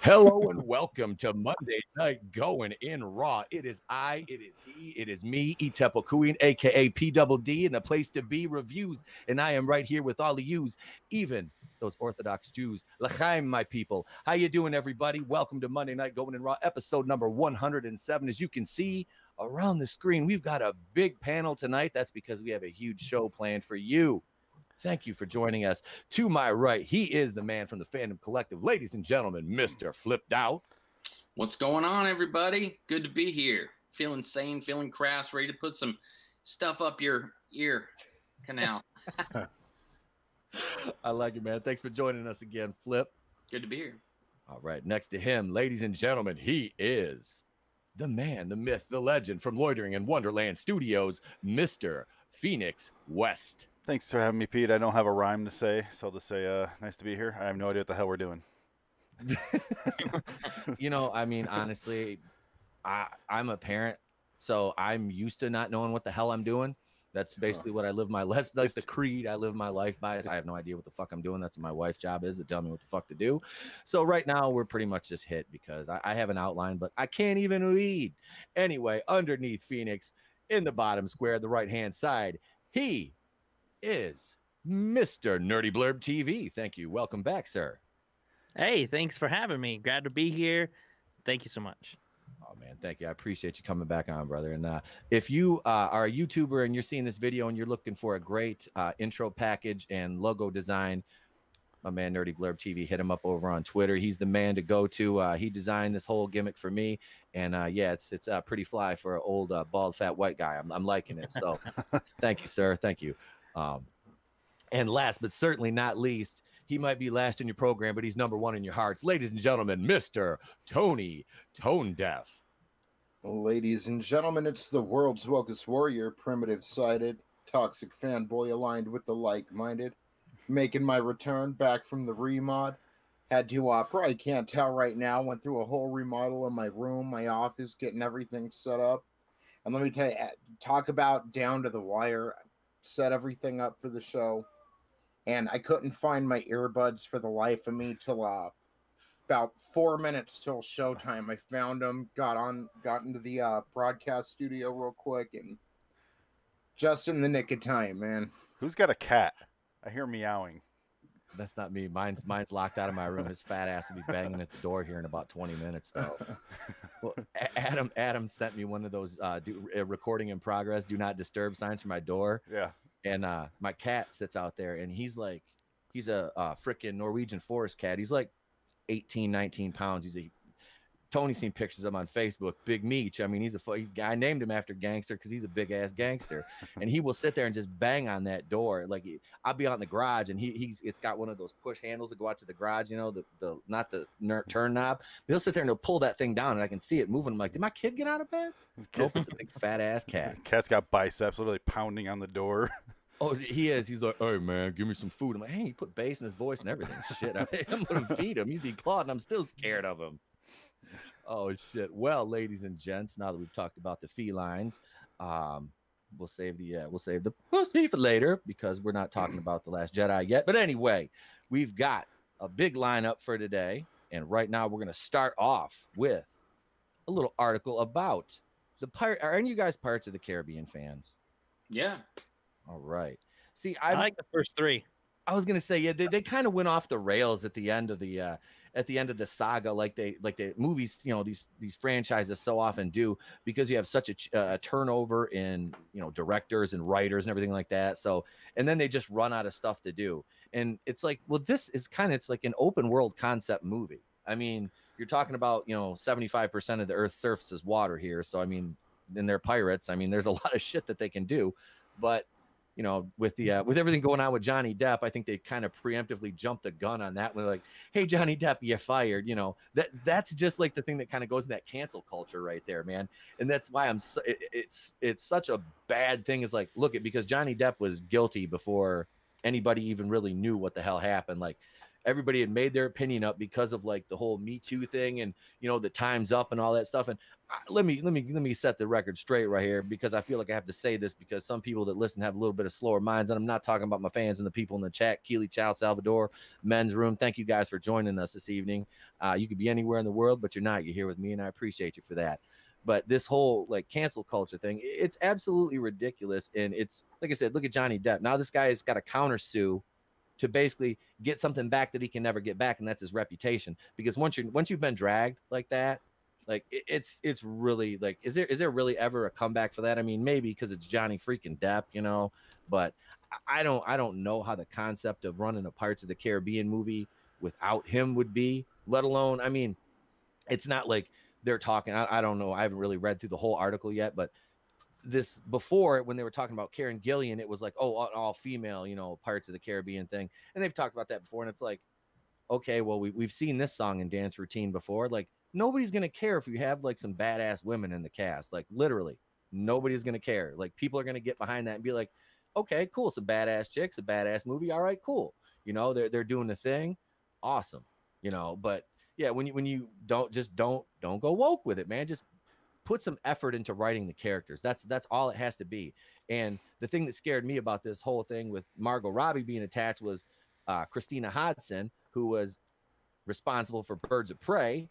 Hello and welcome to Monday Night Going in Raw. It is I, it is he, it is me, Etep Wokuian, aka PDD, and the place to be reviews. And I am right here with all of yous, even those Orthodox Jews. L'chaim, my people. How you doing, everybody? Welcome to Monday Night Going in Raw, episode number 107. As you can see around the screen, we've got a big panel tonight. That's because we have a huge show planned for you. Thank you for joining us. To my right, he is the man from the Fandom Collective. Ladies and gentlemen, Mr. Flipped Out. What's going on, everybody? Good to be here. Feeling sane, feeling crass, ready to put some stuff up your ear canal. I like it, man. Thanks for joining us again, Flip. Good to be here. All right, next to him, ladies and gentlemen, he is the man, the myth, the legend from Loitering and Wonderland Studios, Mr. Phoenix West. Thanks for having me, Pete. I don't have a rhyme to say, so I'll just say nice to be here. I have no idea what the hell we're doing. You know, I mean, honestly, I'm a parent, so I'm used to not knowing what the hell I'm doing. That's basically what I live my life, like the creed I live my life by. I have no idea what the fuck I'm doing. That's what my wife's job is, to tell me what the fuck to do. So right now we're pretty much just hit because I have an outline, but I can't even read. Anyway, underneath Phoenix, in the bottom square, the right-hand side, he is Mr. Nerdy Blurb TV. Thank you. Welcome back, sir. Hey, thanks for having me. Glad to be here. Thank you so much. Oh, man, thank you. I appreciate you coming back on, brother. And if you are a YouTuber and you're seeing this video and you're looking for a great intro package and logo design, my man Nerdy Blurb TV, hit him up over on Twitter. He's the man to go to. He designed this whole gimmick for me. And yeah, it's pretty fly for an old bald, fat white guy. I'm liking it. So thank you, sir. Thank you. And last but certainly not least, he might be last in your program, but he's number one in your hearts. Ladies and gentlemen, Mr. Tony Tone Deaf. Ladies and gentlemen, it's the world's wokest warrior, primitive-sided, toxic fanboy aligned with the like-minded, making my return back from the remod. Had to, probably can't tell right now, went through a whole remodel in my room, my office, getting everything set up. And let me tell you, talk about down to the wire. Set everything up for the show, and I couldn't find my earbuds for the life of me till about 4 minutes till showtime. I found them, got into the broadcast studio real quick, and just in the nick of time, man. Who's got a cat? I hear meowing. That's not me. Mine's locked out of my room. His fat ass will be banging at the door here in about 20 minutes, though. Well, Adam sent me one of those recording in progress, do not disturb signs for my door. Yeah. And my cat sits out there, and he's a freaking Norwegian forest cat. He's like 18, 19 pounds. Tony's seen pictures of him on Facebook. Big Meech. I mean, he's a guy. I named him after gangster because he's a big ass gangster. And he will sit there and just bang on that door. Like I'll be out in the garage, and it's got one of those push handles that go out to the garage. You know, the not the turn knob. But he'll sit there and he'll pull that thing down, and I can see it moving. I'm like, did my kid get out of bed? Nope, it's a big fat ass cat. Cat's got biceps, literally pounding on the door. Oh, he is. He's like, hey, man, give me some food. I'm like, hey, he put bass in his voice and everything. Shit, I'm going to feed him. He's declawed, and I'm still scared of him. Oh, shit. Well, ladies and gents, now that we've talked about the felines, we'll save for later because we're not talking about The Last Jedi yet. But anyway, we've got a big lineup for today. And right now we're going to start off with a little article about the pirate. Are any of you guys Pirates of the Caribbean fans? Yeah. All right. See, I like the first three. I was gonna say, yeah, they kind of went off the rails at the end of the saga, like the movies, you know, these franchises so often do, because you have such a turnover in, you know, directors and writers and everything like that. So, and then they just run out of stuff to do, and it's like, well, this is it's like an open world concept movie. I mean, you're talking about, you know, 75% of the Earth's surface is water here, so I mean, then they're pirates. I mean, there's a lot of shit that they can do, but you know, with everything going on with Johnny Depp, I think they kind of preemptively jumped the gun on that. We're like, hey, Johnny Depp, you're fired. You know, that's just like the thing that kind of goes in that cancel culture right there, man. And that's why it's such a bad thing. Is like, look, because Johnny Depp was guilty before anybody even really knew what the hell happened. Like, everybody had made their opinion up because of like the whole Me Too thing and the Time's Up and all that stuff. And let me set the record straight right here, because I feel like I have to say this because some people that listen have a little bit of slower minds, and I'm not talking about my fans and the people in the chat. Keely, Chow, Salvador, Men's Room, thank you guys for joining us this evening. You could be anywhere in the world, but you're not. You're here with me, and I appreciate you for that. But this whole like cancel culture thing, it's absolutely ridiculous. And it's like I said, look at Johnny Depp. Now this guy has got a counter sue to basically get something back that he can never get back, and that's his reputation. Because once you've been dragged like that, like it's really like, is there really ever a comeback for that? I mean, maybe because it's Johnny freaking Depp, but I don't know how the concept of running a Pirates of the Caribbean movie without him would be, let alone, I mean, it's not like they're talking, I don't know, I haven't really read through the whole article yet, but this before, when they were talking about Karen Gillian, it was like, oh, an all female, Pirates of the Caribbean thing. And they've talked about that before. And it's like, okay, well, we've seen this song and dance routine before. Like, nobody's going to care if you have like some badass women in the cast. Like, literally, nobody's going to care. Like, people are going to get behind that and be like, okay, cool. Some badass chicks, a badass movie. All right, cool. They're doing the thing. Awesome. But yeah, when you don't go woke with it, man. Just put some effort into writing the characters. That's all it has to be. And the thing that scared me about this whole thing with Margot Robbie being attached was Christina Hodson, who was responsible for Birds of Prey,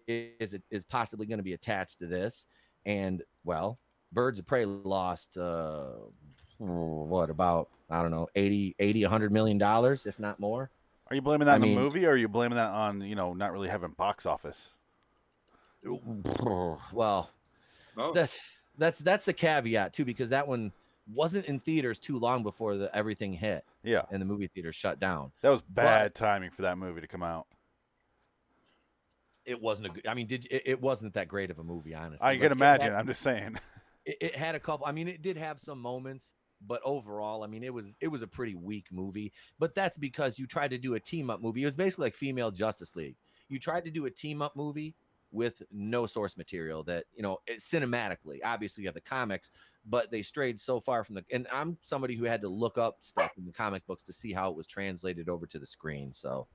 is possibly going to be attached to this. And well, Birds of Prey lost what about, I don't know, 100 million dollars, if not more. Are you blaming that on the movie, or are you blaming that on not really having box office? Well, that's the caveat too, because that one wasn't in theaters too long before everything hit. Yeah, and the movie theaters shut down. That was bad timing for that movie to come out. It wasn't a good. I mean, it wasn't that great of a movie, honestly. I can imagine. I'm just saying. It had a couple. I mean, it did have some moments, but overall, I mean, it was a pretty weak movie. But that's because you tried to do a team up movie. It was basically like Female Justice League. You tried to do a team up movie with no source material that, cinematically, obviously you have the comics, but they strayed so far from and I'm somebody who had to look up stuff in the comic books to see how it was translated over to the screen. So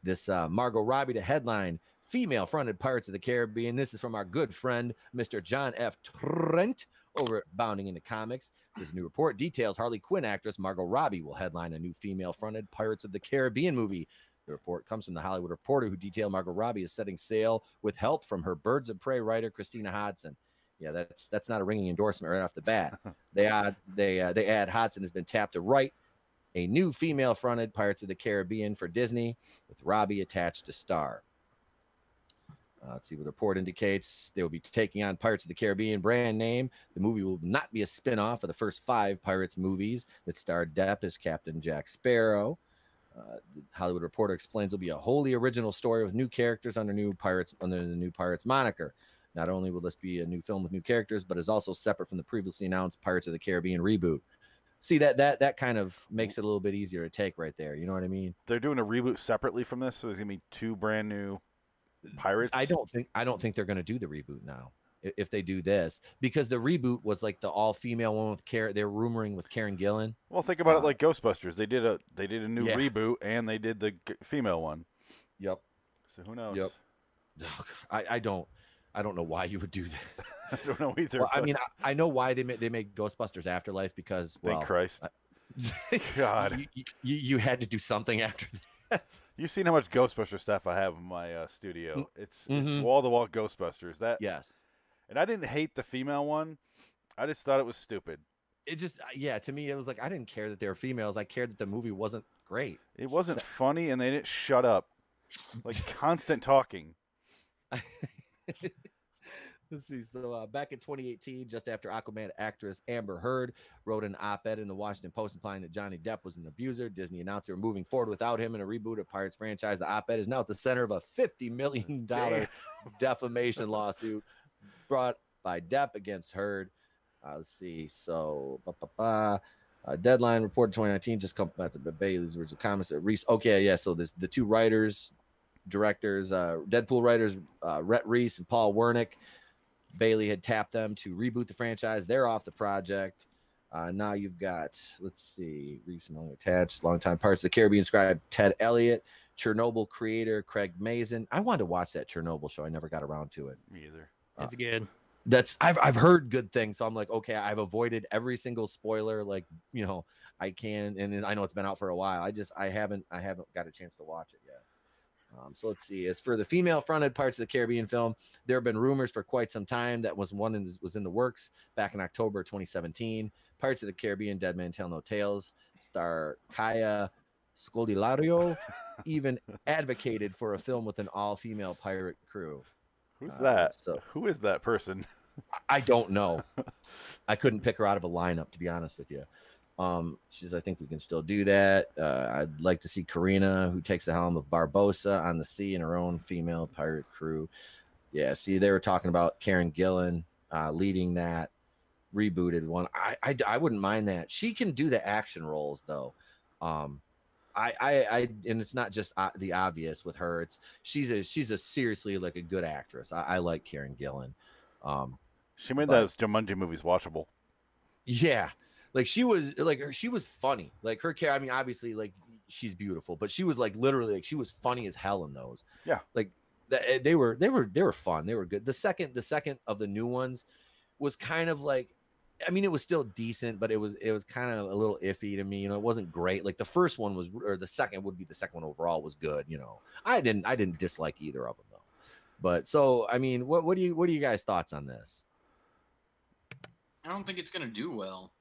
this Margot Robbie to headline female fronted Pirates of the Caribbean. This is from our good friend, Mr. John F. Trent over at Bounding into Comics. This new report details Harley Quinn actress Margot Robbie will headline a new female fronted Pirates of the Caribbean movie. The report comes from the Hollywood Reporter, who detailed Margot Robbie is setting sail with help from her Birds of Prey writer Christina Hodson. Yeah, that's not a ringing endorsement right off the bat. They add Hodson has been tapped to write a new female-fronted Pirates of the Caribbean for Disney, with Robbie attached to star. Let's see what the report indicates. They will be taking on Pirates of the Caribbean brand name. The movie will not be a spin-off of the first 5 Pirates movies that starred Depp as Captain Jack Sparrow. The Hollywood Reporter explains it'll be a wholly original story with new characters under the new Pirates moniker. Not only will this be a new film with new characters, but is also separate from the previously announced Pirates of the Caribbean reboot. See, that kind of makes it a little bit easier to take right there. You know what I mean? They're doing a reboot separately from this, so there's gonna be 2 brand new Pirates. I don't think they're gonna do the reboot now. If they do this, because the reboot was like the all-female one with they're rumoring with Karen Gillan. Well, think about it like Ghostbusters. They did a new reboot, and they did the female one. Yep. So who knows? Yep. Oh, I don't know why you would do that. I don't know either. Well, I mean, I know why they made Ghostbusters Afterlife, because thank Christ. God, you had to do something after that. You've seen how much Ghostbuster stuff I have in my studio. It's wall-to-wall Ghostbusters. Yes. And I didn't hate the female one. I just thought it was stupid. It just, to me, it was like, I didn't care that they were females. I cared that the movie wasn't great. It wasn't funny, and they didn't shut up. Like, constant talking. Let's see. So back in 2018, just after Aquaman actress Amber Heard wrote an op-ed in the Washington Post implying that Johnny Depp was an abuser, Disney announced they were moving forward without him in a reboot of Pirates franchise. The op-ed is now at the center of a $50 million defamation lawsuit brought by Depp against Heard. Let's see. So, Deadline reported 2019 just come back to Bailey's original comments at Reese. Okay, yeah. So the 2 writers, directors, Deadpool writers, Rhett Reese and Paul Wernick. Bailey had tapped them to reboot the franchise. They're off the project. Now you've got, let's see, recently attached, longtime Parts of the Caribbean scribe Ted Elliott, Chernobyl creator Craig Mazin. I wanted to watch that Chernobyl show. I never got around to it. Me either. It's good. I've heard good things, so I'm like, okay, I've avoided every single spoiler, like, you know, I can, and I know it's been out for a while. I haven't got a chance to watch it yet. So let's see. As for the female-fronted Parts of the Caribbean film, there have been rumors for quite some time that was in the works back in October 2017. Parts of the Caribbean, Dead Men Tell No Tales, star Kaya Scodelario even advocated for a film with an all-female pirate crew. Who's that? So who is that person? I don't know. I couldn't pick her out of a lineup, to be honest with you. She's, I think we can still do that. I'd like to see Karina, who takes the helm of Barbossa on the sea in her own female pirate crew. Yeah, see, they were talking about Karen Gillan leading that rebooted one. I wouldn't mind that. She can do the action roles though. And it's not just the obvious with her. She's a seriously like a good actress. I like Karen Gillan. She made those Jumanji movies watchable. Yeah. Like she was funny. Like her character, I mean, obviously, like she's beautiful, but she was like literally like she was funny as hell in those. Yeah, like they were fun. They were good. The second of the new ones was kind of like, I mean, it was still decent, but it was kind of a little iffy to me. You know, it wasn't great. Like the first one was, or the second would be the second one overall was good. You know, I didn't dislike either of them though. But so I mean, what do you guys thoughts on this? I don't think it's going to do well.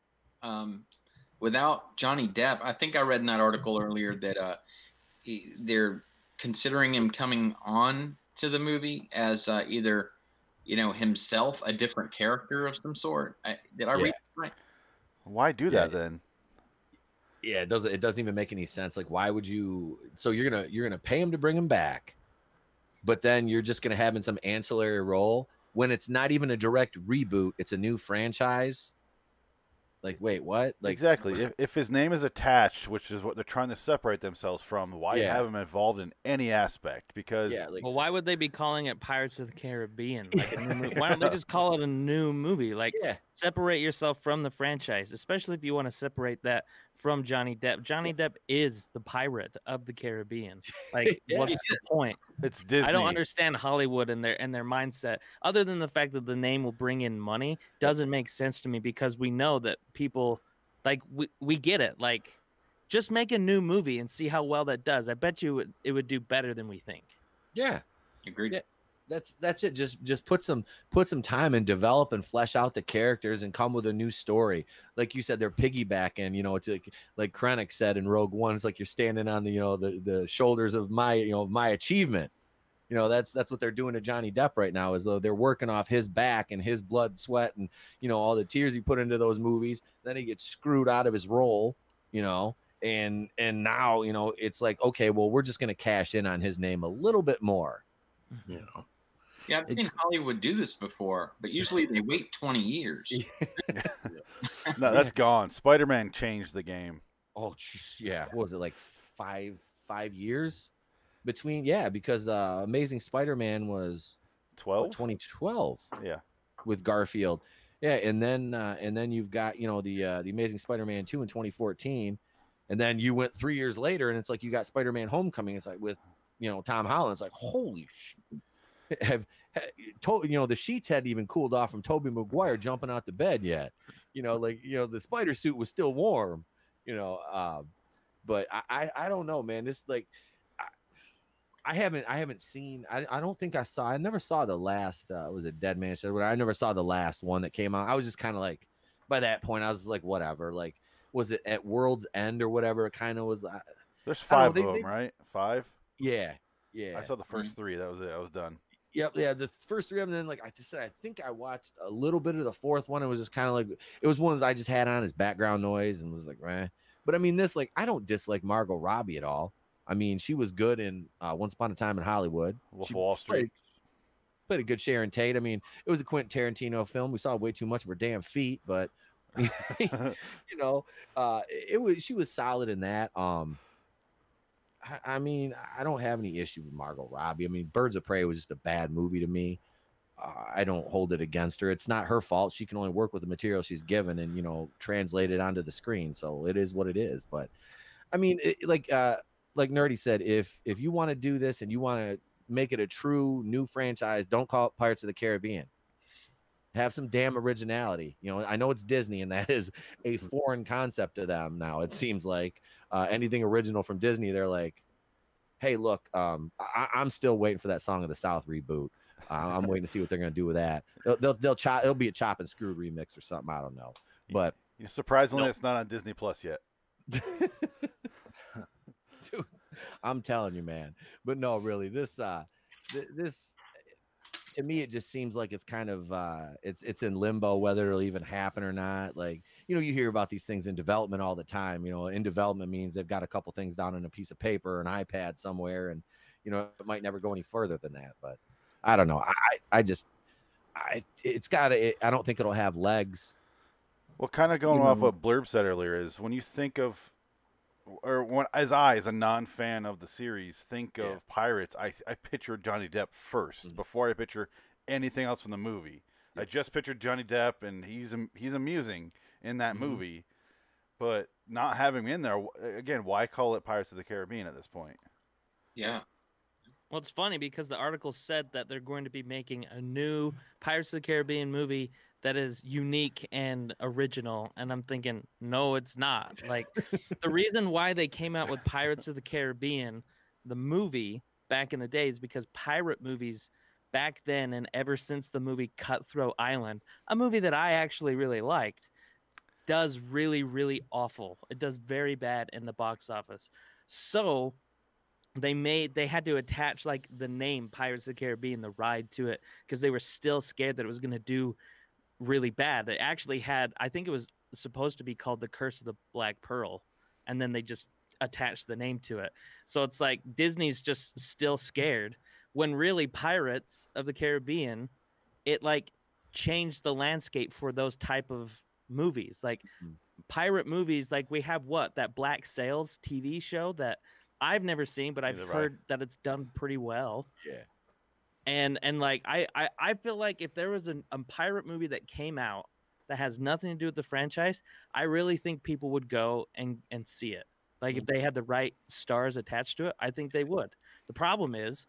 Without Johnny Depp, I think I read in that article earlier that they're considering him coming on to the movie as either, you know, himself, a different character of some sort. Did I read that right? Why do that then? Yeah, it doesn't even make any sense. Like, why would you? So you're gonna pay him to bring him back, but then you're just gonna have him in some ancillary role when it's not even a direct reboot. It's a new franchise. Like, wait, what? Like, exactly. If his name is attached, which is what they're trying to separate themselves from, why have him involved in any aspect? Because well, why would they be calling it Pirates of the Caribbean? Like a new movie? Why don't they just call it a new movie? Like, separate yourself from the franchise, especially if you want to separate that from Johnny Depp. Johnny Depp is the pirate of the Caribbean. Like, what's the point? It's Disney. I don't understand Hollywood and their mindset. Other than the fact that the name will bring in money, doesn't make sense to me because we know that people, like, we get it. Like, just make a new movie and see how well that does. I bet you it would do better than we think. Yeah, agreed. Yeah. That's it. Just put some time and develop and flesh out the characters and come with a new story. Like you said, they're piggybacking. You know, it's like Krennic said in Rogue One. It's like you're standing on the shoulders of my achievement. You know, that's what they're doing to Johnny Depp right now. Is though they're working off his back and his blood, sweat, and all the tears he put into those movies. Then he gets screwed out of his role. And now it's like, okay, well, we're just gonna cash in on his name a little bit more. Yeah, I've seen Hollywood do this before, but usually they wait 20 years. No, that's gone. Spider-Man changed the game. Oh, yeah. What was it, like five years between? Yeah, because Amazing Spider-Man was 2012. Yeah, with Garfield. Yeah, and then you've got the Amazing Spider-Man 2 in 2014, and then you went 3 years later, and it's like you got Spider-Man Homecoming. It's like with Tom Holland. It's like, holy shit. The sheets hadn't even cooled off from Tobey Maguire jumping out the bed yet. The spider suit was still warm. But I don't know, man. This I haven't seen. I don't think I never saw the last. Was it Dead Man? I never saw the last one that came out. I was just kind of like, by that point, I was like, whatever. Like, was it at World's End or whatever? It kind of was. There's 5 of them, right? 5. Yeah. I saw the first 3. That was it. I was done. Yep, yeah, the first 3 of them. Then, like I just said, I think I watched a little bit of the 4th one. It was just kind of like, it was ones I just had on as background noise and was like, eh. But I mean, this, like, I don't dislike Margot Robbie at all. I mean, she was good in Once Upon a Time in Hollywood. Wolf of Wall Street. Played a good Sharon Tate. I mean, it was a Quentin Tarantino film. We saw way too much of her damn feet, but she was solid in that. I mean, I don't have any issue with Margot Robbie. I mean, Birds of Prey was just a bad movie to me. I don't hold it against her. It's not her fault. She can only work with the material she's given and, you know, translate it onto the screen. So it is what it is. But I mean, like Nerdy said, if you want to do this and you want to make it a true new franchise, don't call it Pirates of the Caribbean. Have some damn originality. You know, I know it's Disney and that is a foreign concept to them now. It seems like anything original from Disney, they're like, hey, look, I'm still waiting for that Song of the South reboot. I'm waiting to see what they're going to do with that. They'll chop. It'll be a chop and screw remix or something. I don't know. But surprisingly, it's not on Disney Plus yet. Dude, I'm telling you, man. But no, really, this to me, it just seems like it's kind of it's in limbo whether it'll even happen or not. Like, you know, you hear about these things in development all the time. You know, in development means they've got a couple things down on a piece of paper or an iPad somewhere, and you know, it might never go any further than that. But I don't know. I don't think it'll have legs. Well, kind of going off what Blurb said earlier is when you think of, or when, as a non-fan of the series, think of pirates, I picture Johnny Depp first before I picture anything else from the movie. I just pictured Johnny Depp, and he's amusing in that movie, but not having him in there, again, why call it Pirates of the Caribbean at this point? Yeah. Well, it's funny because the article said that they're going to be making a new Pirates of the Caribbean movie that is unique and original. And I'm thinking, no, it's not. Like, the reason why they came out with Pirates of the Caribbean, the movie, back in the day is because pirate movies back then and ever since the movie Cutthroat Island, a movie that I actually really liked, does really, really awful. It does very bad in the box office. So they had to attach like the name Pirates of the Caribbean, the ride, to it because they were still scared that it was going to do really bad. They actually had, I think it was supposed to be called The Curse of the Black Pearl, and then they just attached the name to it. So it's like Disney's just still scared when really Pirates of the Caribbean, it like changed the landscape for those type of movies. Like pirate movies, like we have that Black Sails TV show that I've never seen, but I've heard that it's done pretty well. Yeah. And like I feel like if there was a pirate movie that came out that has nothing to do with the franchise, I really think people would go and see it. Like if they had the right stars attached to it, I think they would. The problem is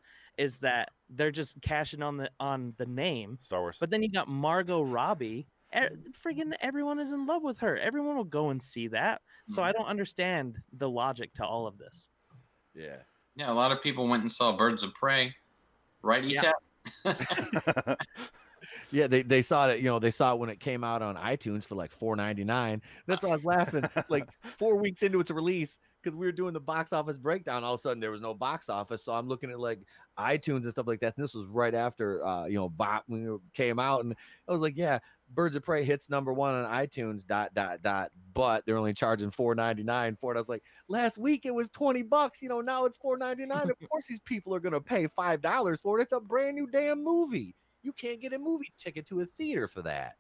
that they're just cashing on the name Star Wars. But then you got Margot Robbie. Friggin' everyone is in love with her. Everyone will go and see that. So I don't understand the logic to all of this. Yeah, a lot of people went and saw Birds of Prey, right, Etep? Yeah, they saw it. You know, they saw it when it came out on iTunes for like $4.99. That's why I was laughing. Like 4 weeks into its release, because we were doing the box office breakdown. All of a sudden, there was no box office, so I'm looking at like iTunes and stuff like that. And this was right after Bot came out, and I was like, yeah, Birds of Prey hits #1 on iTunes. ... But they're only charging $4.99 for it. I was like, last week it was $20. You know, now it's $4.99. Of course, these people are gonna pay $5 for it. It's a brand new damn movie. You can't get a movie ticket to a theater for that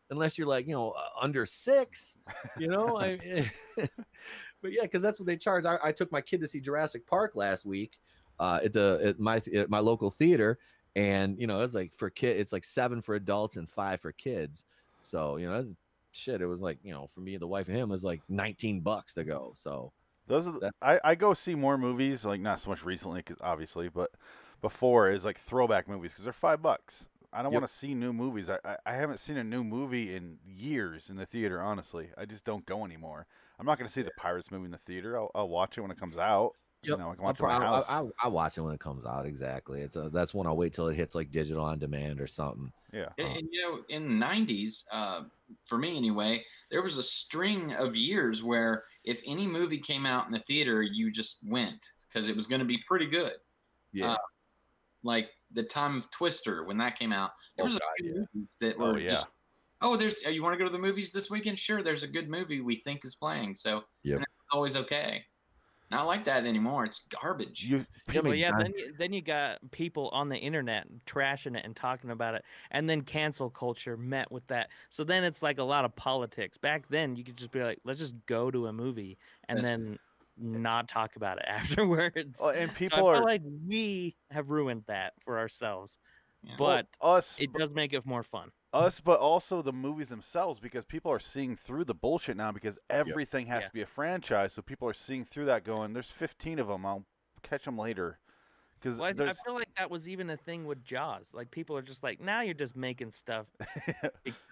unless you're like, under 6, but yeah, because that's what they charge. I took my kid to see Jurassic Park last week at my local theater, and it was like for kids, it's like $7 for adults and $5 for kids. So that's shit. It was like for me, the wife and him, it was like $19 to go. So I go see more movies, like not so much recently, because obviously, but before is like throwback movies because they're $5. I don't want to see new movies. I haven't seen a new movie in years in the theater. Honestly, I just don't go anymore. I'm not going to see the Pirates movie in the theater. I'll watch it when it comes out. Yep. I can watch it in my house. I'll watch it when it comes out. Exactly. That's when I'll wait till it hits like digital on demand or something. Yeah. And in the 90s, for me anyway, there was a string of years where if any movie came out in the theater, you just went because it was going to be pretty good. Yeah. Like the time of Twister, when that came out, there was a few movies that were just, you want to go to the movies this weekend? Sure, there's a good movie we think is playing. So and it's always okay. Not like that anymore. It's garbage. Then you got people on the internet trashing it and talking about it, and then cancel culture met with that. So then it's like a lot of politics. Back then, you could just be like, let's just go to a movie and then not talk about it afterwards. Well, and people I feel like we have ruined that for ourselves. but us, it does make it more fun. Us, but also the movies themselves, because people are seeing through the bullshit now because everything has to be a franchise. So people are seeing through that going, there's 15 of them. I'll catch them later. Because I feel like that was even a thing with Jaws. Like, people are just like, now you're just making stuff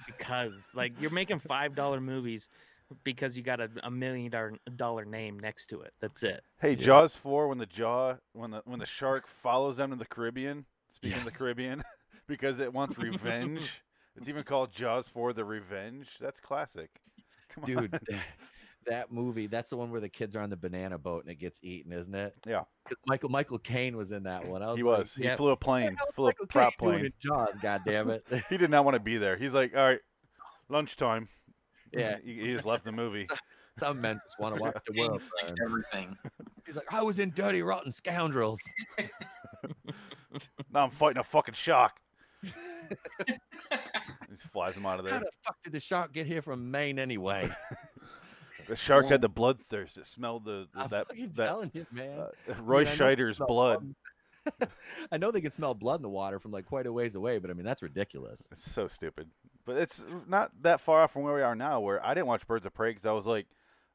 because, like, you're making $5 movies because you got a $1 million name next to it. That's it. Hey, Jaws 4, when the shark follows them to the Caribbean, speaking of the Caribbean, because it wants revenge. It's even called Jaws 4: The Revenge. That's classic. Come on. Dude, that movie, that's the one where the kids are on the banana boat and it gets eaten, isn't it? Yeah. Michael Caine was in that one. He was. He flew a plane, flew a prop plane. Jaws, God damn it. He did not want to be there. He's like, all right, lunchtime. Yeah. He just left the movie. Some men just want to watch the world. Like everything. He's like, I was in Dirty Rotten Scoundrels. Now I'm fighting a fucking shark. He flies him out of there. How the fuck did the shark get here from Maine anyway? The shark had the bloodthirst. It smelled telling you, man. Roy Scheider's blood. I know they can smell blood in the water from like quite a ways away, but I mean, that's ridiculous. It's so stupid. But it's not that far off from where we are now, where I didn't watch Birds of Prey because I was like,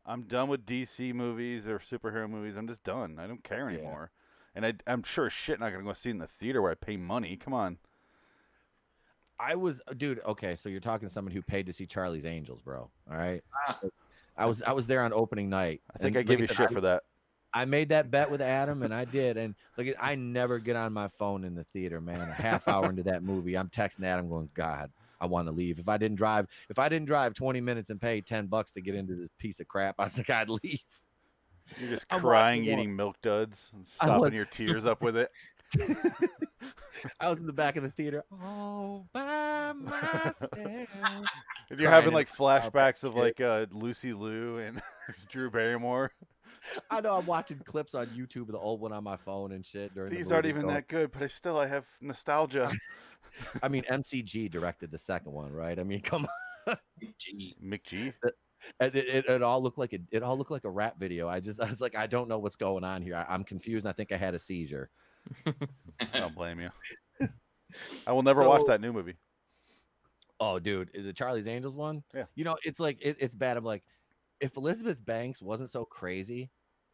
I'm done with DC movies or superhero movies. I'm just done. I don't care anymore. And I'm sure as shit not going to go see it in the theater where I pay money. Come on. Dude, okay, so you're talking to someone who paid to see Charlie's Angels, bro. All right. I was there on opening night. I think I gave you shit for that. I made that bet with Adam, and I did. And look, I never get on my phone in the theater, man. A half hour into that movie, I'm texting Adam, going, God, I want to leave. If I didn't drive 20 minutes and pay $10 to get into this piece of crap, I was like, I'd leave. You're just crying, eating Milk Duds, and sopping your tears up with it. I was in the back of the theater all by myself. And you're having like flashbacks of like Lucy Liu and Drew Barrymore. I know, I'm watching clips on YouTube of the old one on my phone and shit. These aren't even that good, but I have nostalgia. I mean, MCG directed the second one, right? I mean, come on. McG. It all looked like a rap video. I was like, I don't know what's going on here. I'm confused, and I think I had a seizure. I don't blame you. I will never watch that new movie. Oh, dude, the Charlie's Angels one. Yeah. You know, it's like it's bad. I'm like, if Elizabeth Banks wasn't so crazy,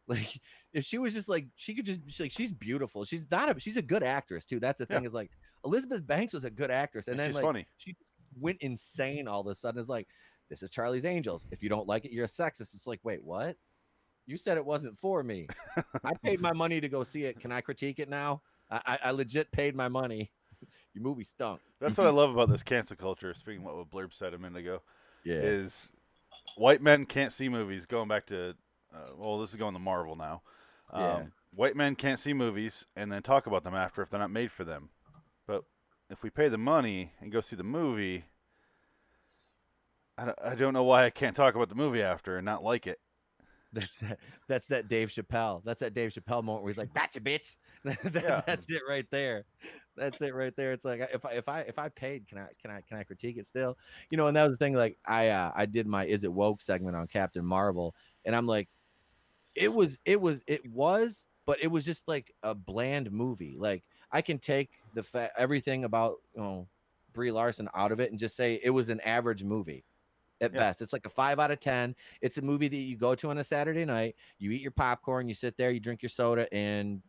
like if she was just like she's beautiful. She's a good actress too. That's the thing is like Elizabeth Banks was a good actress, and then she's like funny. She just went insane all of a sudden. It's like, this is Charlie's Angels. If you don't like it, you're a sexist. It's like, wait, what? You said it wasn't for me. I paid my money to go see it. Can I critique it now? I legit paid my money. Your movie stunk. That's what I love about this cancel culture. Speaking of what Blurb said a minute ago, yeah, is white men can't see movies. Going back to, this is going to Marvel now. White men can't see movies and then talk about them after if they're not made for them. But if we pay the money and go see the movie, I don't know why I can't talk about the movie after and not like it. That's that Dave Chappelle. That's that Dave Chappelle moment where he's like, "Gotcha, bitch." That's it right there. That's it right there. It's like if I paid, can I critique it still? You know, and that was the thing. Like I did my Is It Woke segment on Captain Marvel, and I'm like, it was, but it was just like a bland movie. Like I can take everything about Brie Larson out of it and just say it was an average movie. At best, it's like a 5 out of 10. It's a movie that you go to on a Saturday night. You eat your popcorn, you sit there, you drink your soda, and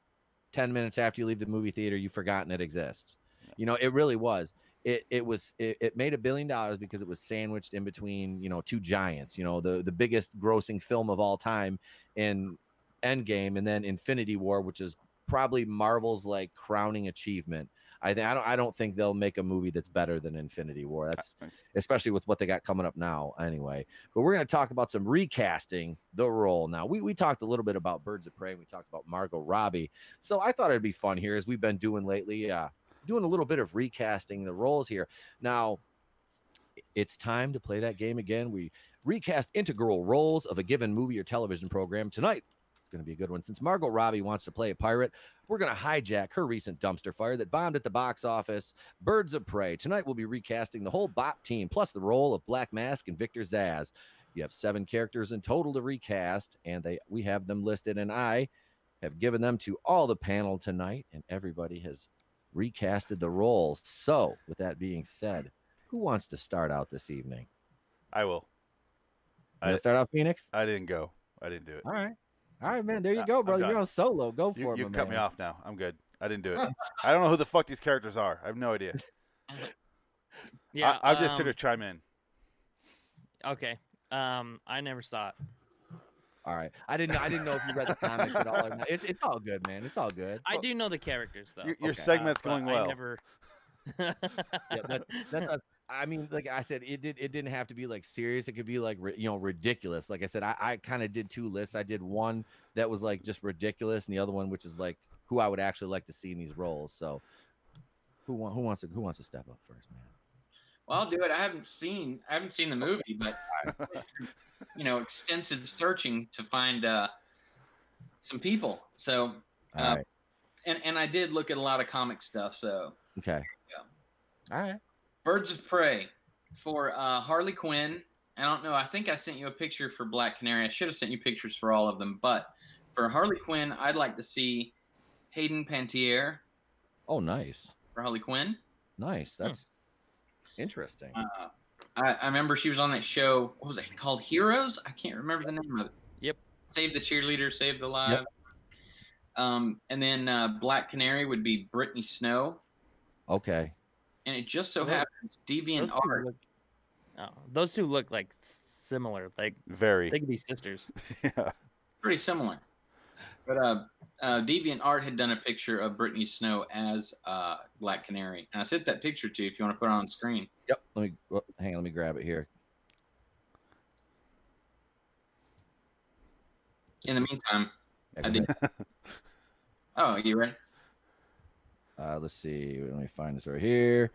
10 minutes after you leave the movie theater, you've forgotten it exists. You know, it really was. It made $1 billion because it was sandwiched in between, two giants. The biggest grossing film of all time in Endgame, and then Infinity War, which is probably Marvel's like crowning achievement. I don't think they'll make a movie that's better than Infinity War. That's especially with what they got coming up now anyway. But we're going to talk about some recasting the role. Now, we talked a little bit about Birds of Prey. And we talked about Margot Robbie. So I thought it'd be fun here, as we've been doing lately, doing a little bit of recasting the roles here. Now, it's time to play that game again. We recast integral roles of a given movie or television program. Tonight, it's going to be a good one. Since Margot Robbie wants to play a pirate, we're going to hijack her recent dumpster fire that bombed at the box office, Birds of Prey. Tonight, we'll be recasting the whole Bop team, plus the role of Black Mask and Victor Zsasz. You have 7 characters in total to recast, and we have them listed, and I have given them to all the panel tonight, and everybody has recasted the roles. So, with that being said, who wants to start out this evening? I will. You start out, Phoenix? I didn't go. I didn't do it. All right, man. There you go, brother. You're on solo. Go for it, You man. cut me off now. I'm good. I didn't do it. I don't know who the fuck these characters are. I have no idea. Yeah, I'm just here to chime in. Okay. I never saw it. All right. I didn't know if you read the comics at all or not. It's all good, man. It's all good. I do know the characters though. Your segment's going well. I never. I mean, like I said, it didn't have to be like serious. It could be like ridiculous. Like I said, I kind of did 2 lists. I did one that was like just ridiculous, and the other one which is like who I would actually like to see in these roles. So, who wants to step up first, man? Well, I'll do it. I haven't seen the movie, but extensive searching to find some people. So, right. and I did look at a lot of comic stuff. So, okay. Yeah. All right. Birds of Prey for Harley Quinn. I don't know. I think I sent you a picture for Black Canary. I should have sent you pictures for all of them. But for Harley Quinn, I'd like to see Hayden Panettiere. Oh, nice. For Harley Quinn. Nice. That's interesting. I remember she was on that show. What was it called? Heroes? I can't remember the name of it. Yep. Save the Cheerleader, Save the Live. Yep. And then Black Canary would be Brittany Snow. Okay. And it just so happens Deviant Art. Those two look like similar. Like very. They could be sisters. Yeah. Pretty similar. But Deviant Art had done a picture of Brittany Snow as Black Canary, and I sent that picture to you if you want to put it on screen. Yep. Hang on. Let me grab it here. In the meantime, I did. Oh, you ready? Let's see. Let me find this right here.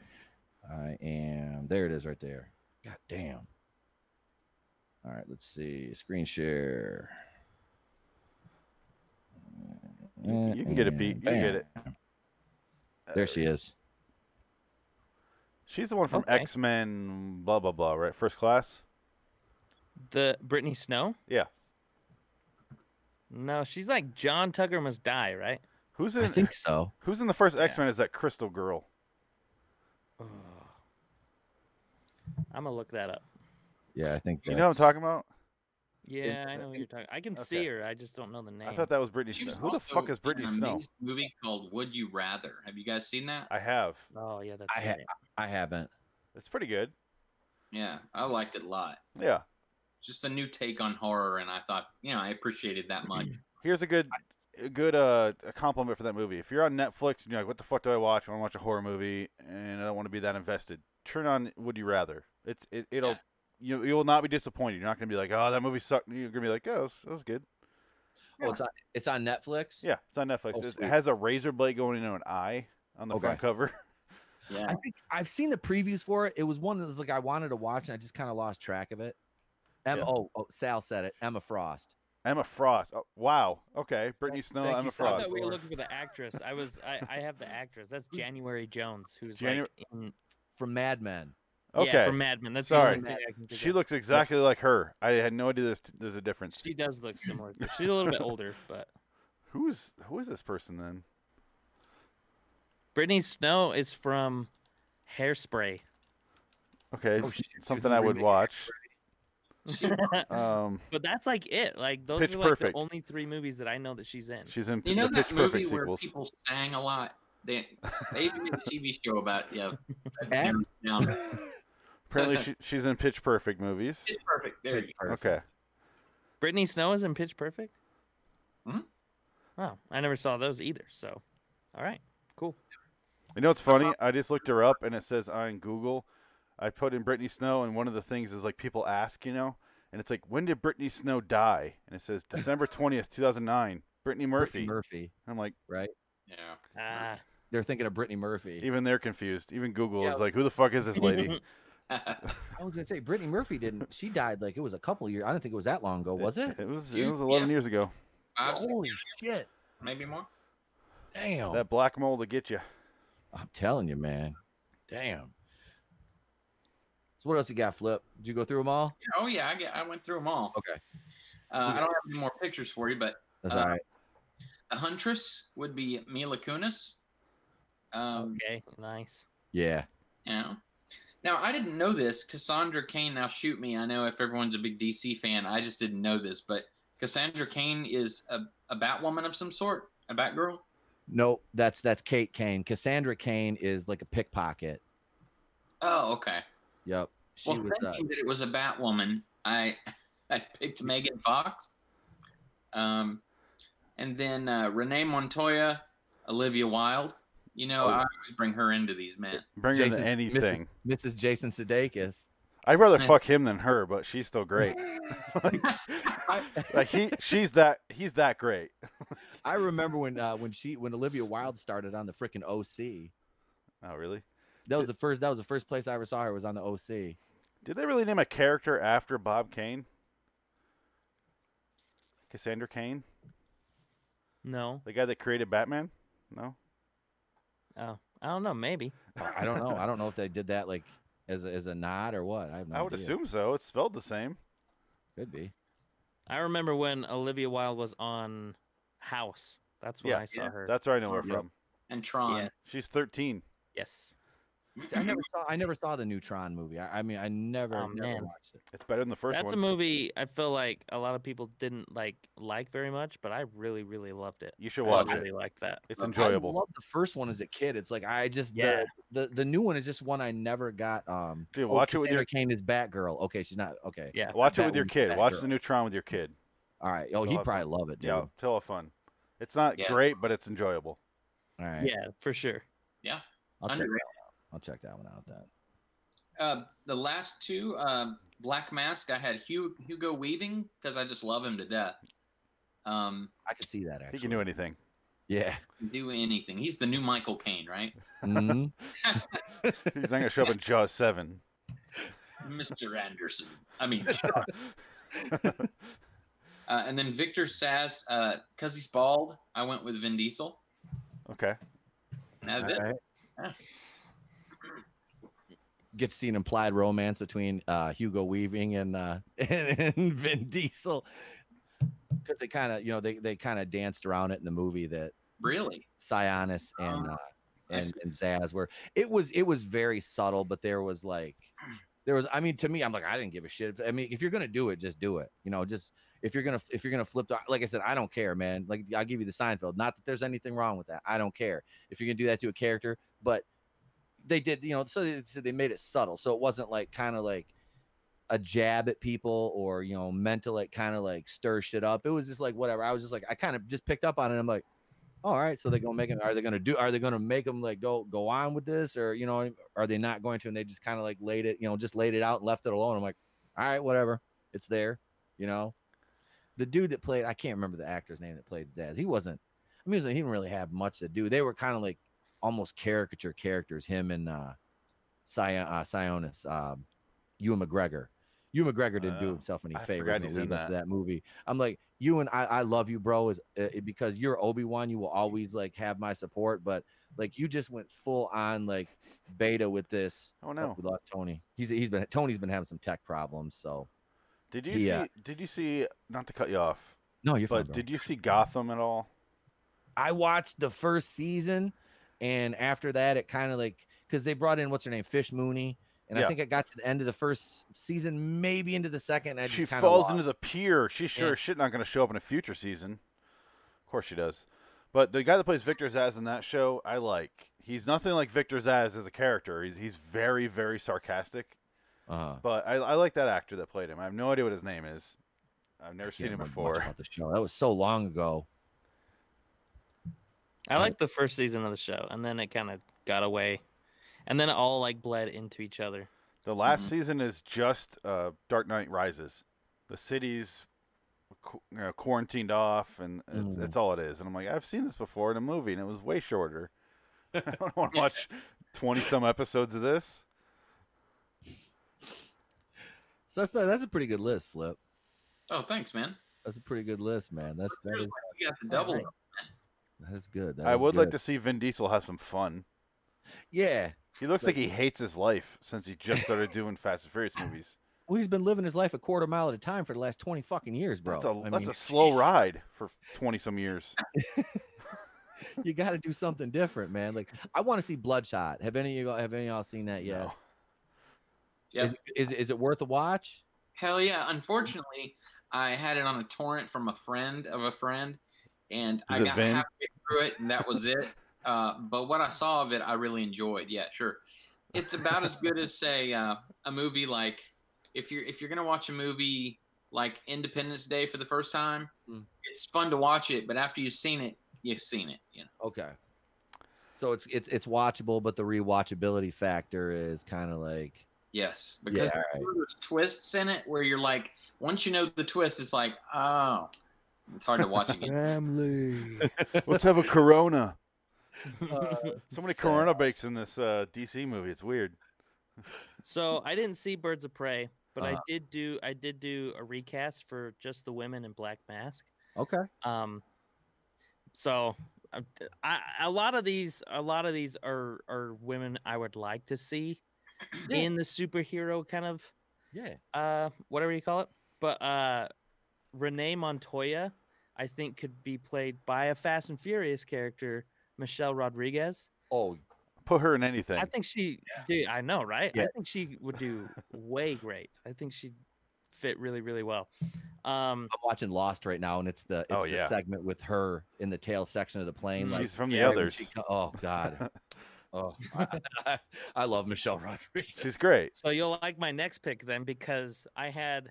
There it is right there. God damn. All right, let's see. Screen share. You can get it, Pete. You can get it. There she is. She's the one from X-Men, blah, blah, blah, right? First Class? The Brittany Snow? Yeah. No, she's like John Tucker Must Die, right? I think so. Who's in the first X-Men is that Crystal Girl? I'm going to look that up. Yeah, I think You know what I'm talking about? Yeah, I know what you're talking. I can see her. I just don't know the name. I thought that was Brittany Snow. Who the fuck is Brittany Snow? A movie called Would You Rather. Have you guys seen that? I have. Oh yeah, that's. I haven't. It's pretty good. Yeah, I liked it a lot. Yeah. Just a new take on horror, and I thought, I appreciated that much. Here's a good compliment for that movie. If you're on Netflix and you're like, what the fuck do I watch? I want to watch a horror movie, and I don't want to be that invested. Turn on Would You Rather. It'll. You will not be disappointed. You're not going to be like, oh, that movie sucked. You're going to be like, oh, that was good. Oh, it's on Netflix? Yeah, it's on Netflix. Oh, it has a razor blade going into an eye on the front cover. Yeah. I think I've seen the previews for it. It was one that was like I wanted to watch, and I just kind of lost track of it. Sal said it. Emma Frost. Emma Frost. Oh, wow. Okay. Brittany Snow, Emma Frost. I thought we were looking for the actress. I have the actress. That's January Jones, who's from Mad Men. Okay. Yeah, from Mad Men. That's sorry. the only thing I can think she of. looks exactly like her. I had no idea there's a difference. She does look similar. She's a little bit older, but who is this person then? Brittany Snow is from Hairspray. Okay, something I would watch. But that's like it. Like those Pitch are like Perfect. the only 3 movies that I know that she's in. She's in You know the that Pitch movie Perfect where sequels. people sang a lot? They even made a TV show about it. Yeah. Apparently, she's in Pitch Perfect movies. Pitch Perfect. There you go. Okay. Brittany Snow is in Pitch Perfect? Hmm? Oh, I never saw those either. So, all right, cool. You know what's funny? I just looked her up, and it says on Google, I put in Brittany Snow, and one of the things is like people ask, and it's like, when did Brittany Snow die? And it says December 20th, 2009. Brittany Murphy. I'm like, right? Yeah. They're thinking of Brittany Murphy. Even they're confused. Even Google is like, who the fuck is this lady? I was gonna say Brittany Murphy didn't. She died like it was a couple years. I don't think it was that long ago, was it? It was 11 years ago. Holy shit! Maybe more. Damn. That black mold to get you. I'm telling you, man. Damn. So what else you got, Flip? Did you go through them all? Oh yeah, I went through them all. Okay. I don't have any more pictures for you, but that's all right. The Huntress would be Mila Kunis. Okay, nice. Yeah. You know. Now I didn't know this. Cassandra Cain. Now shoot me. I know if everyone's a big DC fan, I just didn't know this. But Cassandra Cain is a Batwoman of some sort, a Batgirl. No, that's Kate Kane. Cassandra Cain is like a pickpocket. Oh, okay. Yep. Well, thinking that it was a Batwoman, I picked Megan Fox. And then Renee Montoya, Olivia Wilde. You know, I always bring her into these, man. Bring her into anything. Mrs. Jason Sudeikis. I'd rather fuck him than her, but she's still great. He's that great. I remember when Olivia Wilde started on the frickin' OC. Oh, really? That was the first place I ever saw her was on the OC. Did they really name a character after Bob Kane? Cassandra Cain? No. The guy that created Batman? No. Oh, I don't know. Maybe. I don't know. I don't know if they did that like as a nod or what. I have no idea. I would assume so. It's spelled the same. Could be. I remember when Olivia Wilde was on House. That's when I saw her. That's where I know her from. And Tron. Yes. She's 13. Yes. See, I never saw the new Tron movie. I mean, I never watched it. It's better than the first one. That's a movie I feel like a lot of people didn't like very much, but I really, really loved it. You should watch it. I really liked that. It's enjoyable. I loved the first one as a kid. It's like the new one is just one I never got. Dude, watch it with your Kane is Batgirl. Okay, she's not okay. Yeah, watch it with your kid. Watch the new Tron with your kid. All right. Oh, he'd probably love it, dude. Yeah, tell have fun. It's not great, but it's enjoyable. All right. Yeah, for sure. Yeah. I'll check that one out then. The last two, Black Mask, I had Hugo Weaving because I just love him to death. I can see that actually. He can do anything. Yeah. Do anything. He's the new Michael Caine, right? Mm-hmm. He's not going to show up in Jaws 7. Mr. Anderson. I mean, and then Victor Sass, because he's bald, I went with Vin Diesel. Okay. And that's it. Right. Yeah. Get to see an implied romance between Hugo Weaving and Vin Diesel because they kind of they kind of danced around it in the movie that really Sionis and Zaz were. It was very subtle, but there was I mean, to me, I'm like, I didn't give a shit. I mean, if you're gonna do it, just do it. Just if you're gonna flip, like I said, I don't care, man. Like I'll give you the Seinfeld. Not that there's anything wrong with that. I don't care if you're gonna do that to a character, but they did, so they made it subtle, so it wasn't like kind of like a jab at people or meant to like kind of like stir shit up. It was just like whatever. I was just like, I kind of just picked up on it. I'm like, all right, so they're gonna make him. Are they gonna make him like go on with this, or are they not going to? And they just kind of like laid it out and left it alone. I'm like, all right, whatever, it's there. The dude that played, I can't remember the actor's name that played Zaz. He didn't really have much to do. They were kind of like almost caricature characters. Him and Sionis, Ewan McGregor. Ewan McGregor didn't do himself any favors in the lead up to that movie. I'm like, Ewan, I love you, bro, because you're Obi-Wan. You will always like have my support, but like you just went full on like beta with this. Oh no, we lost Tony. Tony's been having some tech problems. So did you see? Not to cut you off. No, you're fine. But did you see Gotham at all? I watched the first season, and after that, it kind of like because they brought in what's her name, Fish Mooney. And I think I got to the end of the first season, maybe into the second. And she falls into the pier. She's sure as shit not going to show up in a future season. Of course she does. But the guy that plays Victor Zaz in that show, I like. He's nothing like Victor Zaz as a character. He's very, very sarcastic. But I like that actor that played him. I have no idea what his name is. I've never seen him before. About the show. That was so long ago. I liked the first season of the show, and then it kind of got away. And then it all like bled into each other. The last season is just Dark Knight Rises. The city's quarantined off, and it's all it is. And I'm like, I've seen this before in a movie, and it was way shorter. I don't want to watch 20-some episodes of this. So that's a pretty good list, Flip. Oh, thanks, man. That's a pretty good list, man. That is. You got the double. That is good. I would like to see Vin Diesel have some fun. Yeah. He looks like he hates his life since he just started doing Fast and Furious movies. Well, he's been living his life a quarter mile at a time for the last 20 fucking years, bro. That's a slow ride for 20-some years. You got to do something different, man. Like I want to see Bloodshot. Have any of y'all seen that yet? No. Yeah. Is it worth a watch? Hell yeah. Unfortunately, I had it on a torrent from a friend of a friend, and I got halfway through it, and that was it. But what I saw of it, I really enjoyed. Yeah, sure. It's about as good as, say, a movie like if you're gonna watch a movie like Independence Day for the first time, it's fun to watch it, but after you've seen it, you've seen it. You know. Okay. So it's watchable, but the rewatchability factor is kind of like. Yes, because there's twists in it where you're like, once you know the twist, it's like, oh, it's hard to watch again. Family. Let's have a Corona. So many Corona bakes in this DC movie. It's weird. So I didn't see Birds of Prey, but I did do a recast for just the women in Black Mask. Okay. So a lot of these are women I would like to see in the superhero kind of whatever you call it. But Renee Montoya, I think, could be played by a Fast and Furious character, Michelle Rodriguez. Oh, put her in anything. I think dude, I know, right? Yeah. I think she would do way great. I think she'd fit really, really well. I'm watching Lost right now, and it's the segment with her in the tail section of the plane. She's like, from the others. Oh God. Oh, I love Michelle Rodriguez. She's great. So you'll like my next pick then, because I had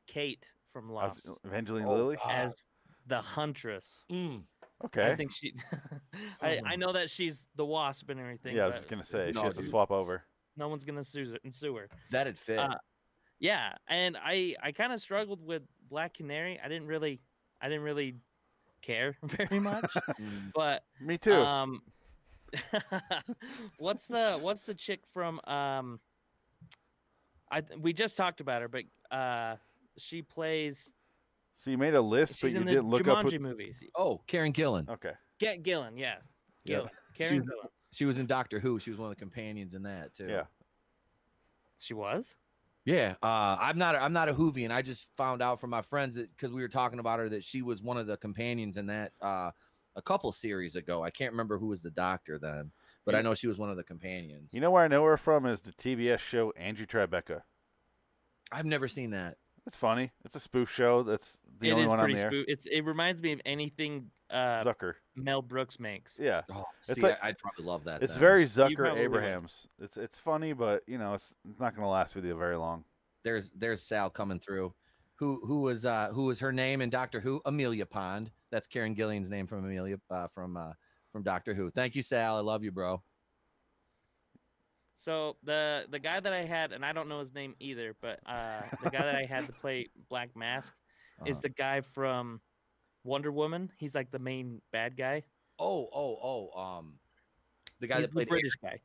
Kate from Lost, Evangeline Lilly, as the Huntress. Okay. I think she. I know that she's the Wasp and everything. Yeah, I was just gonna say she has to swap over. No one's gonna sue her. That'd fit. Yeah, and I kind of struggled with Black Canary. I didn't really care very much, but me too. What's the chick from we just talked about her, but she plays. So you made a list, but you didn't look up Jumanji movies. Oh, Karen Gillan. Okay. Gillan, yeah. Gillan. Karen Gillan. She was in Doctor Who. She was one of the companions in that too. Yeah. She was. Yeah. I'm not a Whovian. I just found out from my friends that because we were talking about her that she was one of the companions in that a couple series ago. I can't remember who was the doctor then, but I know she was one of the companions. You know where I know her from is the TBS show Andrew Tribeca. I've never seen that. It's funny. It's a spoof show. That's the only one on there. It reminds me of anything Zucker. Mel Brooks makes. Yeah. Oh, it's like, I'd probably love that. It's very Zucker Abrahams. It's funny, but it's not going to last with you very long. There's Sal coming through. Who was her name in Doctor Who? Amelia Pond. That's Karen Gillian's name from Amelia from Doctor Who. Thank you, Sal. I love you, bro. So the guy that I had, and I don't know his name either, but the guy that I had to play Black Mask is the guy from Wonder Woman. He's like the main bad guy. The guy that played the British guy.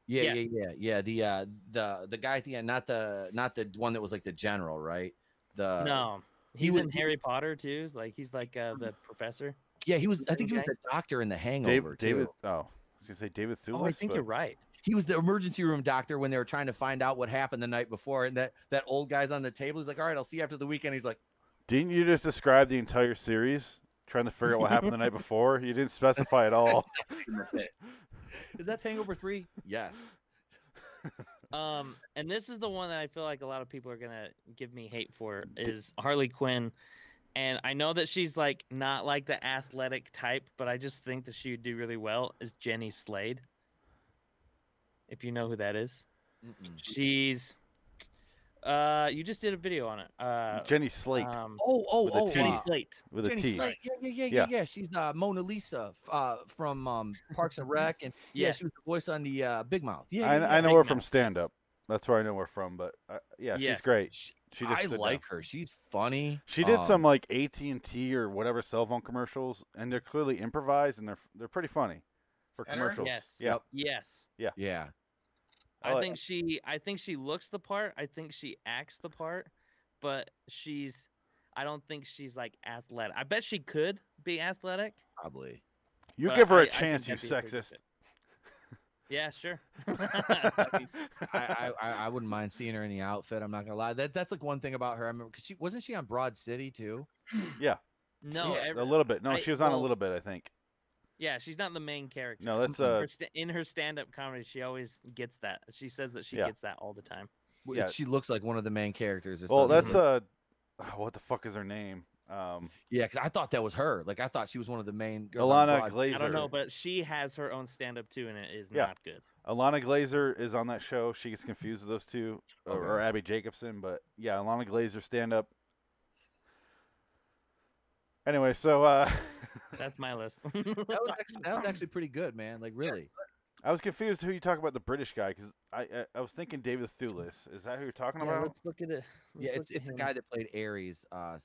Yeah. The guy at the end, not the one that was like the general, right? No, he was in Harry Potter too. He's like the professor. Yeah, he was. I think he was the doctor in The Hangover. David. Oh, I was gonna say David Thewlis. Oh, I think you're right. He was the emergency room doctor when they were trying to find out what happened the night before, and that old guy's on the table. He's like, "All right, I'll see you after the weekend." He's like, "Didn't you just describe the entire series, trying to figure out what happened the night before? You didn't specify at all." Is that Hangover 3? Yes. And this is the one that I feel like a lot of people are gonna give me hate for is Harley Quinn, and I know that she's like not like the athletic type, but I just think that she would do really well. Is Jenny Slade? If you know who that is. She's you just did a video on it. Jenny Slate. Jenny Slate. With a T. Slate. Yeah. She's Mona Lisa from Parks and Rec, and she was the voice on the Big Mouth. I know her from stand up. That's where I know her from, but she's great. I like her. She's funny. She did some like AT&T or whatever cell phone commercials, and they're clearly improvised, and they're pretty funny for commercials. Yes. Yep. Yes. Yeah. I think she looks the part. I think she acts the part, but I don't think she's like athletic. I bet she could be athletic. Probably. You give her a chance, you sexist. Yeah, sure. I wouldn't mind seeing her in the outfit. I'm not gonna lie. That's like one thing about her. I remember because wasn't she on Broad City too? Yeah. No, a little bit. No, she was on a little bit, I think. Yeah, she's not the main character. No, that's in her stand-up comedy, she always gets that. She says that she gets that all the time. Yeah, she looks like one of the main characters. Or well, something. that's what the fuck is her name? Yeah, because I thought that was her. Like I thought she was one of the main girls. Alana Glazer. I don't know, but she has her own stand-up too, and it is not good. Alana Glazer is on that show. She gets confused with those two, or Abby Jacobson. But yeah, Alana Glazer stand-up. Anyway, so that's my list. that was actually pretty good, man. Like really. I was confused who you talk about the British guy because I was thinking David Thewlis. Is that who you're talking about? Let's look at it. It's the guy that played Ares. The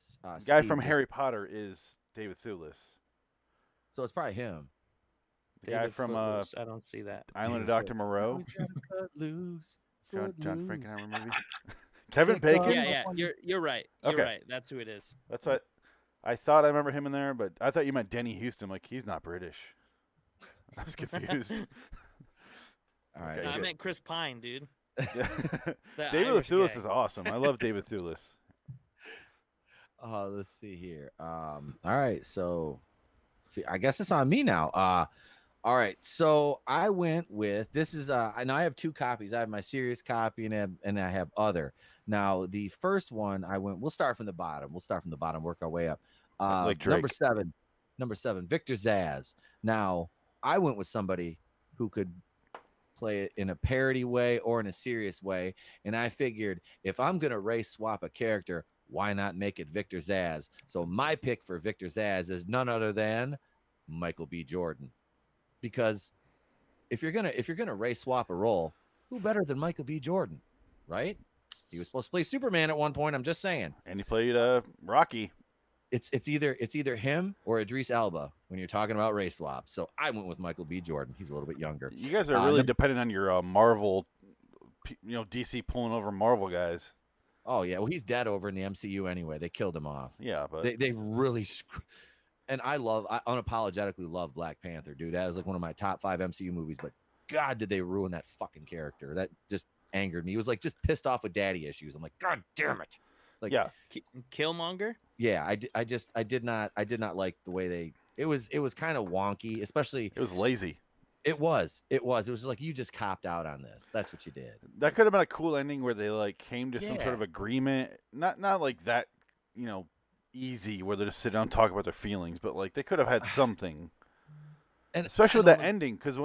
guy from Harry Potter is David Thewlis. So it's probably him. The guy from I don't see that. Island of Dr. Moreau. John Frankenheimer movie. Kevin Bacon. Yeah. You're right. You're right. That's who it is. That's what I thought. I remember him in there, but I thought you meant Denny Houston. Like he's not British. I was confused. All right. No, I meant Chris Pine, dude. David Thewlis is awesome. I love David Thewlis. Let's see here. All right, so I guess it's on me now. All right, so I went with this is and I have two copies. I have my serious copy and I have other. Now the first one I went. We'll start from the bottom. Work our way up. Like Drake. Number seven, Victor Zsasz. Now I went with somebody who could play it in a parody way or in a serious way, and I figured if I'm gonna race swap a character, why not make it Victor Zsasz? So my pick for Victor Zsasz is none other than Michael B. Jordan, because if you're gonna race swap a role, who better than Michael B. Jordan, right? He was supposed to play Superman at one point. I'm just saying, and he played Rocky. It's either him or Idris Elba when you're talking about race swaps. So I went with Michael B. Jordan. He's a little bit younger. You guys are really dependent on your Marvel, DC pulling over Marvel guys. Oh yeah, well he's dead over in the MCU anyway. They killed him off. Yeah, but they really and I unapologetically love Black Panther, dude. That was like one of my top 5 MCU movies. But God, did they ruin that fucking character? That just angered me. He was like just pissed off with daddy issues. I'm like, God damn it. Like, yeah, Killmonger. Yeah, I did not like the way it was kind of wonky, especially it was lazy. It was just like you just copped out on this. That's what you did. That could have been a cool ending where they like came to some sort of agreement. Not like that, easy where they just sit down and talk about their feelings, but like they could have had something. And especially with that ending, because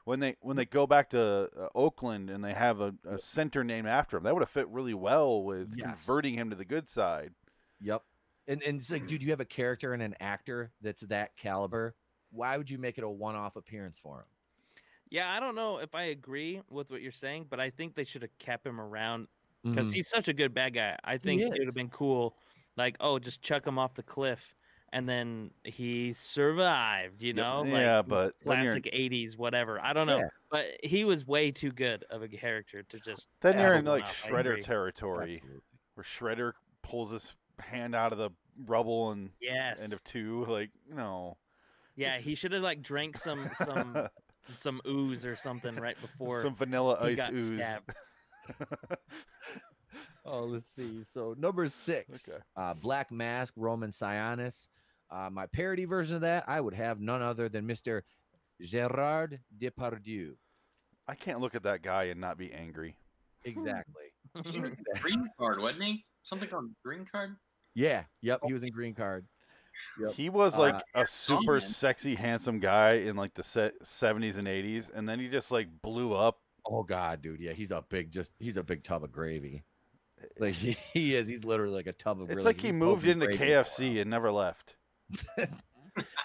when they go back to Oakland and they have a center named after him, that would have fit really well with converting him to the good side. Yep. And it's like, dude, you have a character and an actor that's that caliber. Why would you make it a one-off appearance for him? Yeah, I don't know if I agree with what you're saying, but I think they should have kept him around because he's such a good bad guy. I think it would have been cool, like, just chuck him off the cliff. And then he survived, but classic 80s, whatever. I don't know. Yeah. But he was way too good of a character to just. Then you're in like Shredder territory, where Shredder pulls his hand out of the rubble and end of 2. Like, no. Yeah, he should have like drank some ooze or something right before. Some vanilla ice ooze. Let's see. So number 6, Black Mask, Roman Sionis. My parody version of that, I would have none other than Mr. Gerard Depardieu. I can't look at that guy and not be angry. Exactly. Green Card, wasn't he? Something called Green Card? Yeah. Yep. He was in Green Card. Yep. He was like a super sexy, handsome guy in like the 70s and 80s, and then he just like blew up. Oh God, dude. Yeah, he's a big tub of gravy. Like he is. He's literally like a tub of. It's like he moved into KFC and never left.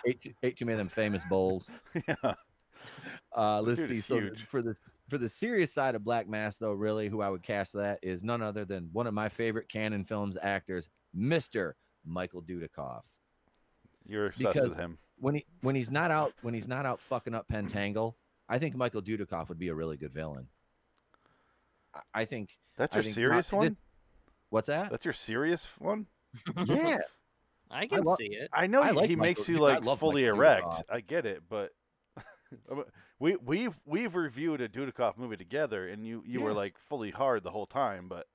ate too many of them famous bowls. Yeah. Let's see. So huge. For the serious side of Black Mass, though, really, who I would cast for that is none other than one of my favorite Canon Films actors, Mr. Michael Dudikoff. You're obsessed with him. When he's not out fucking up Pentangle, I think Michael Dudikoff would be a really good villain. I think that's your serious one. What's that? That's your serious one. Yeah, I can see it. I know he makes you like fully erect. I get it, but we've reviewed a Dudikoff movie together, and you were like fully hard the whole time. But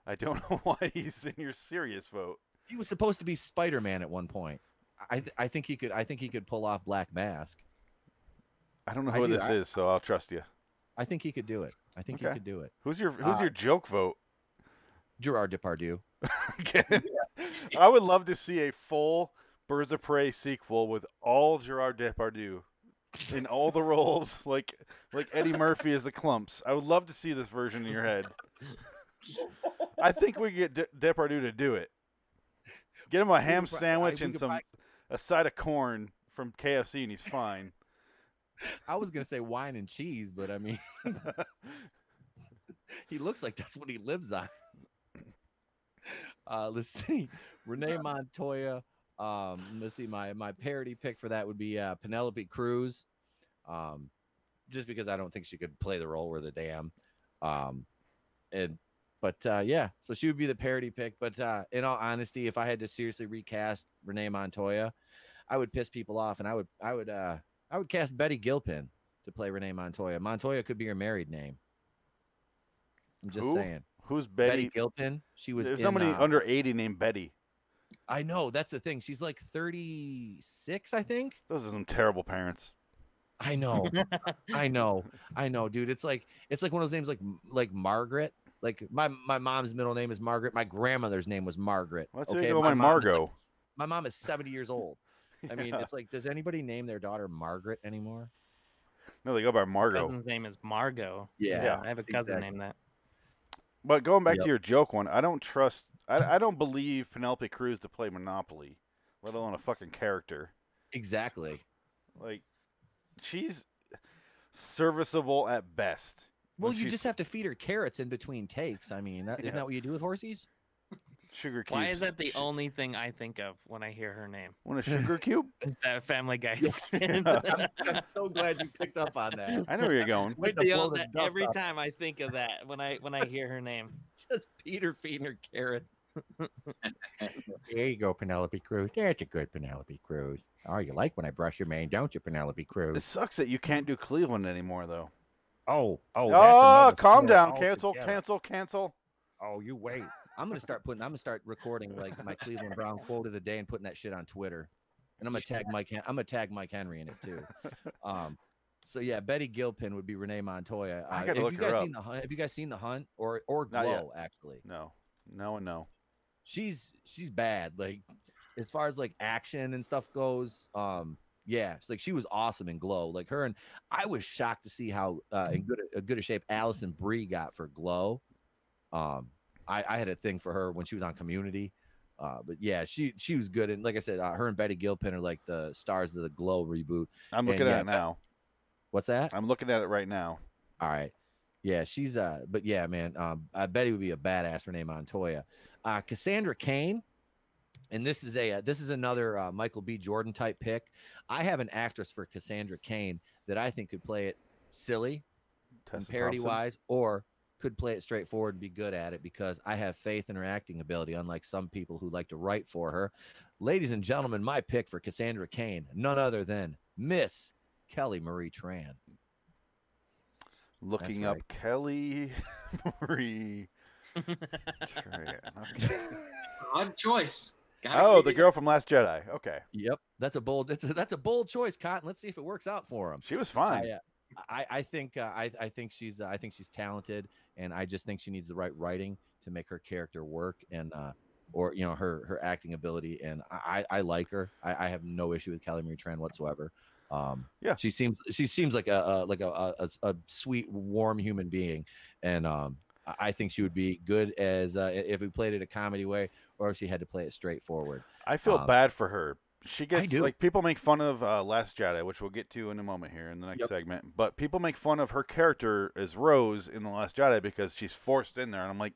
I don't know why he's in your serious vote. He was supposed to be Spider-Man at one point. I think he could pull off Black Mask. I don't know who this is, so I'll trust you. I think he could do it. I think he could do it. Who's your joke vote? Gerard Depardieu. I would love to see a full Birds of Prey sequel with all Gerard Depardieu in all the roles, like Eddie Murphy as the Clumps. I would love to see this version in your head. I think we get Depardieu to do it. Get him a ham sandwich and a side of corn from KFC, and he's fine. I was gonna say wine and cheese, but I mean, he looks like that's what he lives on. Let's see, Renee Montoya. Let's see, my parody pick for that would be Penelope Cruz. Just because I don't think she could play the role worth a damn. Yeah, so she would be the parody pick. But in all honesty, if I had to seriously recast Renee Montoya, I would piss people off, and I would cast Betty Gilpin to play Renee Montoya. Montoya could be her married name. I'm just saying. Who's Betty Gilpin? There's somebody under 80 named Betty. I know, that's the thing. She's like 36, I think. Those are some terrible parents. I know. I know, dude. It's like one of those names like Margaret. Like my mom's middle name is Margaret. My grandmother's name was Margaret. Let's go by Margot. My mom is 70 years old. I mean, it's like, does anybody name their daughter Margaret anymore? No, they go by Margot. My cousin's name is Margot. Yeah, I have a cousin named that. But going back to your joke one, I don't trust. I don't believe Penelope Cruz to play Monopoly, let alone a fucking character. Exactly. Like, she's serviceable at best. Well, you just have to feed her carrots in between takes. I mean, isn't that what you do with horsies? Sugar cubes. Why is that the only thing I think of when I hear her name? Want a sugar cube? Is that Family Guy? I'm so glad you picked up on that. I know where you're going. Every time I think of that, when I hear her name, just Peter feeding her carrots. There you go, Penelope Cruz. That's a good Penelope Cruz. Oh, you like when I brush your mane, don't you, Penelope Cruz? It sucks that you can't do Cleveland anymore, though. Oh! Calm down. Cancel. Oh, you wait. I'm gonna start recording like my Cleveland Brown quote of the day and putting that shit on Twitter, and I'm gonna tag Mike Henry in it too. So yeah, Betty Gilpin would be Renee Montoya. I gotta look her up. Have you guys seen The Hunt or Glow? Actually, no. She's bad. Like as far as like action and stuff goes. Yeah, like she was awesome in Glow. Like her, and I was shocked to see how in good a shape Allison Brie got for Glow. I had a thing for her when she was on Community, but yeah, she was good. And like I said, her and Betty Gilpin are like the stars of the Glow reboot. I'm looking at it now. What's that? I'm looking at it right now. All right, yeah, she's but yeah, man, Betty would be a badass Renee Montoya. Cassandra Cain, and this is another Michael B. Jordan type pick. I have an actress for Cassandra Cain that I think could play it silly, and parody wise, or could play it straightforward and be good at it because I have faith in her acting ability, unlike some people who like to write for her. Ladies and gentlemen, my pick for Cassandra Cain, none other than Miss Kelly Marie Tran. Looking up Kelly Marie Tran. Okay. Odd choice. The girl from Last Jedi. Okay. Yep, that's a bold choice, Cotton. Let's see if it works out for him. She was fine. I think she's talented, and I just think she needs the right writing to make her character work, and or her acting ability. And I like her. I have no issue with Kelly Marie Tran whatsoever. She seems like a sweet, warm human being, and I think she would be good as if we played it a comedy way, or if she had to play it straightforward. I feel bad for her. She gets like people make fun of Last Jedi, which we'll get to in a moment here in the next segment. But people make fun of her character as Rose in the Last Jedi because she's forced in there, and I'm like,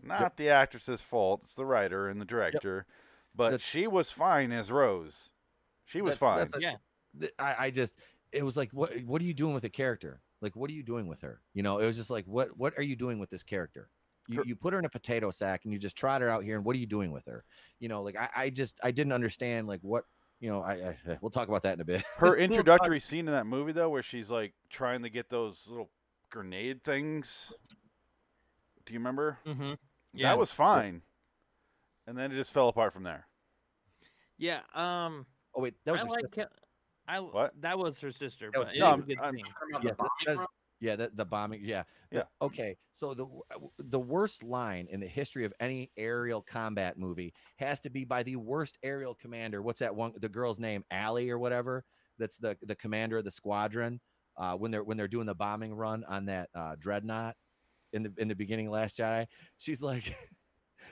not the actress's fault. It's the writer and the director. But she was fine as Rose. She was fine. It was like, what are you doing with the character? Like, what are you doing with her? It was just like, what are you doing with this character? You put her in a potato sack and you just trot her out here, and what are you doing with her? Like I didn't understand like what we'll talk about that in a bit. Her introductory scene in that movie though, where she's like trying to get those little grenade things. Do you remember? Mm-hmm. Yeah, that was fine, and then it just fell apart from there. Yeah. Oh wait, that was I her like. sister. What? That was her sister, That was- but it No, is a good I'm- scene. The bombing. Yeah. Yeah. Okay. So the worst line in the history of any aerial combat movie has to be by the worst aerial commander. What's that one? The girl's name, Allie or whatever. That's the commander of the squadron. When they're doing the bombing run on that dreadnought in the beginning of Last Jedi, she's like,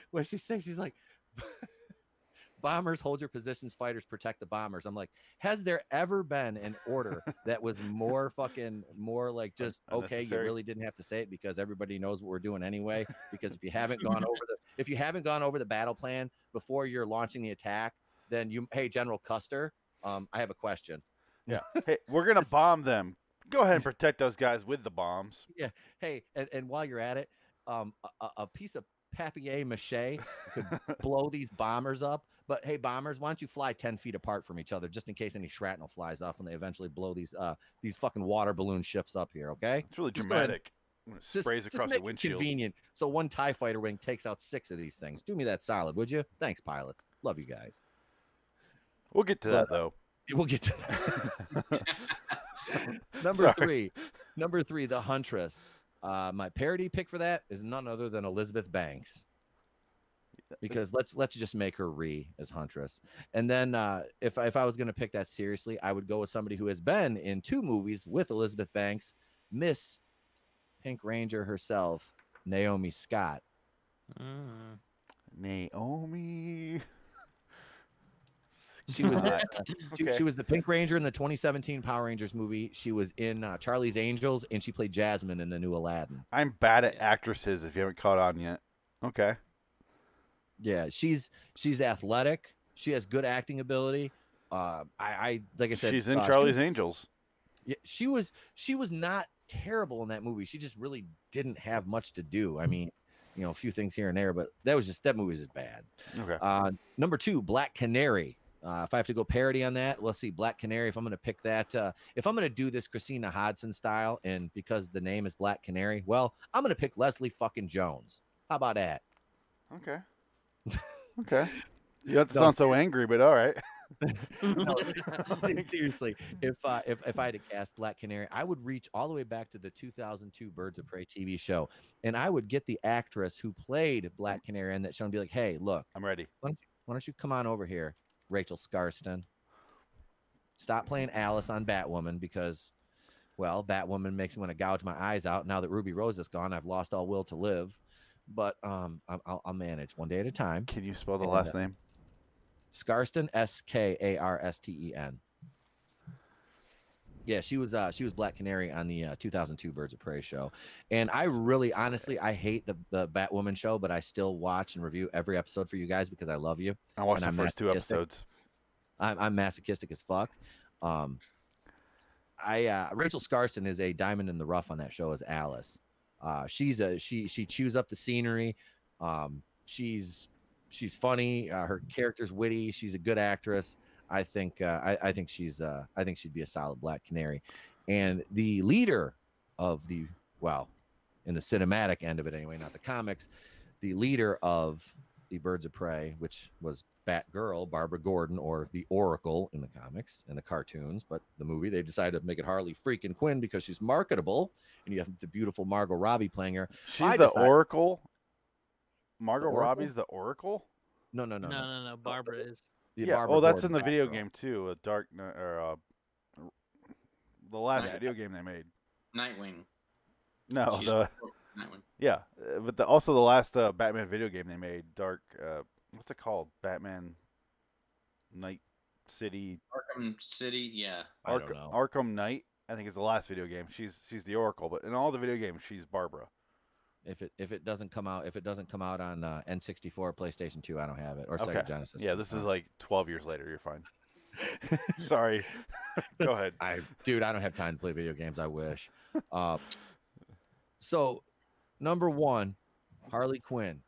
what she say? She's like. Bombers hold your positions, fighters protect the bombers. I'm like, has there ever been an order that was more like just okay, you really didn't have to say it because everybody knows what we're doing anyway? Because if you haven't gone over the battle plan before you're launching the attack, then hey, General Custer, I have a question. Yeah. Hey, we're gonna bomb them. Go ahead and protect those guys with the bombs. Yeah. Hey, and while you're at it, a piece of papier-mâché could blow these bombers up. But hey, bombers, why don't you fly 10 feet apart from each other just in case any shrapnel flies off and they eventually blow these fucking water balloon ships up here, okay? It's really dramatic. Sprays across the windshield. Convenient. So one TIE fighter wing takes out 6 of these things. Do me that solid, would you? Thanks, pilots. Love you guys. We'll get to that, though. We'll get to that. Number three, The Huntress. My parody pick for that is none other than Elizabeth Banks, because let's just make her as Huntress. And then if I was going to pick that seriously, I would go with somebody who has been in 2 movies with Elizabeth Banks, Miss Pink Ranger herself, Naomi Scott. Naomi. She was she was the Pink Ranger in the 2017 Power Rangers movie. She was in Charlie's Angels, and she played Jasmine in the new Aladdin. I'm bad at actresses if you haven't caught on yet. Okay. Yeah, she's athletic. She has good acting ability. I like I said, she's in Charlie's Angels. Yeah, she was not terrible in that movie. She just really didn't have much to do. I mean, a few things here and there, but that movie was just bad. Okay. Number 2, Black Canary. If I have to go parody on that, let's see, Black Canary. If I'm going to pick that, if I'm going to do this Christina Hodson style, and because the name is Black Canary, well, I'm going to pick Leslie fucking Jones. How about that? Okay. Okay. You don't sound so angry, but all right. No, seriously, if I had to cast Black Canary, I would reach all the way back to the 2002 Birds of Prey TV show, and I would get the actress who played Black Canary in that show and be like, "Hey, look, I'm ready. Why don't you come on over here, Rachel Scarston? Stop playing Alice on Batwoman because, well, Batwoman makes me want to gouge my eyes out. Now that Ruby Rose is gone, I've lost all will to live. But I'll manage one day at a time." Can you spell the last name? Scarston, Skarsten. Yeah, she was Black Canary on the 2002 Birds of Prey show, and I really, honestly, I hate the Batwoman show, but I still watch and review every episode for you guys because I love you. I watched the first 2 episodes. I'm masochistic as fuck. Rachel Scarston is a diamond in the rough on that show as Alice. She chews up the scenery. She's funny. Her character's witty. She's a good actress. I think she'd be a solid Black Canary. And the leader of in the cinematic end of it anyway, not the comics, the leader of the Birds of Prey, which was Batgirl, Barbara Gordon, or the Oracle in the comics and the cartoons, but the movie, they decided to make it Harley freaking Quinn because she's marketable, and you have the beautiful Margot Robbie playing her. She's the Oracle? Margot Robbie's the Oracle? No. Barbara is. Yeah. Barbara That's Gordon, in the video Batgirl. game too. A Dark or the last video game they made. Nightwing. No, She's Nightwing. yeah, but also the last Batman video game they made. Dark. What's it called? Batman. Night City. Arkham City. Yeah. I don't know. Arkham Knight. I think is the last video game. She's the Oracle, but in all the video games, she's Barbara. If it doesn't come out on N64, PlayStation 2, I don't have it, or Sega Genesis. Yeah, this is like 12 years later. You're fine. Sorry. Go ahead. I don't have time to play video games. I wish. So, number 1, Harley Quinn.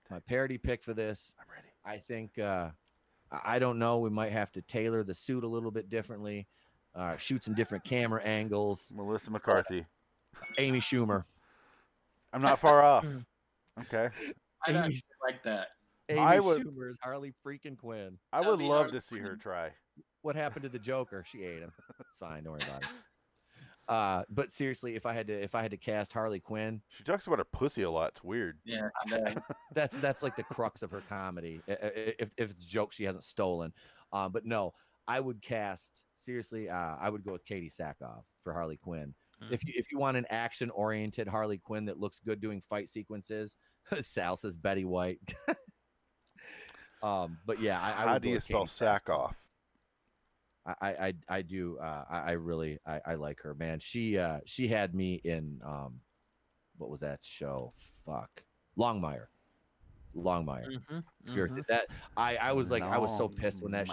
My parody pick for this. I'm ready. I think I don't know. We might have to tailor the suit a little bit differently, shoot some different camera angles. Melissa McCarthy. Amy Schumer. I'm not far off. Okay. I actually like that. I Amy would- Schumer's Harley freaking Quinn. I Tell would me love Harley to see her Quinn. try. What happened to the Joker? She ate him. It's fine. Don't worry about it. But seriously, if I had to cast Harley Quinn, She talks about her pussy a lot. It's weird. Yeah. that's like the crux of her comedy. If it's a joke she hasn't stolen, but no, I would cast seriously. I would go with Katie Sackhoff for Harley Quinn. If you want an action oriented Harley Quinn that looks good doing fight sequences, Sal says Betty White. But yeah, I How would do go you with spell Katie sack off? I do. I really like her, man. She had me in what was that show? Fuck, Longmire. If you ever seen that, I was like, I was so pissed when that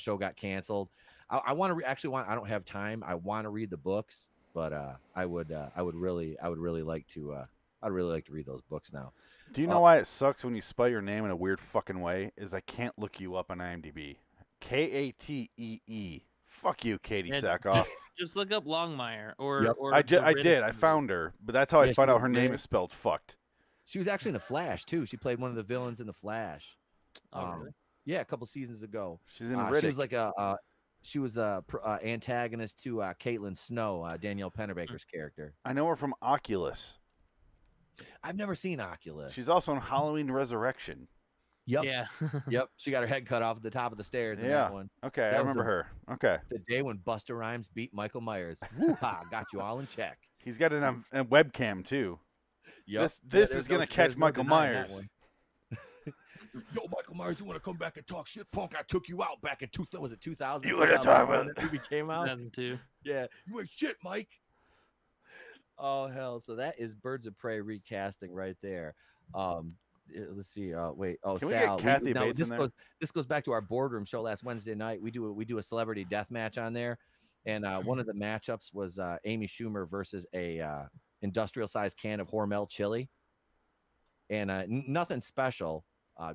show got canceled. I want to I don't have time. I want to read the books, but I would really like to read those books now. Do you know why it sucks when you spell your name in a weird fucking way? Is I can't look you up on IMDb. Katee. Fuck you, Katie Sackhoff. Just look up Longmire or Yep. or I the did. I Riddick found her, but that's how I Yeah, found she out her was name there. is spelled fucked. She was actually in the Flash too. She played one of the villains in the Flash. movie. Oh, really? Yeah, a couple seasons ago. She's in She Riddick. was like she was a antagonist to Caitlin Snow, Danielle Pennebaker's character. I know her from Oculus. I've never seen Oculus. She's also in Halloween Resurrection. Yep. Yeah. Yep. She got her head cut off at the top of the stairs in Yeah. that one. Okay, That I was remember her. Okay. The day when Busta Rhymes beat Michael Myers. Woo-ha, got you all in check. He's got it on a webcam too. Yep. This is gonna catch Michael Myers. Yo, Michael Myers, you want to come back and talk shit, punk? I took you out back in 2000. You wanna talk 2001 about- that movie came out? 2002. Yeah, you ain't shit, Mike. Oh hell! So that is Birds of Prey recasting right there. Let's see. Wait. Oh, Can we Sal. get Kathy Bates this in there? this goes back to our boardroom show last Wednesday night. We do a celebrity death match on there, and one of the matchups was Amy Schumer versus a industrial sized can of Hormel chili, and nothing special.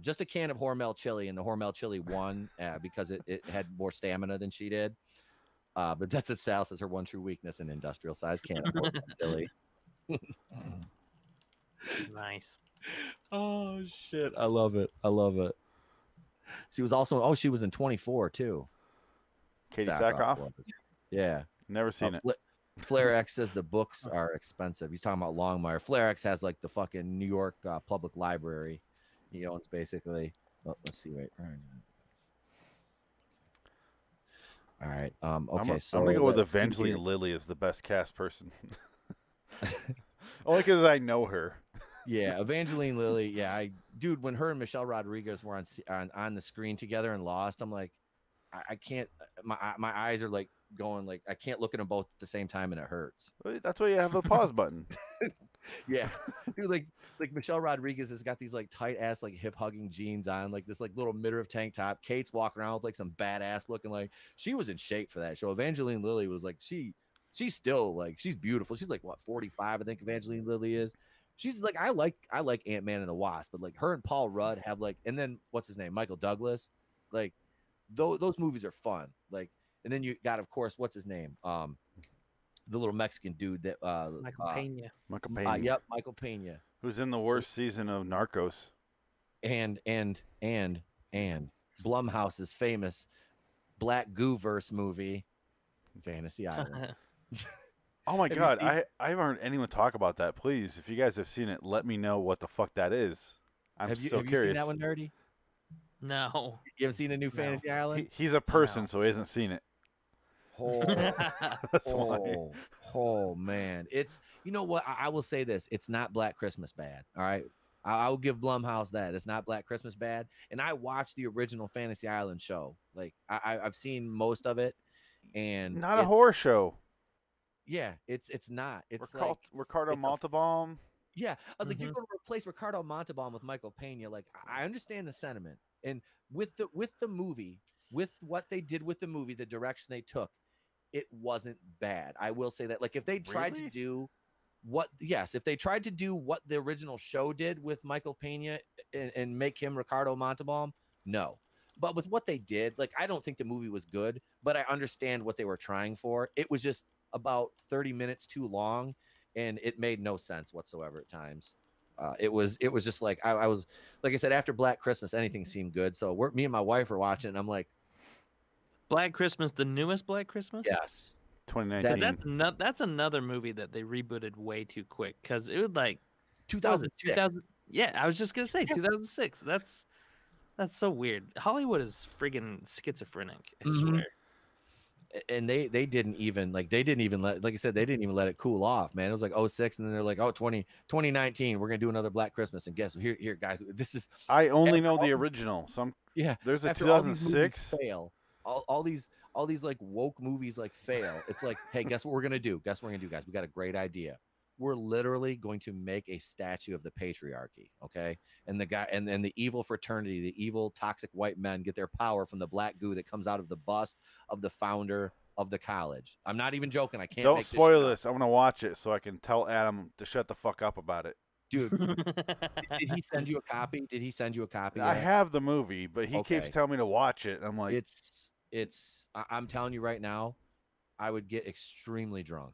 Just a can of Hormel chili, and the Hormel chili won because it had more stamina than she did. But that's what Sal says her one true weakness: an industrial sized can of Hormel chili. Nice. Oh shit! I love it. I love it. She was also she was in 24 too. Katie Sackhoff Sackhoff? was. Yeah. Never seen it. Flair X says the books are expensive. He's talking about Longmire. Flair X has like the fucking New York Public Library. He owns basically. Oh, let's see. Wait. All right. Okay. I'm gonna go with let's Evangeline continue. Lilly as the best cast person. Only because I know her. Yeah, Evangeline Lilly. Yeah, dude, when her and Michelle Rodriguez were on the screen together and Lost, I'm like, I can't. My eyes are like going like I can't look at them both at the same time, and it hurts. That's why you have a pause button. Yeah, dude, like Michelle Rodriguez has got these like tight ass like hip hugging jeans on, like this like little midriff tank top. Kate's walking around with like some badass looking like she was in shape for that show. Evangeline Lilly was like she's still like she's beautiful. She's like what 45, I think Evangeline Lilly is. She's like I like Ant-Man and the Wasp, but like her and Paul Rudd have like, and then what's his name, Michael Douglas, like those movies are fun. Like, and then you got of course what's his name, the little Mexican dude that Michael Pena. Michael Pena. Yep, Michael Pena. Who's in the worst season of Narcos? And Blumhouse's famous Black Goo-verse movie, Fantasy Island. Oh my Have you god, seen- I haven't heard anyone talk about that. Please, if you guys have seen it, let me know what the fuck that is. I'm have you so curious. seen that one, Nerdy? No. You haven't seen the new Fantasy Island? He's a person, No. so he hasn't seen it. Oh, That's why. oh man, it's you know what I will say this: it's not Black Christmas bad. All right, I will give Blumhouse that it's not Black Christmas bad. And I watched the original Fantasy Island show. Like I've seen most of it, and Not a it's- horror show. Yeah, it's not. It's like Ricardo it's a- Montalban. yeah. I was like, you're Mhm. going to replace Ricardo Montalban with Michael Pena. Like I understand the sentiment, and with the movie, with what they did with the movie, the direction they took, it wasn't bad. I will say that. Like if they tried Really? to do if they tried to do what the original show did with Michael Pena and make him Ricardo Montalban, no. But with what they did, like I don't think the movie was good, but I understand what they were trying for. It was just about 30 minutes too long, and it made no sense whatsoever at times. it was just like I was like I said, after Black Christmas, anything seemed good. So me and my wife were watching, and I'm like, Black Christmas, the newest Black Christmas. yes, 2019. That's another movie that they rebooted way too quick because it was like 2006. 2000. Yeah, I was just gonna say 2006. That's so weird. Hollywood is friggin' schizophrenic. I swear. And they didn't even let, like I said, they didn't even let it cool off, man. It was like 06, and then they're like, 2019, we're gonna do another Black Christmas. And guess here guys, this is, I only know the original. There's a 2006 fail. All these like woke movies like fail. It's like, hey, guess what we're gonna do? Guys? We got a great idea. We're literally going to make a statue of the patriarchy, okay? And the guy and the evil fraternity, the evil toxic white men get their power from the black goo that comes out of the bust of the founder of the college. I'm not even joking. I can't. Don't spoil this. I want to watch it so I can tell Adam to shut the fuck up about it. Dude, did he send you a copy? I have the movie, but he keeps telling me to watch it. I'm like, I'm telling you right now, I would get extremely drunk.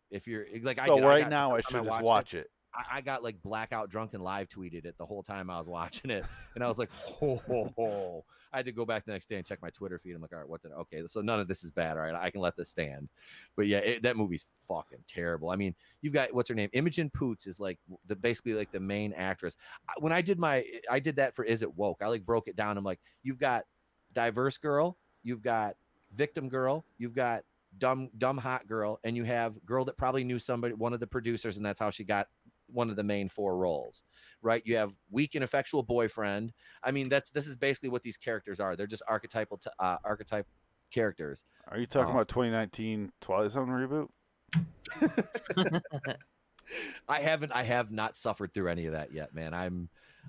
If you're like, so right now I should just watch it. I got like blackout drunk and live tweeted it the whole time I was watching it, and I was like, ho. I had to go back the next day and check my Twitter feed. I'm like, all right, okay, so none of this is bad. All right, I can let this stand. But yeah, that movie's fucking terrible. I mean, you've got, what's her name? Imogen Poots is like basically like the main actress. When I did that for Is It Woke, I like broke it down. I'm like, you've got diverse girl, you've got victim girl, you've got dumb hot girl, and you have girl that probably knew one of the producers, and that's how she got one of the main 4 roles, right? You have weak and effectual boyfriend. I mean, this is basically what these characters are. They're just archetype characters. Are you talking about 2019 Twilight Zone reboot? I have not suffered through any of that yet, man.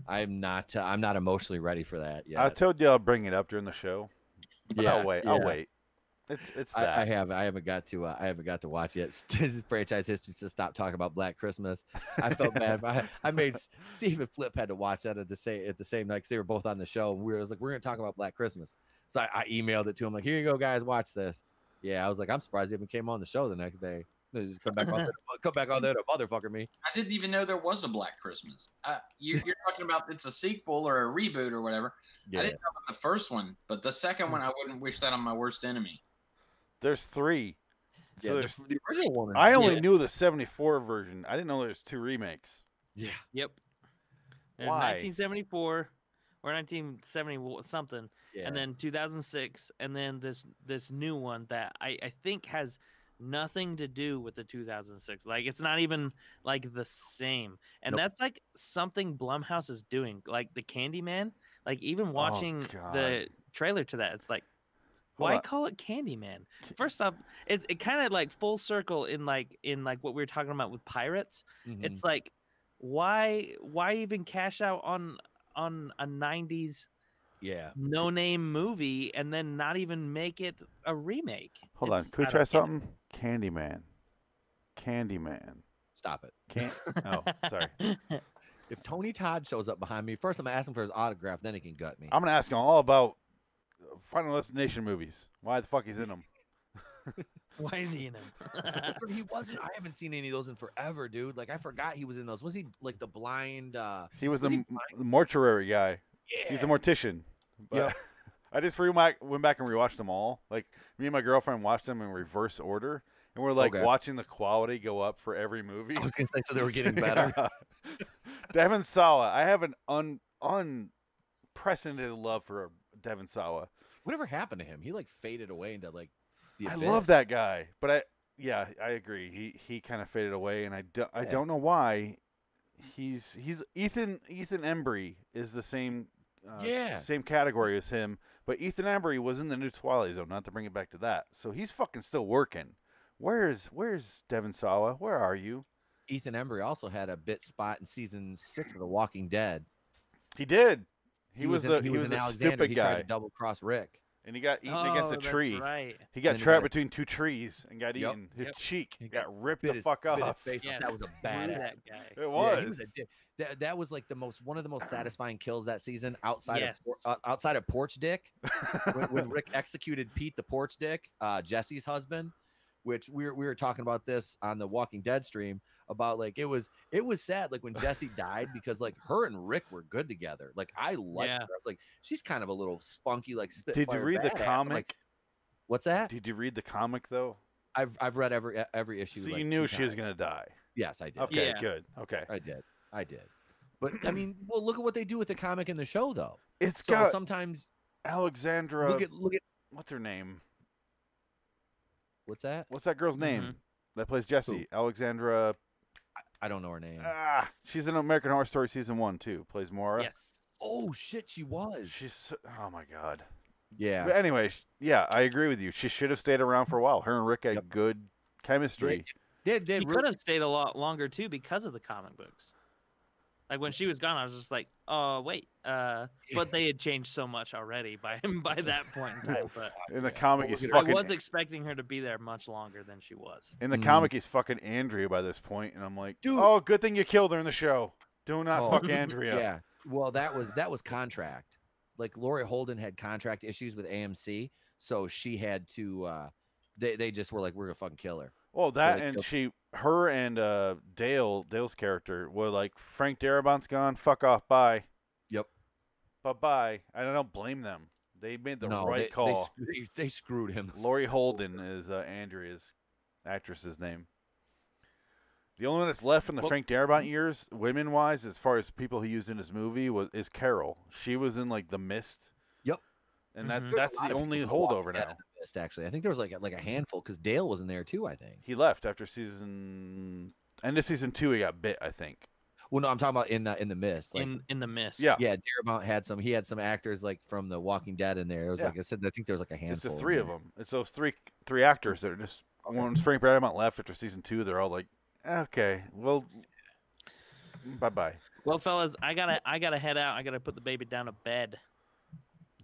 I'm not emotionally ready for that yet. I told you I'll bring it up during the show. But Yeah, I'll wait. It's that. I haven't got to watch it yet. Franchise history says stop talking about Black Christmas. I felt bad. I made Steve and Flip had to watch that at the same night because they were both on the show, and I was like, we're gonna talk about Black Christmas. So I emailed it to him like, here you go, guys, watch this. Yeah, I was like, I'm surprised they even came on the show the next day. Just come back on there to motherfucker me. I didn't even know there was a Black Christmas. You're talking about it's a sequel or a reboot or whatever. Yeah. I didn't know about the first one, but the second one, I wouldn't wish that on my worst enemy. There's 3. So yeah, the original one. I only knew the 74 version. I didn't know there's 2 remakes. Yeah. Yep. Why? 1974 or 1970 something, and then 2006, and then this new one that I think has nothing to do with the 2006. Like, it's not even like the same, and that's like something Blumhouse is doing. Like the Candyman. Like, even watching the trailer to that, it's like, why call it Candyman? First off, it kind of like full circle in like what we were talking about with pirates. Mm-hmm. It's like, why even cash out on a 90s no name movie and then not even make it a remake? Hold on, could we try something? Candyman. Stop it. Oh, sorry. If Tony Todd shows up behind me, first I'm gonna ask him for his autograph, then he can gut me. I'm gonna ask him all about Final Destination movies. Why the fuck he's in them? Why is he in them? He wasn't. I haven't seen any of those in forever, dude. Like, I forgot he was in those. Was he like the blind? He was the mortuary guy. Yeah. He's a mortician. But I just went back and rewatched them all. Like, me and my girlfriend watched them in reverse order, and we're like watching the quality go up for every movie. I was gonna say, so they were getting better. Devon Sawa. I have an unprecedented love for Devon Sawa. Whatever happened to him? He like faded away into like the abyss. I love that guy, but I agree. He kind of faded away, and I don't know why. He's Ethan Embry is the same same category as him, but Ethan Embry was in the new Twilight Zone. Not to bring it back to that, so he's fucking still working. Where's Devon Sawa? Where are you? Ethan Embry also had a bit spot in season 6 of The Walking Dead. He did. He was an a Alexander. stupid he guy. tried to double cross Rick, and he got eaten against a tree. That's right. He got trapped between 2 trees and got eaten. His cheek got ripped the fuck off. That was a bad that guy. It was. Yeah, he was that was like one of the most satisfying kills that season outside of Porch Dick when Rick executed Pete the Porch Dick, Jesse's husband. which we were talking about this on the Walking Dead stream about like it was sad like when Jesse died because like her and Rick were good together. Like I liked her. I was like, she's kind of a little spunky, like Spitfire. Did you read the comic? Like, what's that? Did you read the comic though? I've read every issue. So like, you knew she was gonna die. Yes, I did. Okay, good. Okay, I did. But I mean, well, look at what they do with the comic and the show, though. It's so got sometimes Alexandra. Look at what's her name? What's that? What's that girl's name that plays Jessie? Who? Alexandra. I don't know her name. She's in American Horror Story season 1 too. Plays Maura. Yes. Oh shit, she was. She's. Oh my god. Yeah. But anyway, yeah, I agree with you. She should have stayed around for a while. Her and Rick had good chemistry. They could have stayed a lot longer too because of the comic books. Like when she was gone, I was just like, "Oh wait," but they had changed so much already by that point in time. But in the comic, he's I fucking. was expecting her to be there much longer than she was. In the comic, he's fucking Andrea by this point, and I'm like, dude, oh, good thing you killed her in the show. Do not fuck Andrea. Yeah. Well, that was contract. Like Lori Holden had contract issues with AMC, so she had to. They just were like, we're gonna fucking kill her. Well, that so and her and Dale's character were like, Frank Darabont's gone, fuck off, bye. Yep. Bye. I don't blame them. They made the right call. They screwed him. Lori Holden is Andrea's actress's name. The only one that's left from the Frank Darabont years, women-wise, as far as people he used in his movie, is Carol. She was in like The Mist. Yep. And that's the only holdover now. Actually, I think there was like a handful because Dale was in there too. I think he left after end of season 2. He got bit, I think. Well, no, I'm talking about in the Mist. Like, in the Mist. Yeah. Darabont had some. He had some actors like from The Walking Dead in there. It was like I said. I think there was like a handful. It's the 3 of them. It's those three actors that are just. When Frank Darabont left after season 2, they're all like, okay, well, bye. Well, fellas, I gotta head out. I gotta put the baby down to bed.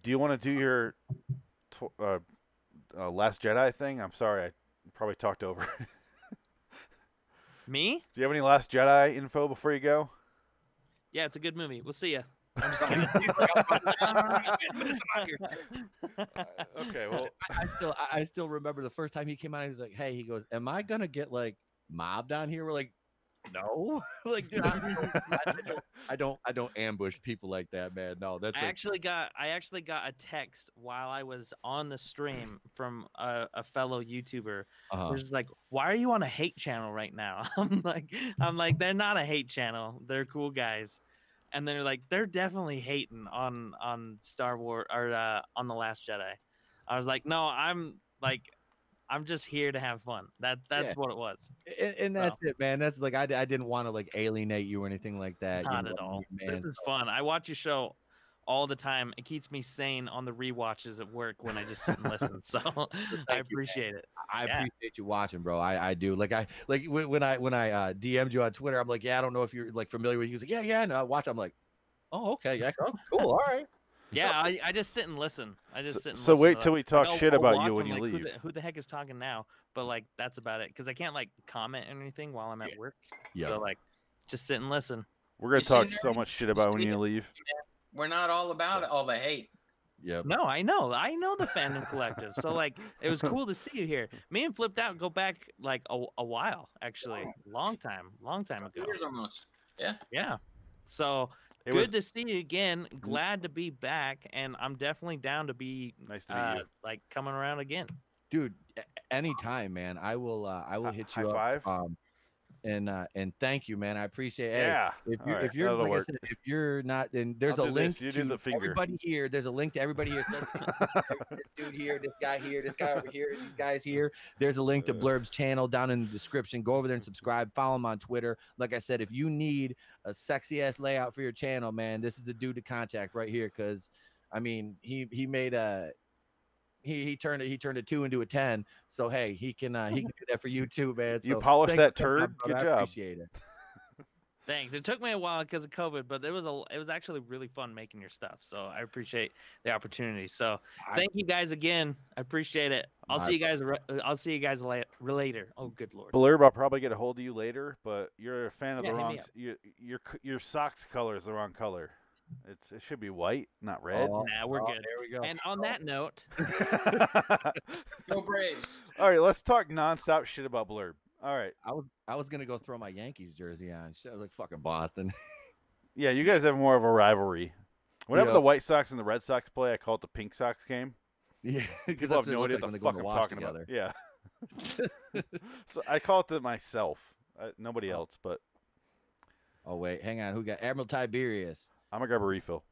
Do you want to do your Last Jedi thing? I'm sorry, I probably talked over. Me? Do you have any Last Jedi info before you go? Yeah, it's a good movie. We'll see ya. I'm just kidding. Okay, well, I still remember the first time he came out. He was like, "Hey," he goes, "Am I gonna get like mobbed down here?" We're like, "No," like, dude, I don't ambush people like that, man. No, that's. I actually got a text while I was on the stream from a fellow YouTuber. Who's just like, "Why are you on a hate channel right now?" I'm like, they're not a hate channel. They're cool guys. And they're like, they're definitely hating on Star Wars or on The Last Jedi. I was like, no, I'm just here to have fun. That's what it was. And that's it, man. That's like I didn't want to like alienate you or anything like that. Not at all. Man. This is fun. I watch your show all the time. It keeps me sane on the rewatches at work when I just sit and listen. So I appreciate it. I appreciate you watching, bro. I do. Like when I DM'd you on Twitter, I'm like, yeah, I don't know if you're like familiar with. He was like, yeah, no, I watch. I'm like, oh, okay, yeah, oh, cool, all right. Yeah, I just sit and listen. So wait till we talk shit about you when you leave. Who the heck is talking now? But like that's about it because I can't like comment or anything while I'm at work. Yeah. So like, just sit and listen. We're gonna talk so much shit about when you leave. We're not all about all the hate. Yeah. No, I know the fandom collective. So like, it was cool to see you here. Me and Flipped Out go back like a while, actually, long time ago. 2 years almost. Yeah. Yeah. So good to see you again. Glad to be back, and I'm definitely down to be nice to meet you. Like coming around again, dude. Anytime, man. I will hit you high up. Five. And thank you, man. I appreciate it. Yeah. Hey, if you're like I said, if you're not, then there's a link to everybody here. There's a link to everybody here. This dude here, this guy here, this guy over here, these guys here. There's a link to Blurb's channel down in the description. Go over there and subscribe. Follow him on Twitter. Like I said, if you need a sexy ass layout for your channel, man, this is the dude to contact right here. Because I mean, he made a. He turned a 2 into a 10. So hey, he can do that for you too, man. So you polished that turd. Good job. I appreciate it. Thanks. It took me a while because of COVID, but it was actually really fun making your stuff. So I appreciate the opportunity. So thank you guys again. I appreciate it. I'll see you guys later. Oh, good Lord. Blurb, I'll probably get a hold of you later, but you're a fan of the wrong. Your socks color is the wrong color. It should be white, not red. Oh, Nah, we're good. There we go. And on that note, Go Braves. All right, let's talk nonstop shit about Blurb. All right. I was gonna go throw my Yankees jersey on. Shit, I was like fucking Boston. Yeah, you guys have more of a rivalry. Whenever the White Sox and the Red Sox play, I call it the Pink Sox game. Yeah, because People have no idea what the fuck I'm talking about. Yeah. So I call it to myself. Nobody else, but. Oh wait, hang on. Who got Admiral Tiberius? I'm gonna grab a refill.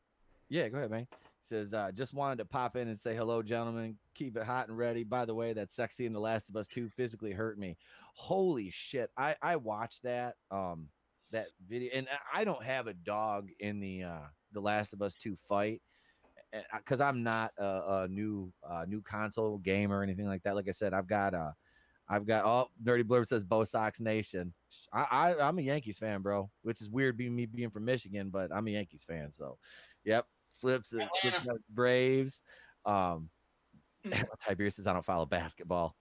Yeah, go ahead, man. Says, just wanted to pop in and say hello, gentlemen. Keep it hot and ready. By the way, that sexy in The Last of Us 2 physically hurt me. Holy shit. I watched that that video, and I don't have a dog in the Last of Us 2 fight because I'm not a new console gamer or anything like that. Like I said, I've got oh, Dirty Blurb says Bo Sox Nation. I'm a Yankees fan, bro, which is weird me being from Michigan, but I'm a Yankees fan. So, yep. Flips Braves. Tiberius says I don't follow basketball.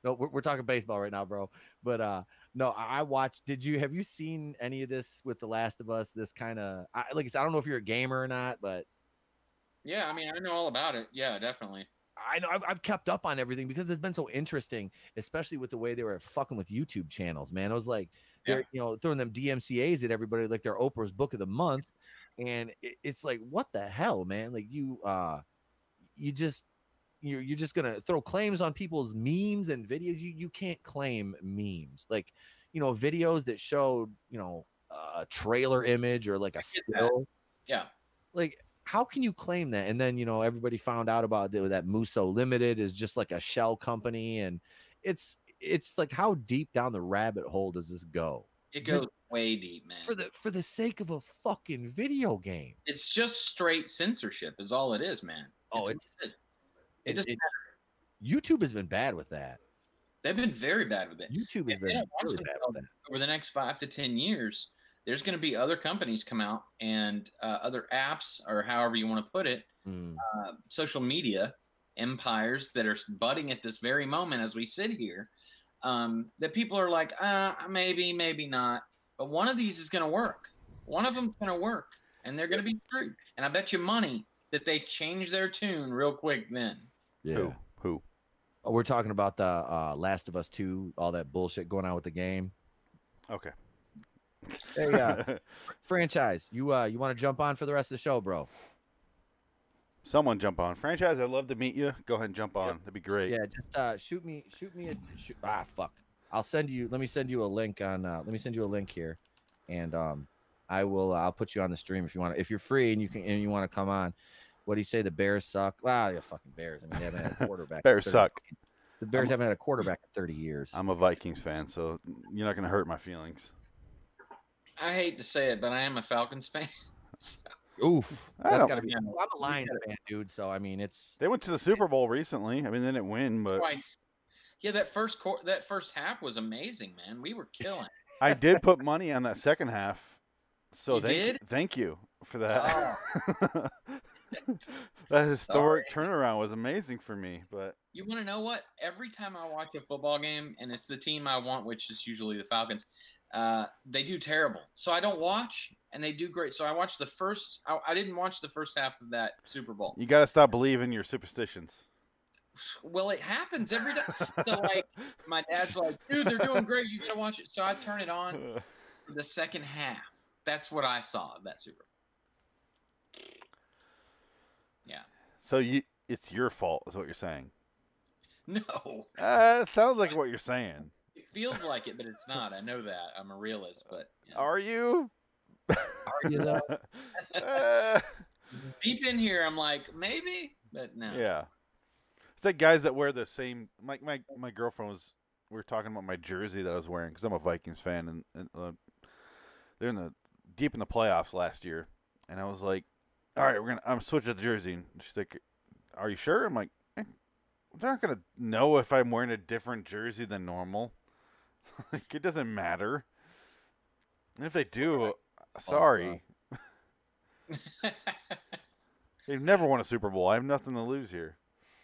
No, we're talking baseball right now, bro. But no, I watched. Have you seen any of this with The Last of Us? This kind of like I said, I don't know if you're a gamer or not, but yeah, I mean, I know all about it. Yeah, definitely. I know I've kept up on everything because it's been so interesting, especially with the way they were fucking with YouTube channels, man. It was like they're throwing them DMCAs at everybody like they're Oprah's Book of the Month. And it's like, what the hell, man? Like you're just gonna throw claims on people's memes and videos. You can't claim memes, like videos that showed a trailer image or like a still. Yeah, like how can you claim that? And then everybody found out about that Musso Limited is just like a shell company, and it's like how deep down the rabbit hole does this go? It goes way deep, man. For the sake of a fucking video game. It's just straight censorship is all it is, man. It doesn't matter. YouTube has been bad with that. They've been very bad with it. YouTube has been really bad with that. Over the next 5 to 10 years, there's going to be other companies come out and other apps, or however you want to put it, social media empires that are budding at this very moment as we sit here. That people are like, maybe not. But one of these is going to work. One of them's going to work, and they're going to be screwed. And I bet you money that they change their tune real quick then. Yeah. Who? Oh, we're talking about the Last of Us 2, all that bullshit going on with the game. Okay. Hey, franchise, you want to jump on for the rest of the show, bro? Someone jump on. Franchise, I'd love to meet you. Go ahead and jump on. That'd be great. Yeah, just shoot me fuck. Let me send you a link here, and I'll put you on the stream if you want. If you're free and you want to come on. What do you say? The Bears suck. Wow, yeah, fucking Bears. I mean, they haven't had a quarterback. Bears suck. The Bears haven't had a quarterback in 30 years. I'm a Vikings fan, so you're not going to hurt my feelings. I hate to say it, but I am a Falcons fan. Oof. That's got to be. I'm a Lions fan, dude. So I mean, They went to the Super Bowl recently. I mean, they didn't win, but twice. Yeah, that first half was amazing, man. We were killing. I did put money on that second half. So did? Thank you for that. Oh. That historic turnaround was amazing for me. But you want to know what? Every time I watch a football game and it's the team I want, which is usually the Falcons, they do terrible. So I don't watch, and they do great. So I watched the first. I didn't watch the first half of that Super Bowl. You got to stop believing your superstitions. Well, it happens every time. So like, my dad's like, "Dude, they're doing great. You got to watch it." So I turn it on for the second half. That's what I saw of that Super Bowl. Yeah. So it's your fault, is what you're saying? No. It sounds like what you're saying. It feels like it, but it's not. I know that. I'm a realist, but. You know. Are you? Are you though? Deep in here, I'm like, maybe, but no. Yeah. It's like guys that wear the same. My girlfriend we were talking about my jersey that I was wearing because I'm a Vikings fan, and they're deep in the playoffs last year, and I was like, all right, I'm switching the jersey. And she's like, are you sure? I'm like, they're not going to know if I'm wearing a different jersey than normal. Like, it doesn't matter. And if they do, sorry. They've never won a Super Bowl. I have nothing to lose here.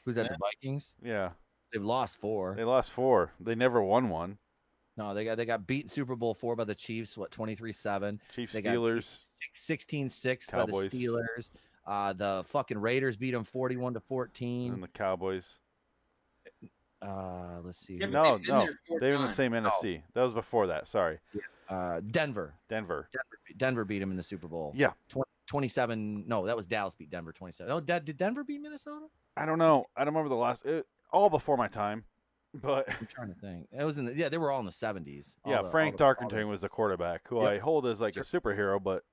Who's that, the Vikings? Yeah. They've lost 4. They lost 4. They never won one. No, they got beaten Super Bowl 4 by the Chiefs. What 23-7. Chiefs, They Steelers, 16-6 by the Steelers. The fucking Raiders beat them 41-14. And the Cowboys. Let's see. No, they're in the same NFC. That was before that. Sorry. Denver beat them in the Super Bowl. Yeah. 27. No, that was Dallas beat Denver 27. Oh, did Denver beat Minnesota? I don't know. I don't remember the last. All before my time. But I'm trying to think. It was they were all in the 70s. Frank Darkenting was the quarterback, who I hold as like a superhero, but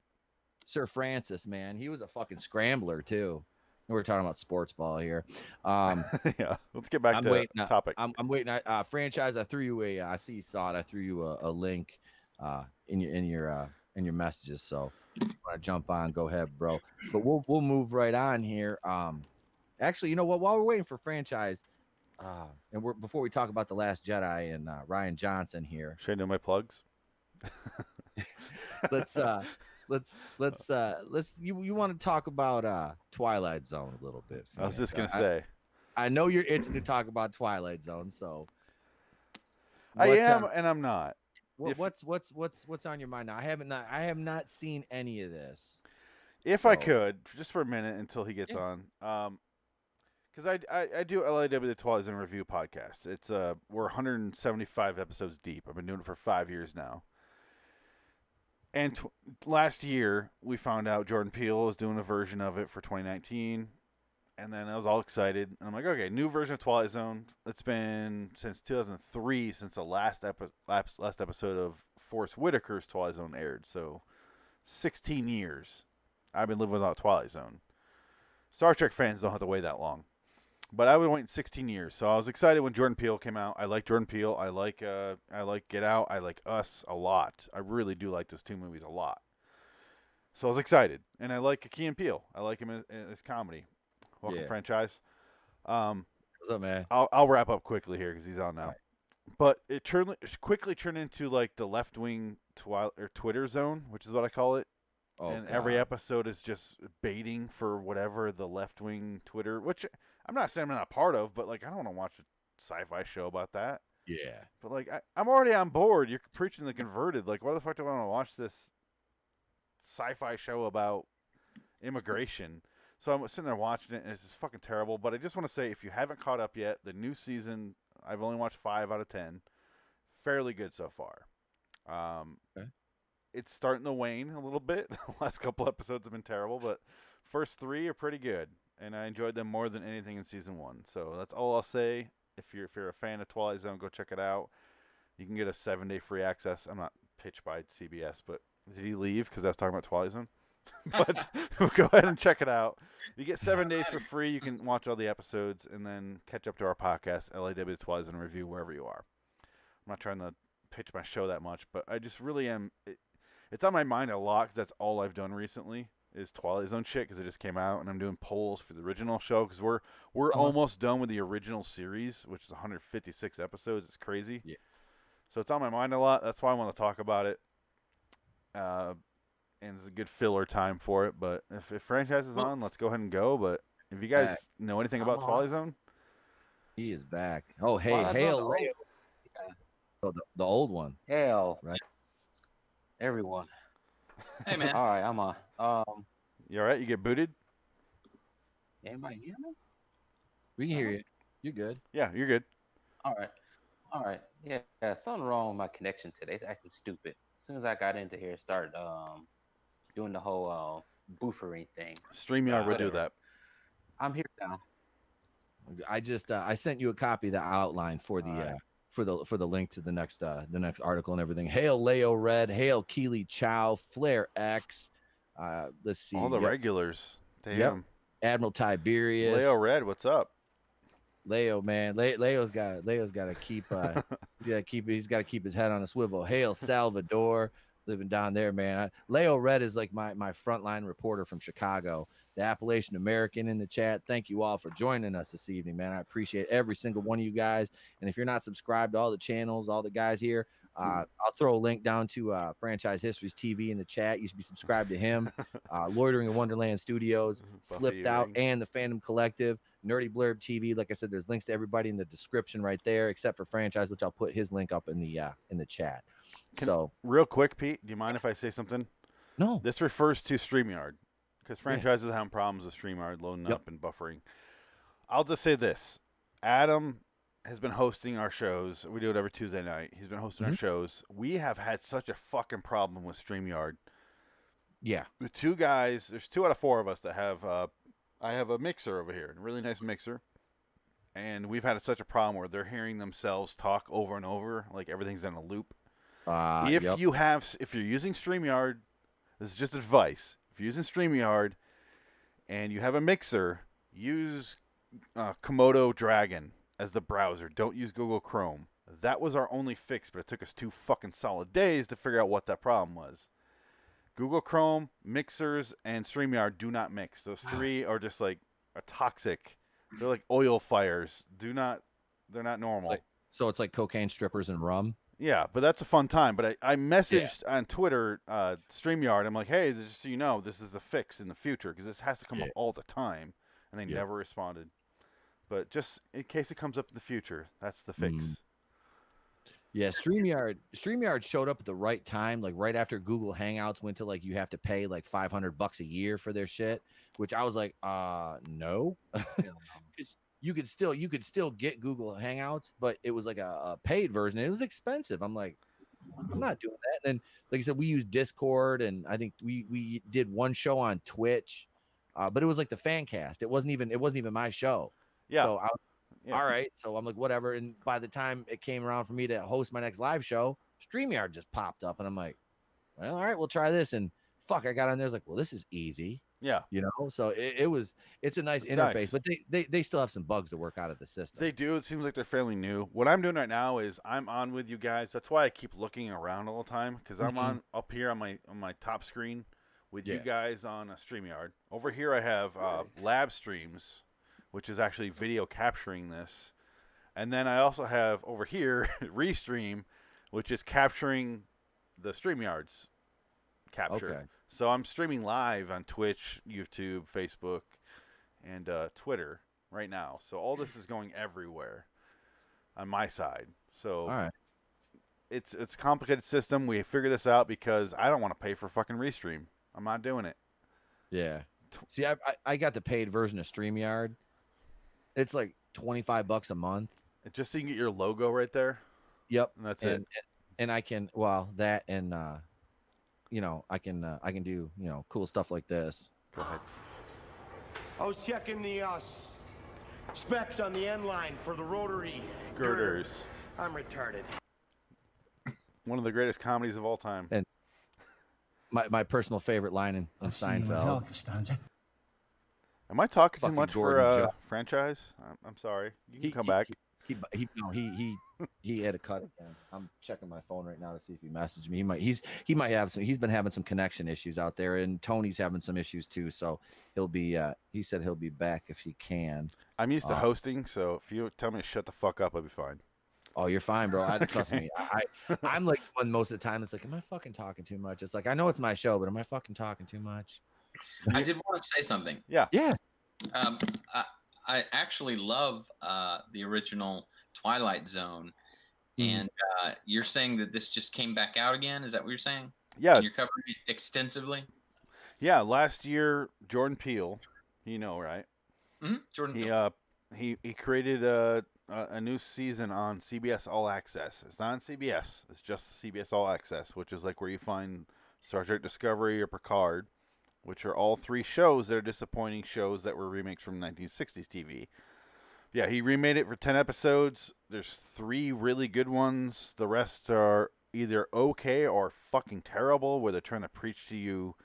Sir Francis, man, he was a fucking scrambler too. We're talking about sports ball here. Yeah, let's get back to the topic. I'm waiting. Franchise. I threw you I see you saw it. I threw you a link in your messages. So if you want to jump on, go ahead, bro. But we'll move right on here. Actually, you know what? While we're waiting for franchise, and before we talk about The Last Jedi and Rian Johnson here, should I do my plugs? let's you want to talk about Twilight Zone a little bit? I was just gonna say. I know you're itching to talk about Twilight Zone, so I am and I'm not. What's on your mind now? I have not seen any of this. If I could, just for a minute until he gets on, because I do LAW the Twilight Zone Review podcast. It's we're 175 episodes deep. I've been doing it for 5 years now. And last year, we found out Jordan Peele was doing a version of it for 2019. And then I was all excited. And I'm like, okay, new version of Twilight Zone. It's been since 2003 since the last episode of Forrest Whitaker's Twilight Zone aired. So 16 years I've been living without Twilight Zone. Star Trek fans don't have to wait that long. But I've been waiting 16 years. So I was excited when Jordan Peele came out. I like Jordan Peele. I like Get Out. I like Us a lot. I really do like those two movies a lot. So I was excited. And I like Key and Peele. I like him as comedy. Welcome, franchise. What's up, man? I'll wrap up quickly here because he's on now. Right. But it quickly turned into like the left-wing Twitter zone, which is what I call it. Oh, and God. Every episode is just baiting for whatever the left-wing Twitter, which I'm not saying I'm not a part of, but like I don't want to watch a sci-fi show about that. Yeah. But like I'm already on board. You're preaching the converted. Like, why the fuck do I want to watch this sci-fi show about immigration? So I'm sitting there watching it, and it's just fucking terrible. But I just want to say, if you haven't caught up yet, the new season, I've only watched 5 out of 10. Fairly good so far. Okay. It's starting to wane a little bit. The last couple episodes have been terrible, but first 3 are pretty good. And I enjoyed them more than anything in season 1. So that's all I'll say. If you're a fan of Twilight Zone, go check it out. You can get a 7-day free access. I'm not pitched by CBS, but did he leave because I was talking about Twilight Zone? But go ahead and check it out. You get 7 days for free. You can watch all the episodes and then catch up to our podcast, LAW the Twilight Zone Review, wherever you are. I'm not trying to pitch my show that much, but I just really am. It's on my mind a lot because that's all I've done recently is Twilight Zone shit because it just came out, and I'm doing polls for the original show because we're almost done with the original series, which is 156 episodes. It's crazy. Yeah. So it's on my mind a lot. That's why I want to talk about it. And it's a good filler time for it. But if franchise is on, let's go ahead and go. But if you guys know anything about Twilight Zone, he is back. Oh, hey, hail, Leo. Oh, the old one. Hail, right? Everyone. Hey, man. All right, I'm on. You all right? You get booted? Anybody hear me? We can hear you. You're good. Yeah, you're good. All right. Yeah, something wrong with my connection today. It's acting stupid. As soon as I got into here, it started doing the whole buffering thing. StreamYard would do that. I'm here now. I just I sent you a copy of the outline for the for the link to the next article and everything. Hail Leo Red, hail Keely Chow, Flare X. Let's see. All the regulars. Damn. Yep. Admiral Tiberius. Leo Red, what's up? Leo, man. Leo's got to keep he's got to keep his head on a swivel. Hail Salvador, living down there, man. Leo Red is like my frontline reporter from Chicago. the Appalachian American in the chat. Thank you all for joining us this evening, man. I appreciate every single one of you guys. And if you're not subscribed to all the channels, all the guys here, I'll throw a link down to Franchise Histories TV in the chat. You should be subscribed to him. Loitering in Wonderland Studios, Flipped Out, and the Fandom Collective, Nerdy Blurb TV. Like I said, there's links to everybody in the description right there, except for Franchise, which I'll put his link up in the chat. Real quick, Pete, do you mind if I say something? No. This refers to StreamYard, because franchises have problems with StreamYard loading up and buffering. I'll just say this. Adam has been hosting our shows. We do it every Tuesday night. He's been hosting our shows. We have had such a fucking problem with StreamYard. Yeah. The two guys, there's 2 out of 4 of us that have, I have a mixer over here, a really nice mixer. And we've had such a problem where they're hearing themselves talk over and over, like everything's in a loop. If you're using StreamYard, this is just advice. If you're using StreamYard and you have a mixer, use Komodo Dragon as the browser. Don't use Google Chrome. That was our only fix, but it took us 2 fucking solid days to figure out what that problem was. Google Chrome, mixers, and StreamYard do not mix. Those 3 are just like toxic. They're like oil fires. They're not normal. So it's like cocaine strippers and rum. Yeah, but that's a fun time. But I messaged on Twitter, StreamYard. I'm like, hey, just so you know, this is a fix in the future because this has to come up all the time. And they never responded. But just in case it comes up in the future, that's the fix. Yeah, StreamYard showed up at the right time, like right after Google Hangouts went to like you have to pay like $500 a year for their shit, which I was like, no. You could still get Google Hangouts, but it was like a paid version. It was expensive. I'm like, I'm not doing that. And then, like I said, we used Discord, and I think we did one show on Twitch, but it was like the fan cast. It wasn't even my show. Yeah. So I was, all right. So I'm like, whatever. And by the time it came around for me to host my next live show, StreamYard just popped up, and I'm like, well, all right, we'll try this. And fuck, I got on there. I was like, well, this is easy. Yeah. You know, so it's a nice interface, but they still have some bugs to work out of the system. They do. It seems like they're fairly new. What I'm doing right now is I'm on with you guys. That's why I keep looking around all the time, because I'm on up here on my top screen with you guys on a StreamYard. Over here I have Lab Streams, which is actually video capturing this. And then I also have over here Restream, which is capturing the StreamYard's capture. Okay. So I'm streaming live on Twitch, YouTube, Facebook, and Twitter right now. So all this is going everywhere on my side. So all right. It's a complicated system. We figured this out because I don't want to pay for fucking Restream. I'm not doing it. Yeah. See, I got the paid version of StreamYard. It's like $25 a month. Just so you can get your logo right there. Yep. And that's it. And I can that and you know, I can do, you know, cool stuff like this. Go ahead. I was checking the specs on the end line for the rotary girders. I'm retarded. One of the greatest comedies of all time. And my personal favorite line in Seinfeld. Am I talking too Fucking much Gordon for franchise? I'm sorry. You can come back. He had a cut again. I'm checking my phone right now to see if he messaged me. He might have some. He's been having some connection issues out there, and Tony's having some issues too. So he'll be. He said he'll be back if he can. I'm used to hosting, so if you tell me to shut the fuck up, I'll be fine. Oh, you're fine, bro. Trust me. I'm like one most of the time. It's like, am I fucking talking too much? It's like I know it's my show, but am I fucking talking too much? I did want to say something. Yeah. Yeah. I actually love the original Twilight Zone, and you're saying that this just came back out again? Is that what you're saying? Yeah. And you're covering it extensively? Yeah, last year, Jordan Peele, you know, right? Mm-hmm. Jordan Peele. He created a new season on CBS All Access. It's not on CBS. It's just CBS All Access, which is like where you find Star Trek Discovery or Picard, which are all 3 shows that are disappointing shows that were remakes from 1960s TV. Yeah, he remade it for 10 episodes. There's 3 really good ones. The rest are either okay or fucking terrible, where they're trying to preach to you,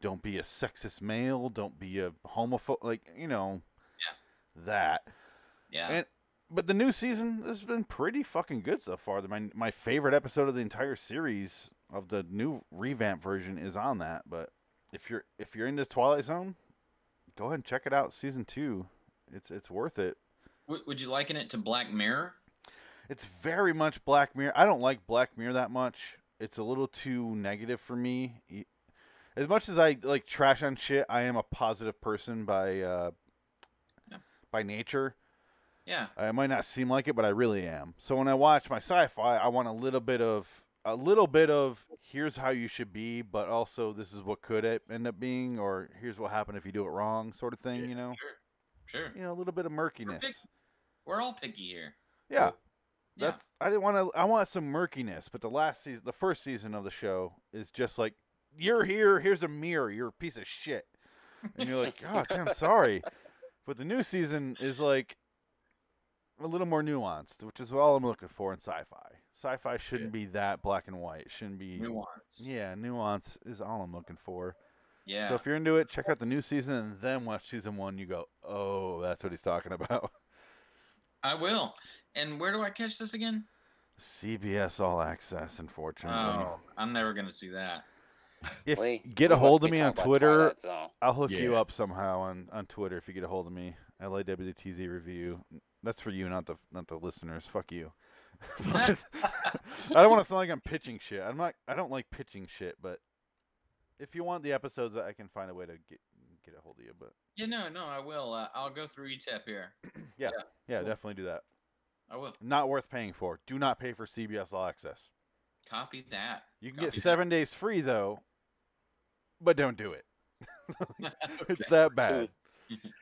don't be a sexist male, don't be a homophobe, like, you know, that. Yeah. But the new season has been pretty fucking good so far. My favorite episode of the entire series of the new revamp version is on that. But if you're into Twilight Zone, go ahead and check it out. Season 2, it's worth it. Would you liken it to Black Mirror? It's very much Black Mirror. I don't like Black Mirror that much. It's a little too negative for me. As much as I like trash on shit, I am a positive person by nature. Yeah. I might not seem like it, but I really am. So when I watch my sci-fi, I want a little bit of here's how you should be, but also this is what could end up being, or here's what happened if you do it wrong, sort of thing. You know. Sure. You know, a little bit of murkiness. We're all picky here. Yeah. I didn't want to. I want some murkiness, but the first season of the show is just like, you're here. Here's a mirror. You're a piece of shit, and you're like, God damn, sorry. But the new season is like a little more nuanced, which is all I'm looking for in sci-fi. Sci-fi shouldn't be that black and white. It shouldn't be nuance. Yeah, nuance is all I'm looking for. Yeah. So if you're into it, check out the new season and then watch season 1. You go, oh, that's what he's talking about. I will. And where do I catch this again? CBS All Access, unfortunately. Oh, I'm never going to see that. If get a hold of me on Twitter, I'll hook you up somehow on Twitter if you get a hold of me. LAWTZ Review. That's for you, not the listeners. Fuck you. I don't want to sound like I'm pitching shit. I don't like pitching shit, but if you want the episodes, I can find a way to get a hold of you. But yeah, no, I will. I'll go through Etep here. Yeah, cool. Definitely do that. I will. Not worth paying for. Do not pay for CBS All Access. Copy that. You can get 7 days free though, but don't do it. It's that bad.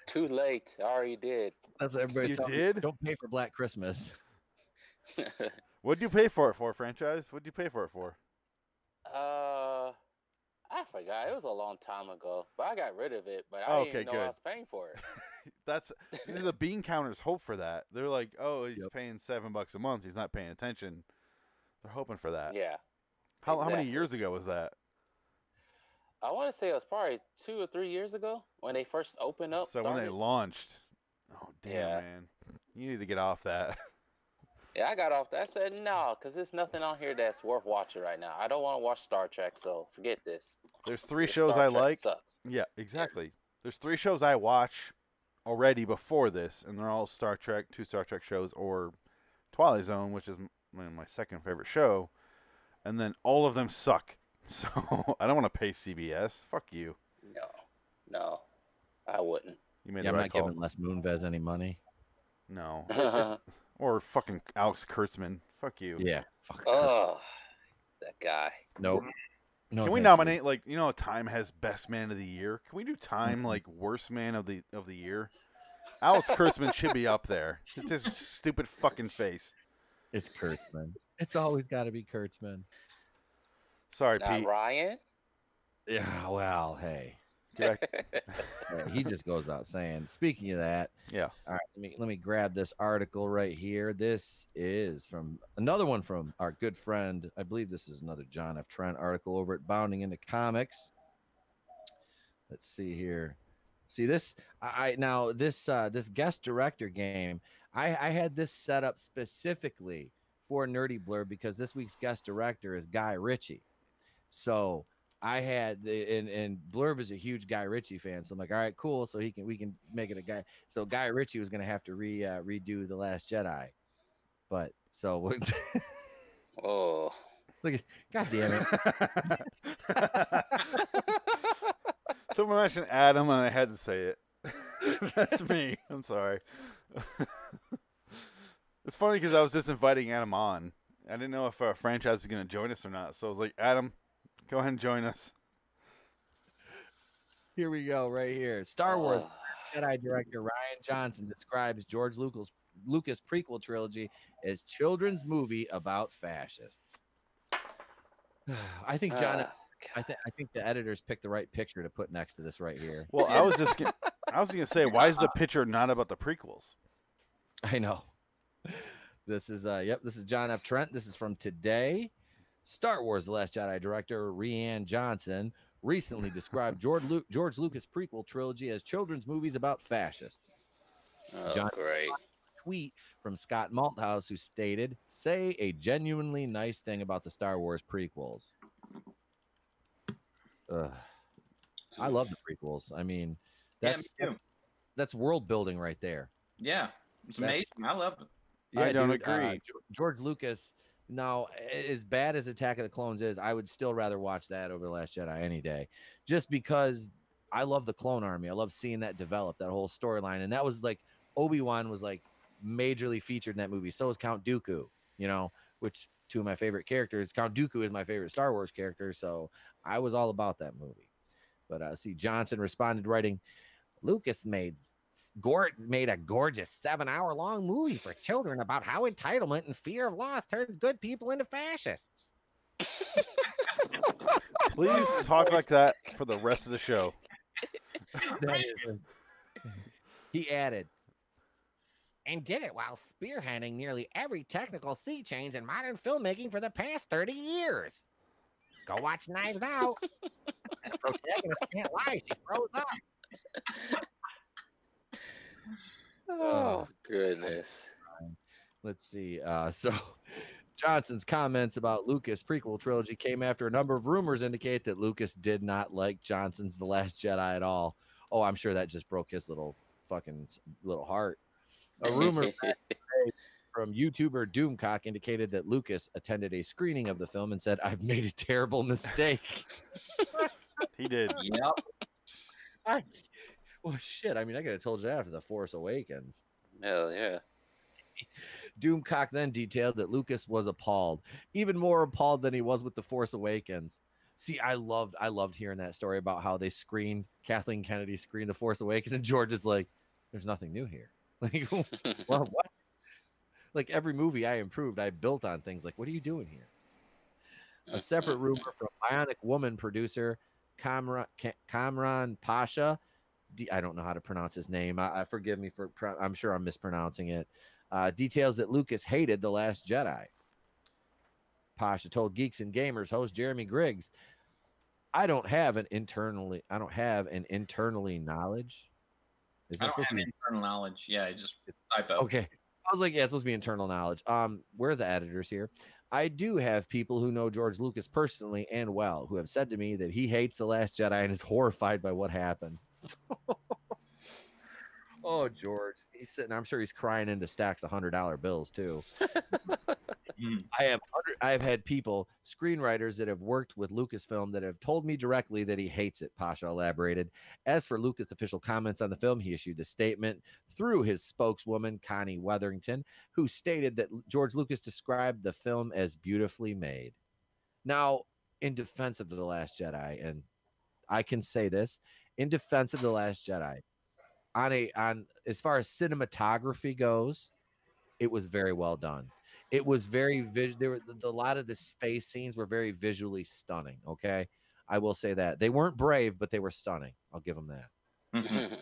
Too late. I already did. That's what everybody. You did? Don't pay for Black Christmas. What'd you pay for it for, franchise? What'd you pay for it for? I forgot. It was a long time ago, but I got rid of it. But I didn't even know I was paying for it. The bean counters hope for that. They're like, oh, he's paying $7 a month. He's not paying attention. They're hoping for that. Yeah. How many years ago was that? I want to say it was probably 2 or 3 years ago when they first opened up. So when they launched. Oh, damn, man. You need to get off that. Yeah, I got off that. I said, no, because there's nothing on here that's worth watching right now. I don't want to watch Star Trek, so forget this. There's 3 shows I like. Sucks. Yeah, exactly. Yeah. There's 3 shows I watch already before this, and they're all Star Trek, 2 Star Trek shows, or Twilight Zone, which is my second favorite show. And then all of them suck. So I don't want to pay CBS. Fuck you. No, I wouldn't. You made I'm the right not call. giving Les Moonves any money. No. Or fucking Alex Kurtzman. Fuck you. Yeah. Fuck. Oh, that guy. Nope. No. Can we nominate Time has Best Man of the Year? Can we do Time Worst Man of the Year? Alex Kurtzman should be up there. It's his stupid fucking face. It's Kurtzman. It's always got to be Kurtzman. Sorry, Not Pete. Ryan? Yeah, well, hey. He just goes out saying, speaking of that. Yeah. All right, let me grab this article right here. This is from another one from our good friend. I believe this is another John F. Trent article over at Bounding into Comics. Let's see here. See this this guest director game. I had this set up specifically for Nerdy Blurb because this week's guest director is Guy Ritchie. So I had and Blurb is a huge Guy Ritchie fan, so I'm like, all right, cool. So we can make it a guy. So Guy Ritchie was gonna have to redo The Last Jedi, but so oh, look at, God damn it! Someone mentioned Adam, and I had to say it. That's me. I'm sorry. It's funny because I was just inviting Adam on. I didn't know if our franchise is going to join us or not, so I was like, Adam, go ahead and join us. Here we go, right here. Star Wars Jedi director Ryan Johnson describes George Lucas prequel trilogy as children's movie about fascists. I think John. I think the editors picked the right picture to put next to this right here. Well, I was gonna say, why is the picture not about the prequels? I know. This is this is John F. Trent. This is from today. Star Wars: The Last Jedi director Rian Johnson recently described George Lucas prequel trilogy as children's movies about fascists. Oh, great. Tweet from Scott Malthouse, who stated, "Say a genuinely nice thing about the Star Wars prequels." I love the prequels. I mean, That's world building right there. Yeah, it's amazing. I love it. Yeah, I don't agree. George Lucas. Now, as bad as Attack of the Clones is, I would still rather watch that over The Last Jedi any day, just because I love the Clone Army. I love seeing that develop, that whole storyline, and that was like Obi-Wan was like majorly featured in that movie. So was Count Dooku, which two of my favorite characters. Count Dooku is my favorite Star Wars character, so I was all about that movie. But see, Johnson responded writing, Lucas made a gorgeous 7-hour-long movie for children about how entitlement and fear of loss turns good people into fascists. Please talk like that for the rest of the show. He added, and did it while spearheading nearly every technical sea change in modern filmmaking for the past 30 years. Go watch Knives Out. The protagonist can't lie. She froze up. Oh, goodness. Let's see. So Johnson's comments about Lucas' prequel trilogy came after a number of rumors indicate that Lucas did not like Johnson's The Last Jedi at all. Oh, I'm sure that just broke his little heart. A rumor from YouTuber Doomcock indicated that Lucas attended a screening of the film and said, I've made a terrible mistake. He did. Yep. Well, shit. I mean, I could have told you that after The Force Awakens. Hell yeah. Doomcock then detailed that Lucas was appalled, even more appalled than he was with The Force Awakens. See, I loved hearing that story about how they Kathleen Kennedy screened The Force Awakens, and George is like, there's nothing new here. Like, well, what? Like every movie I improved, I built on things. Like, what are you doing here? A separate rumor from Bionic Woman producer Kamran Pasha. I don't know how to pronounce his name. Forgive me for. I'm sure I'm mispronouncing it. Details that Lucas hated The Last Jedi. Pasha told Geeks and Gamers host Jeremy Griggs, I don't have an internally knowledge. Is that supposed to be internal knowledge? Yeah, just typo. Okay. I was like, yeah, it's supposed to be internal knowledge. We're the editors here. I do have people who know George Lucas personally and well, who have said to me that he hates The Last Jedi and is horrified by what happened. Oh, George. He's sitting, I'm sure he's crying into stacks of $100 bills too. I have had people, screenwriters that have worked with Lucasfilm that have told me directly that he hates it, Pasha elaborated. As for Lucas' official comments on the film, he issued a statement through his spokeswoman, Connie Weatherington, who stated that George Lucas described the film as beautifully made. Now, in defense of The Last Jedi, and I can say this, in defense of The Last Jedi, on as far as cinematography goes, it was very well done. It was very there were a lot of the space scenes were very visually stunning. Okay, I will say that they weren't brave, but they were stunning. I'll give them that.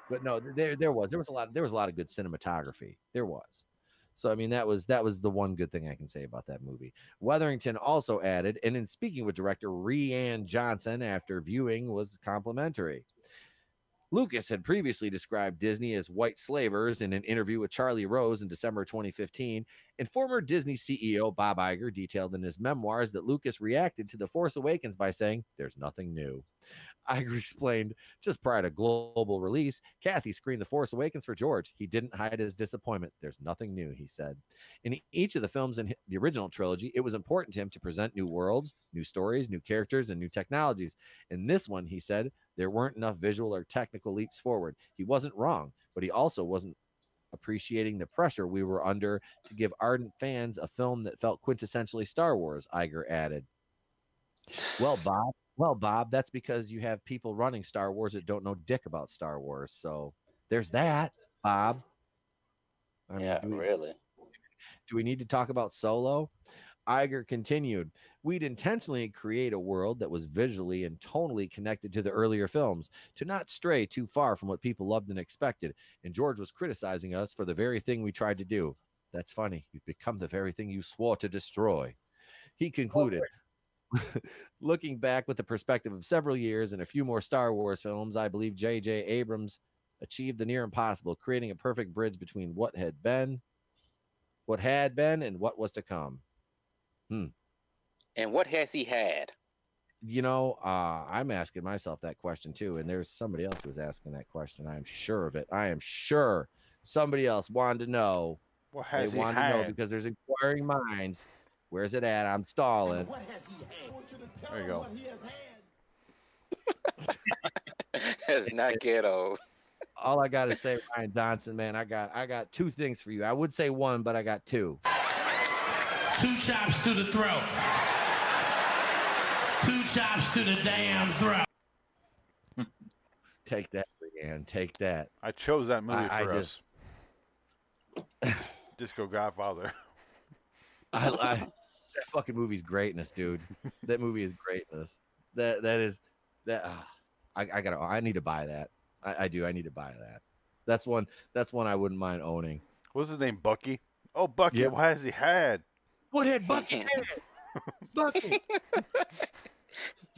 But no, there was a lot of good cinematography. There was. So I mean that was the one good thing I can say about that movie. Weatherington also added, and in speaking with director Rian Johnson after viewing was complimentary. Lucas had previously described Disney as white slavers in an interview with Charlie Rose in December 2015, and former Disney CEO Bob Iger detailed in his memoirs that Lucas reacted to The Force Awakens by saying, "There's nothing new." Iger explained, just prior to global release, Kathy screened The Force Awakens for George. He didn't hide his disappointment. There's nothing new, he said. In each of the films in the original trilogy, it was important to him to present new worlds, new stories, new characters, and new technologies. In this one, he said, there weren't enough visual or technical leaps forward. He wasn't wrong, but he also wasn't appreciating the pressure we were under to give ardent fans a film that felt quintessentially Star Wars, Iger added. Well, Bob, that's because you have people running Star Wars that don't know dick about Star Wars. So there's that, Bob. I mean, really. Do we need to talk about Solo? Iger continued, we'd intentionally create a world that was visually and tonally connected to the earlier films, to not stray too far from what people loved and expected. And George was criticizing us for the very thing we tried to do. That's funny. You've become the very thing you swore to destroy. He concluded, looking back with the perspective of several years and a few more Star Wars films, I believe J.J. Abrams achieved the near impossible, creating a perfect bridge between what had been, and what was to come. And what has he had? I'm asking myself that question too, and there's somebody else who was asking that question. I am sure of it. I am sure somebody else wanted to know. What They has he wanted to know had? because there's inquiring minds. Where's it at? I'm stalling. There you go. That's not ghetto. All I gotta say, Ryan Johnson, man, I got two things for you. I would say one, but I got two. 2 chops to the throat. 2 chops to the damn throat. Take that, Leanne. Take that. I chose that movie for us. Disco Godfather. That fucking movie's greatness, dude. That movie is greatness. I need to buy that. I do. I need to buy that. That's one I wouldn't mind owning. What's his name? Bucky? Oh, Bucky. Yep. What has he had? What had Bucky had? Bucky.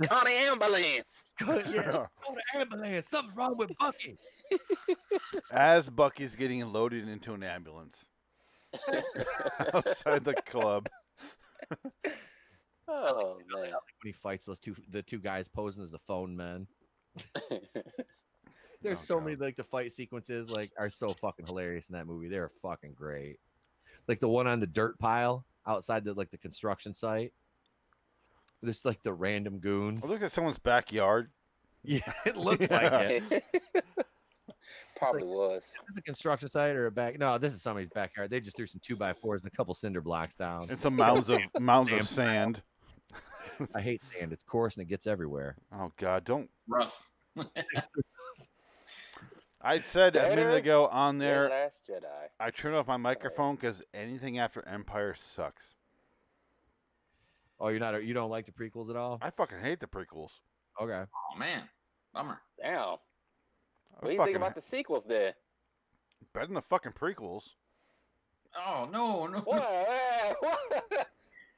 Call the ambulance. Call the ambulance. Something's wrong with Bucky. As Bucky's getting loaded into an ambulance outside the club. Oh man! When he fights the two guys posing as the phone men. There's so many the fight sequences are so fucking hilarious in that movie. They're fucking great. Like the one on the dirt pile outside the construction site. There's the random goons. I looked at someone's backyard. Yeah, it looked like it. Probably was. Is this a construction site or a back? No, this is somebody's backyard. They just threw some 2x4s and a couple cinder blocks down. And some mounds of sand. I hate sand. It's coarse and it gets everywhere. Oh God, don't. Rough. I said a minute ago on there. Last Jedi. I turned off my microphone because anything after Empire sucks. Oh, you don't like the prequels at all? I fucking hate the prequels. Okay. Oh man, bummer. Damn. What do you think about the sequels there? Better than the fucking prequels. Oh no. What?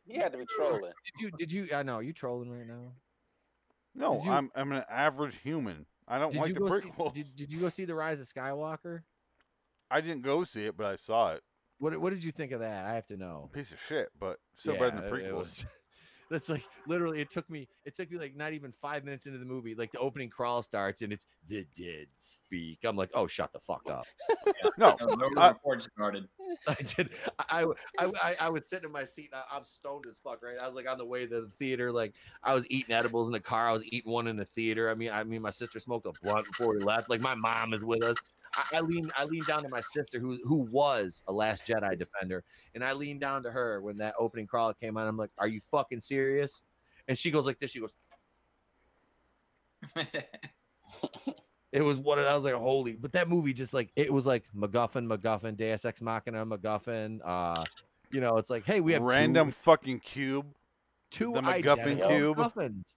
You had to be trolling. Did you? I know you trolling right now. No, I'm an average human. I don't like the prequel. Did you go see The Rise of Skywalker? I didn't go see it, but I saw it. What did you think of that? I have to know. Piece of shit, but still better than the prequels. That's literally it took me not even 5 minutes into the movie. The opening crawl starts and it's the dead speak. I'm like, oh, shut the fuck up. No, report started. I did. I was sitting in my seat. I'm stoned as fuck, right? I was on the way to the theater. I was eating edibles in the car. I was eating one in the theater. I mean, my sister smoked a blunt before we left. My mom is with us. I leaned down to my sister who was a Last Jedi defender, and I leaned down to her when that opening crawl came on. I'm like, "Are you fucking serious?" And she goes like this. She goes, "It was what I was like, holy!" But that movie just it was like MacGuffin, Deus Ex Machina, MacGuffin. It's like, hey, we have random fucking cube, two the MacGuffin cube. MacGuffins.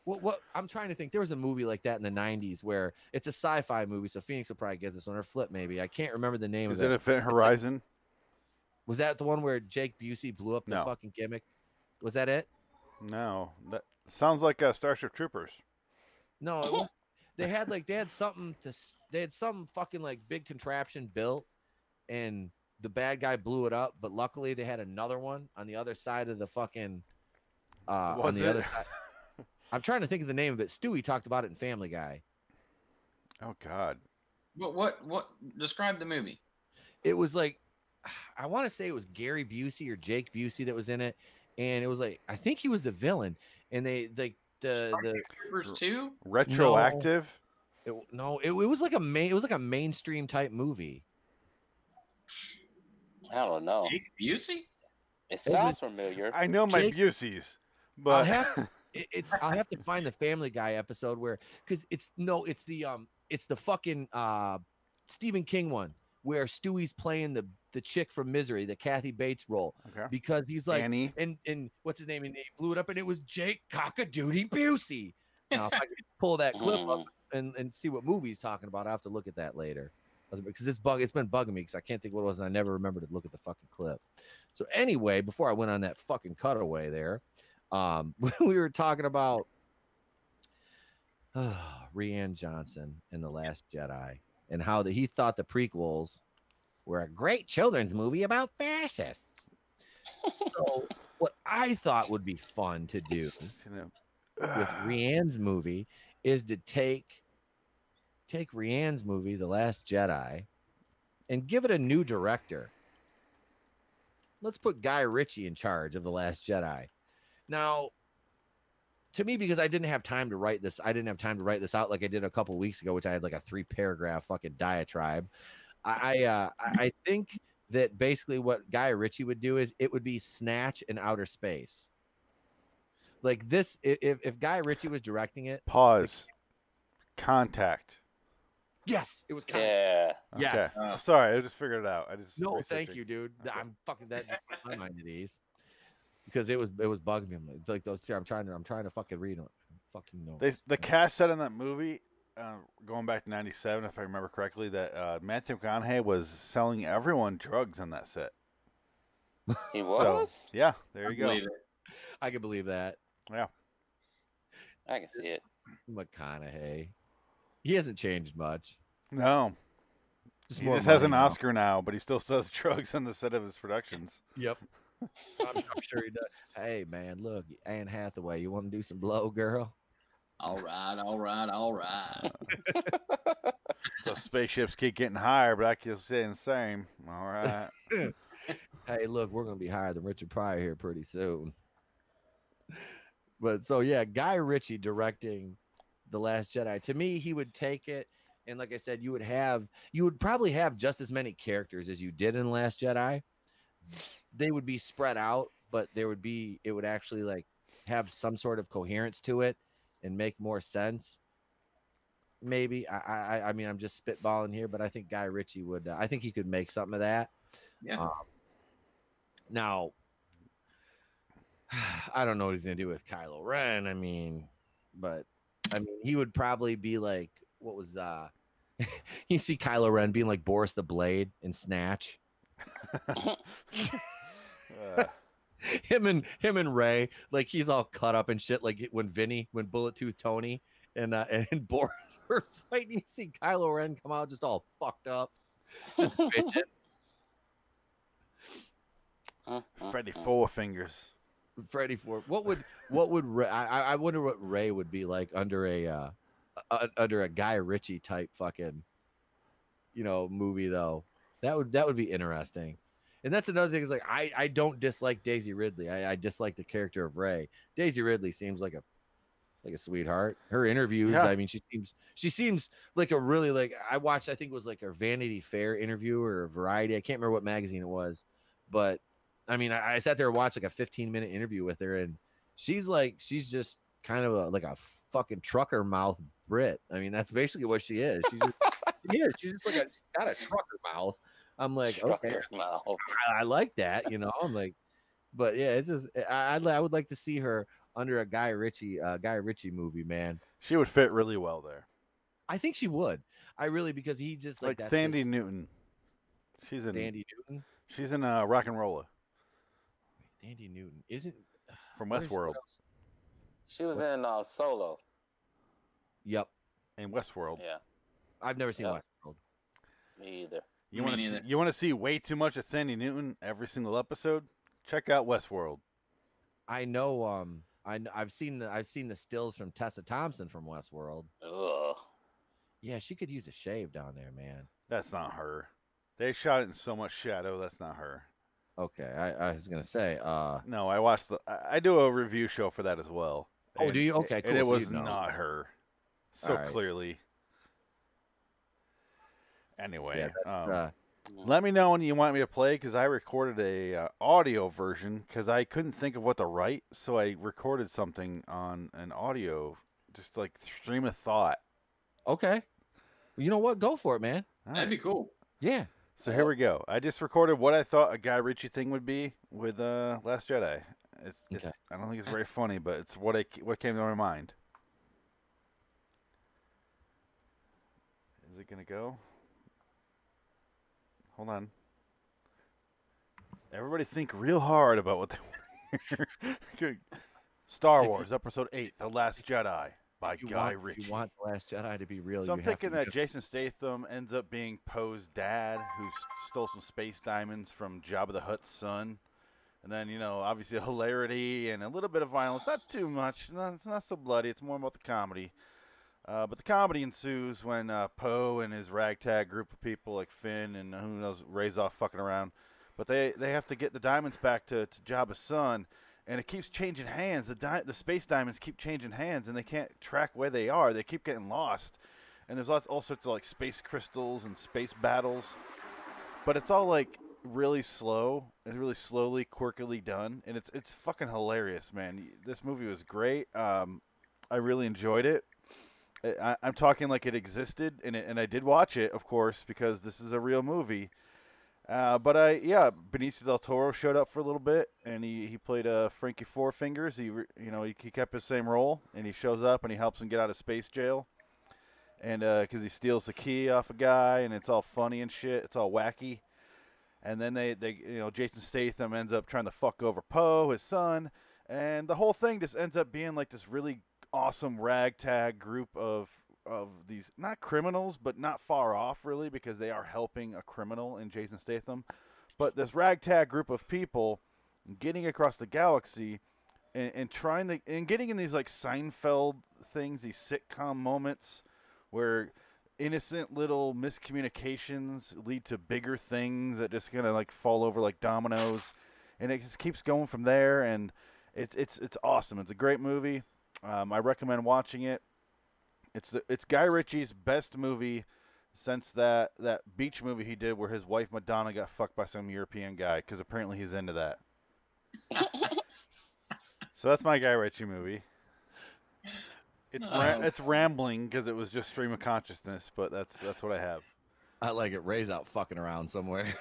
What I'm trying to think. There was a movie like that in the 90s where it's a sci-fi movie, so Phoenix will probably get this one, or Flip maybe. I can't remember the name of it. Is it Event Horizon? Was that the one where Jake Busey blew up the fucking gimmick? Was that it? No, that sounds like Starship Troopers. No, it was, they had something fucking big contraption built, and the bad guy blew it up. But luckily, they had another one on the other side of the fucking. Other side. I'm trying to think of the name of it. Stewie talked about it in Family Guy. Oh God. What? Describe the movie. It was I want to say it was Gary Busey or Jake Busey that was in it, and it was I think he was the villain, and they the Troopers 2 retroactive. It was like a mainstream type movie. I don't know. Jake Busey. It sounds familiar. I know my Buseys, but I'll have to find the Family Guy episode because it's the fucking Stephen King one where Stewie's playing the chick from Misery, the Kathy Bates role, because he's Annie. and what's his name, and they blew it up, and it was Jake Cockadoodie Busey. Now if I could pull that clip up and see what movie he's talking about, I will have to look at that later because it's been bugging me because I can't think what it was and I never remember to look at the fucking clip. So anyway, before I went on that fucking cutaway there. We were talking about Rian Johnson in The Last Jedi and how he thought the prequels were a great children's movie about fascists. So what I thought would be fun to do Rianne's movie is to take Rianne's movie, The Last Jedi, and give it a new director. Let's put Guy Ritchie in charge of The Last Jedi. Now, to me, because I didn't have time to write this out like I did a couple weeks ago, which I had like a 3-paragraph fucking diatribe. I think that basically what Guy Ritchie would do is it would be Snatch in outer space. Like this, if Guy Ritchie was directing it. Pause. Contact. Yes, it was Contact. Yeah. Yes. Okay. Sorry, I just figured it out. No, thank you, dude. Okay. I'm fucking that just put my mind at ease because it was bugging me. Like those. I'm trying to fucking read them. Fucking know. The cast said in that movie, going back to '97, if I remember correctly, that Matthew McConaughey was selling everyone drugs on that set. He was. So, yeah, there you go. I can believe that. Yeah, I can see it. McConaughey. He hasn't changed much. No. He just has an Oscar now, but he still sells drugs on the set of his productions. Yep. I'm sure he does. Hey, man, look, Anne Hathaway, you want to do some blow, girl? All right. Those spaceships keep getting higher, but I can stay the same. All right. Hey, look, we're going to be higher than Richard Pryor here pretty soon. But so, yeah, Guy Ritchie directing The Last Jedi. To me, he would take it, and like I said, you would probably have just as many characters as you did in Last Jedi. They would be spread out, but it would actually like have some sort of coherence to it and make more sense. Maybe I mean, I'm just spitballing here, but I think Guy Ritchie would. I think he could make something of that. Yeah. Now, I don't know what he's gonna do with Kylo Ren. But he would probably be like, what was you see Kylo Ren being like Boris the Blade in Snatch. Him and Ray, like he's all cut up and shit. Like when Bullet Tooth Tony and Boris were fighting, you see Kylo Ren come out just all fucked up, just bitching. Freddy Four Fingers. Freddy Four. What would Ray, I wonder what Ray would be like under a Guy Ritchie type fucking movie though. That would be interesting. And that's another thing is like I don't dislike Daisy Ridley. I dislike the character of Ray. Daisy Ridley seems like a sweetheart. Her interviews, yeah. I mean, she seems like a really like I watched. I think it was like a Vanity Fair interview or a Variety. I can't remember what magazine it was, but I mean, I sat there and watched like a 15-minute interview with her, and she's just kind of like a fucking trucker mouth Brit. I mean, that's basically what she is. She's just like got a trucker mouth. I'm like, okay, I like that, I'm like, but yeah, it's just I would like to see her under a Guy Ritchie movie, man. She would fit really well there. I think she would. I really, because he just like Thandie Newton. She's in Thandie Newton. She's in Rock and Rolla. Thandie Newton isn't from Westworld. She was in Solo. Yep. In Westworld. Yeah. I've never seen Westworld. Me either. You want to see way too much of Thandie Newton every single episode? Check out Westworld. I know. I've seen the stills from Tessa Thompson from Westworld. Ugh. Yeah, she could use a shave down there, man. That's not her. They shot it in so much shadow. That's not her. Okay, I was gonna say. No, I watched I do a review show for that as well. Oh, do you? Okay, cool. And it was not her. So right. Clearly. Anyway, yeah, let me know when you want me to play, because I recorded a audio version because I couldn't think of what to write, so I recorded something on an audio, just like stream of thought. Okay, you know what? Go for it, man. That'd be cool. Yeah. So here we go. I just recorded what I thought a Guy Ritchie thing would be with Last Jedi. It's I don't think it's very funny, but it's what came to my mind. Is it gonna go? Hold on. Everybody think real hard about what they want to hear. Star Wars Episode 8, The Last Jedi by Guy Ritchie. You want The Last Jedi to be real. So I'm thinking that Jason Statham ends up being Poe's dad, who stole some space diamonds from Jabba the Hutt's son. And then, obviously hilarity and a little bit of violence. Not too much. No, it's not so bloody. It's more about the comedy. But the comedy ensues when Poe and his ragtag group of people like Finn and who knows, Ray's off fucking around. But they have to get the diamonds back to Jabba's son, and it keeps changing hands. The space diamonds keep changing hands, and they can't track where they are. They keep getting lost. And there's all sorts of like space crystals and space battles. But it's all like really slow. It's really slowly, quirkily done, and it's fucking hilarious, man. This movie was great. I really enjoyed it. I'm talking like it existed, and I did watch it, of course, because this is a real movie. But Benicio del Toro showed up for a little bit, and he played Frankie Four Fingers. He kept his same role, and he shows up and he helps him get out of space jail, and because he steals the key off a guy, and it's all funny and shit. It's all wacky, and then they Jason Statham ends up trying to fuck over Poe, his son, and the whole thing just ends up being like this really awesome ragtag group of these, not criminals, but not far off really, because they are helping a criminal in Jason Statham, but this ragtag group of people getting across the galaxy and getting in these like Seinfeld things, these sitcom moments where innocent little miscommunications lead to bigger things that just gonna like fall over like dominoes, and it just keeps going from there, and it's awesome. It's a great movie. I recommend watching it. It's Guy Ritchie's best movie since that beach movie he did where his wife Madonna got fucked by some European guy, because apparently he's into that. So that's my Guy Ritchie movie. It's rambling because it was just stream of consciousness, but that's what I have. I like it. Ray's out fucking around somewhere.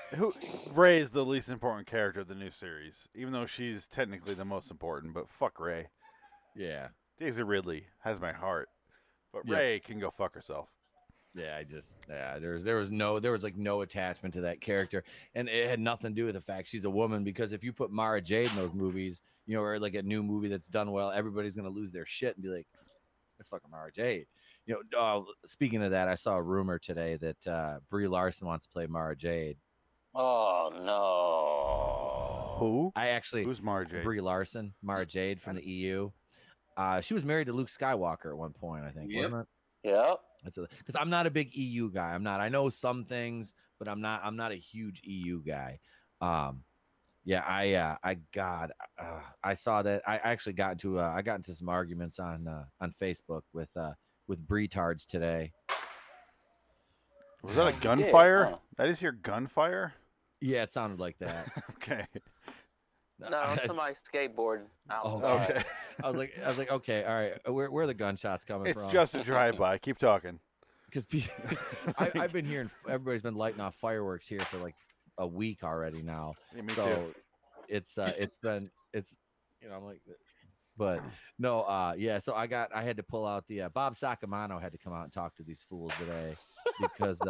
Ray is the least important character of the new series, even though she's technically the most important. But fuck Ray. Yeah. Daisy Ridley has my heart, but Ray can go fuck herself. Yeah, there was no attachment to that character, and it had nothing to do with the fact she's a woman. Because if you put Mara Jade in those movies, or like a new movie that's done well, everybody's gonna lose their shit and be like, "That's fucking Mara Jade." Speaking of that, I saw a rumor today that Brie Larson wants to play Mara Jade. Oh no! Who? Who's Mara Jade? Brie Larson, Mara Jade from the EU. She was married to Luke Skywalker at one point, I think, wasn't it? Yeah. Because I'm not a big EU guy. I know some things, but I'm not a huge EU guy. I saw that. I actually got into some arguments on Facebook with Bretards today. Was that a gunfire? That is your gunfire? Yeah, it sounded like that. Okay. No, somebody skateboarding outside. Oh, okay. I was like, okay, all right. Where are the gunshots coming from? It's just a drive-by. Keep talking. Because I've been hearing everybody's been lighting off fireworks here for like a week already now. Yeah, me too. It's I'm like, but no, So I had to pull out the Bob Sacamano had to come out and talk to these fools today because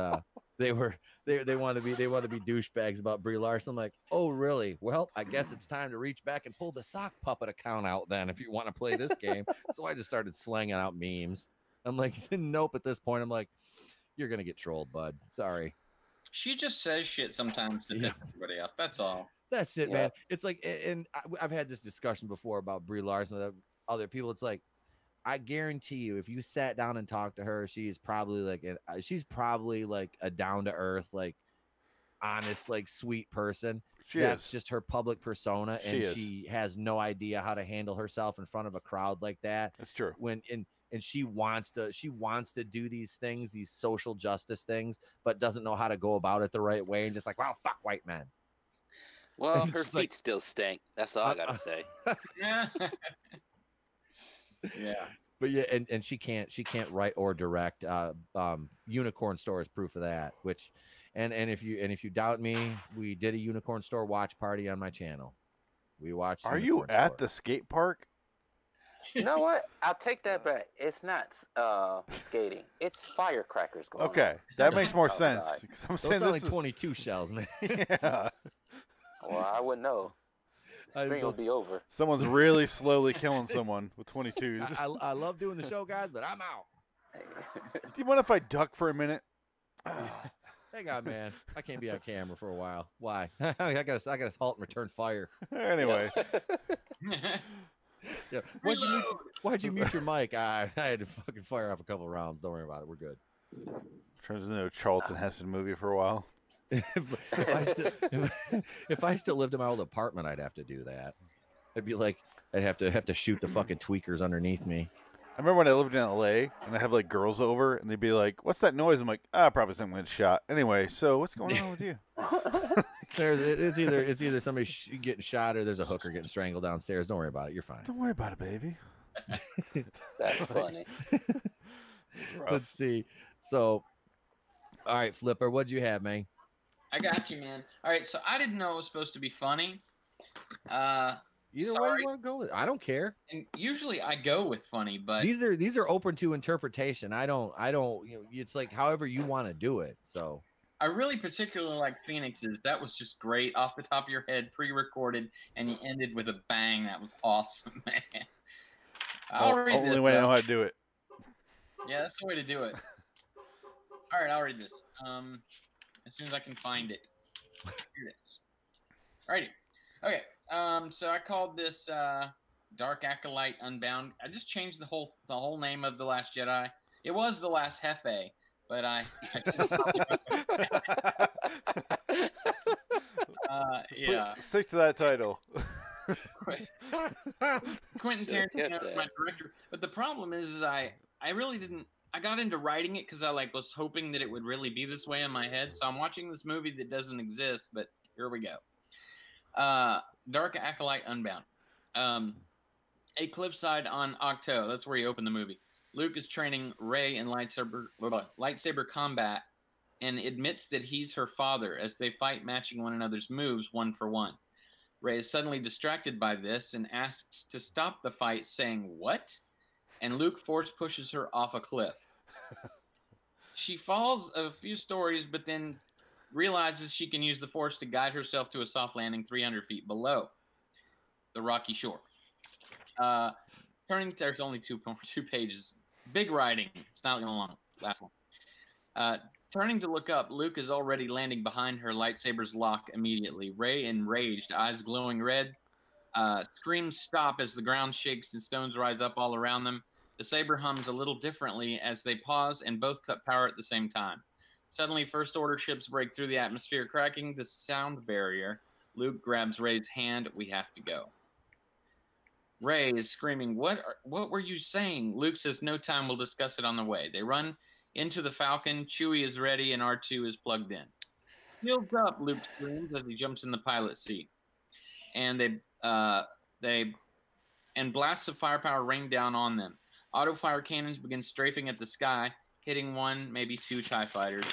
they want to be douchebags about Brie Larson. I'm like, oh really? Well, I guess it's time to reach back and pull the sock puppet account out then if you want to play this game. So I just started slanging out memes. I'm like, nope. At this point, I'm like, you're gonna get trolled, bud. Sorry. She just says shit sometimes to piss everybody off. That's all. That's it, man. It's like, and I've had this discussion before about Brie Larson with other people. It's like, I guarantee you, if you sat down and talked to her, she's probably like a down to earth, like honest, like sweet person. That's just her public persona, and she has no idea how to handle herself in front of a crowd like that. That's true. And she wants to do these things, these social justice things, but doesn't know how to go about it the right way, and just like, wow, fuck white men. Well, her feet still stink. That's all I gotta say. Yeah. But yeah, and she can't write or direct. Unicorn Store is proof of that. And if you doubt me, we did a Unicorn Store watch party on my channel. We watched. Are you at the skate park? You know what? I'll take that back. It's not skating. It's firecrackers going on. Okay, that makes more sense. Those sound like 22 shells, man. Yeah. Well, I wouldn't know. The stream will be over. Someone's really slowly killing someone with 22s. I love doing the show, guys, but I'm out. Do you mind if I duck for a minute? Hang on, man. I can't be on camera for a while. Why? I gotta halt and return fire. Anyway. Yeah. Why'd you mute your mic? I had to fucking fire off a couple rounds. Don't worry about it. We're good. Turns into a Charlton Heston movie for a while. if I still lived in my old apartment, I'd have to do that. It'd be like I'd have to shoot the fucking tweakers underneath me. I remember when I lived in LA and I have like girls over and they'd be like, "What's that noise?" I'm like, probably something getting shot. Anyway, so what's going on with you? It's either somebody getting shot or there's a hooker getting strangled downstairs. Don't worry about it. You're fine. Don't worry about it, baby. That's funny. Let's see. So, all right, Flipper, what'd you have, man? I got you, man. All right, so I didn't know it was supposed to be funny. Either way you want to go with it. I don't care. And usually I go with funny, but these are open to interpretation. I don't it's like however you want to do it. So I really particularly like Phoenix's. That was just great off the top of your head, pre-recorded, and you ended with a bang. That was awesome, man. Only way I know how to do it. Yeah, that's the way to do it. All right, I'll read this. As soon as I can find it. Here it is. Alrighty. Okay. So I called this Dark Acolyte Unbound. I just changed the whole name of The Last Jedi. It was The Last Hefe, but yeah. Stick to that title. Quentin Tarantino is my director. But the problem is I really didn't. I got into writing it because I was hoping that it would really be this way in my head. So I'm watching this movie that doesn't exist, but here we go. Dark Acolyte Unbound. A cliffside on Octo. That's where you open the movie. Luke is training Rey in lightsaber combat and admits that he's her father as they fight, matching one another's moves one for one. Rey is suddenly distracted by this and asks to stop the fight, saying, "What?" And Luke force pushes her off a cliff. She falls a few stories, but then realizes she can use the Force to guide herself to a soft landing 300 feet below the rocky shore. There's only two pages. Big writing. It's not long. Last one. Turning to look up, Luke is already landing behind her. Lightsabers lock immediately. Rey, enraged, eyes glowing red, screams stop as the ground shakes and stones rise up all around them. The saber hums a little differently as they pause and both cut power at the same time. Suddenly, First Order ships break through the atmosphere, cracking the sound barrier. Luke grabs Rey's hand. "We have to go." Rey is screaming, What were you saying?" Luke says, "No time, we'll discuss it on the way." They run into the Falcon. Chewie is ready and R2 is plugged in. "Shields up," Luke screams as he jumps in the pilot seat. And blasts of firepower rain down on them. Auto fire cannons begin strafing at the sky, hitting one, maybe two TIE fighters.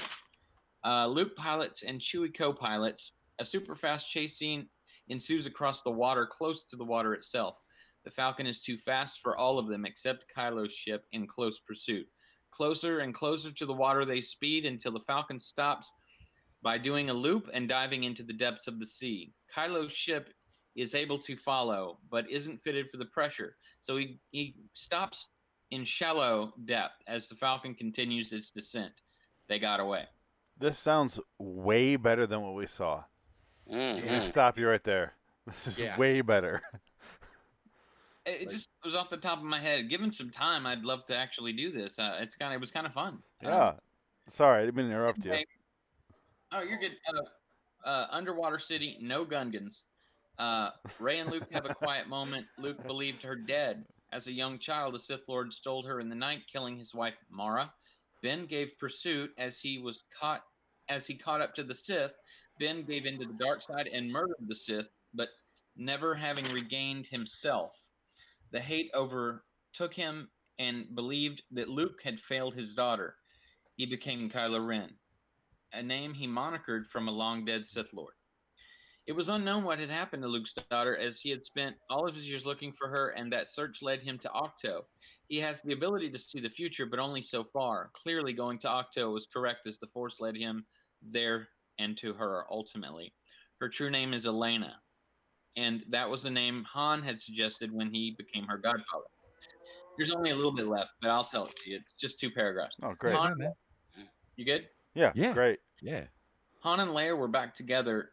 Luke pilots and Chewie co-pilots. A super fast chase scene ensues across the water, close to the water itself. The Falcon is too fast for all of them except Kylo's ship in close pursuit. Closer and closer to the water they speed until the Falcon stops by doing a loop and diving into the depths of the sea. Kylo's ship is able to follow, but isn't fitted for the pressure. So he stops in shallow depth as the Falcon continues its descent. They got away. This sounds way better than what we saw. Just stop you right there. This is way better. It just was off the top of my head. Given some time, I'd love to actually do this. It was kind of fun. Yeah. Sorry, I didn't mean to interrupt you. Oh, you're good. Underwater city, no Gungans. Rey and Luke have a quiet moment. Luke believed her dead. As a young child, a Sith Lord stole her in the night, killing his wife Mara. Ben gave pursuit as he caught up to the Sith. Ben gave into the dark side and murdered the Sith, but never having regained himself. The hate overtook him and believed that Luke had failed his daughter. He became Kylo Ren, a name he monikered from a long-dead Sith Lord. It was unknown what had happened to Luke's daughter, as he had spent all of his years looking for her, and that search led him to Octo. He has the ability to see the future, but only so far. Clearly, going to Octo was correct, as the Force led him there and to her, ultimately. Her true name is Elena, and that was the name Han had suggested when he became her godfather. There's only a little bit left, but I'll tell it to you. It's just 2 paragraphs. Oh, great. Han, you good? Yeah, great. Yeah. Han and Leia were back together.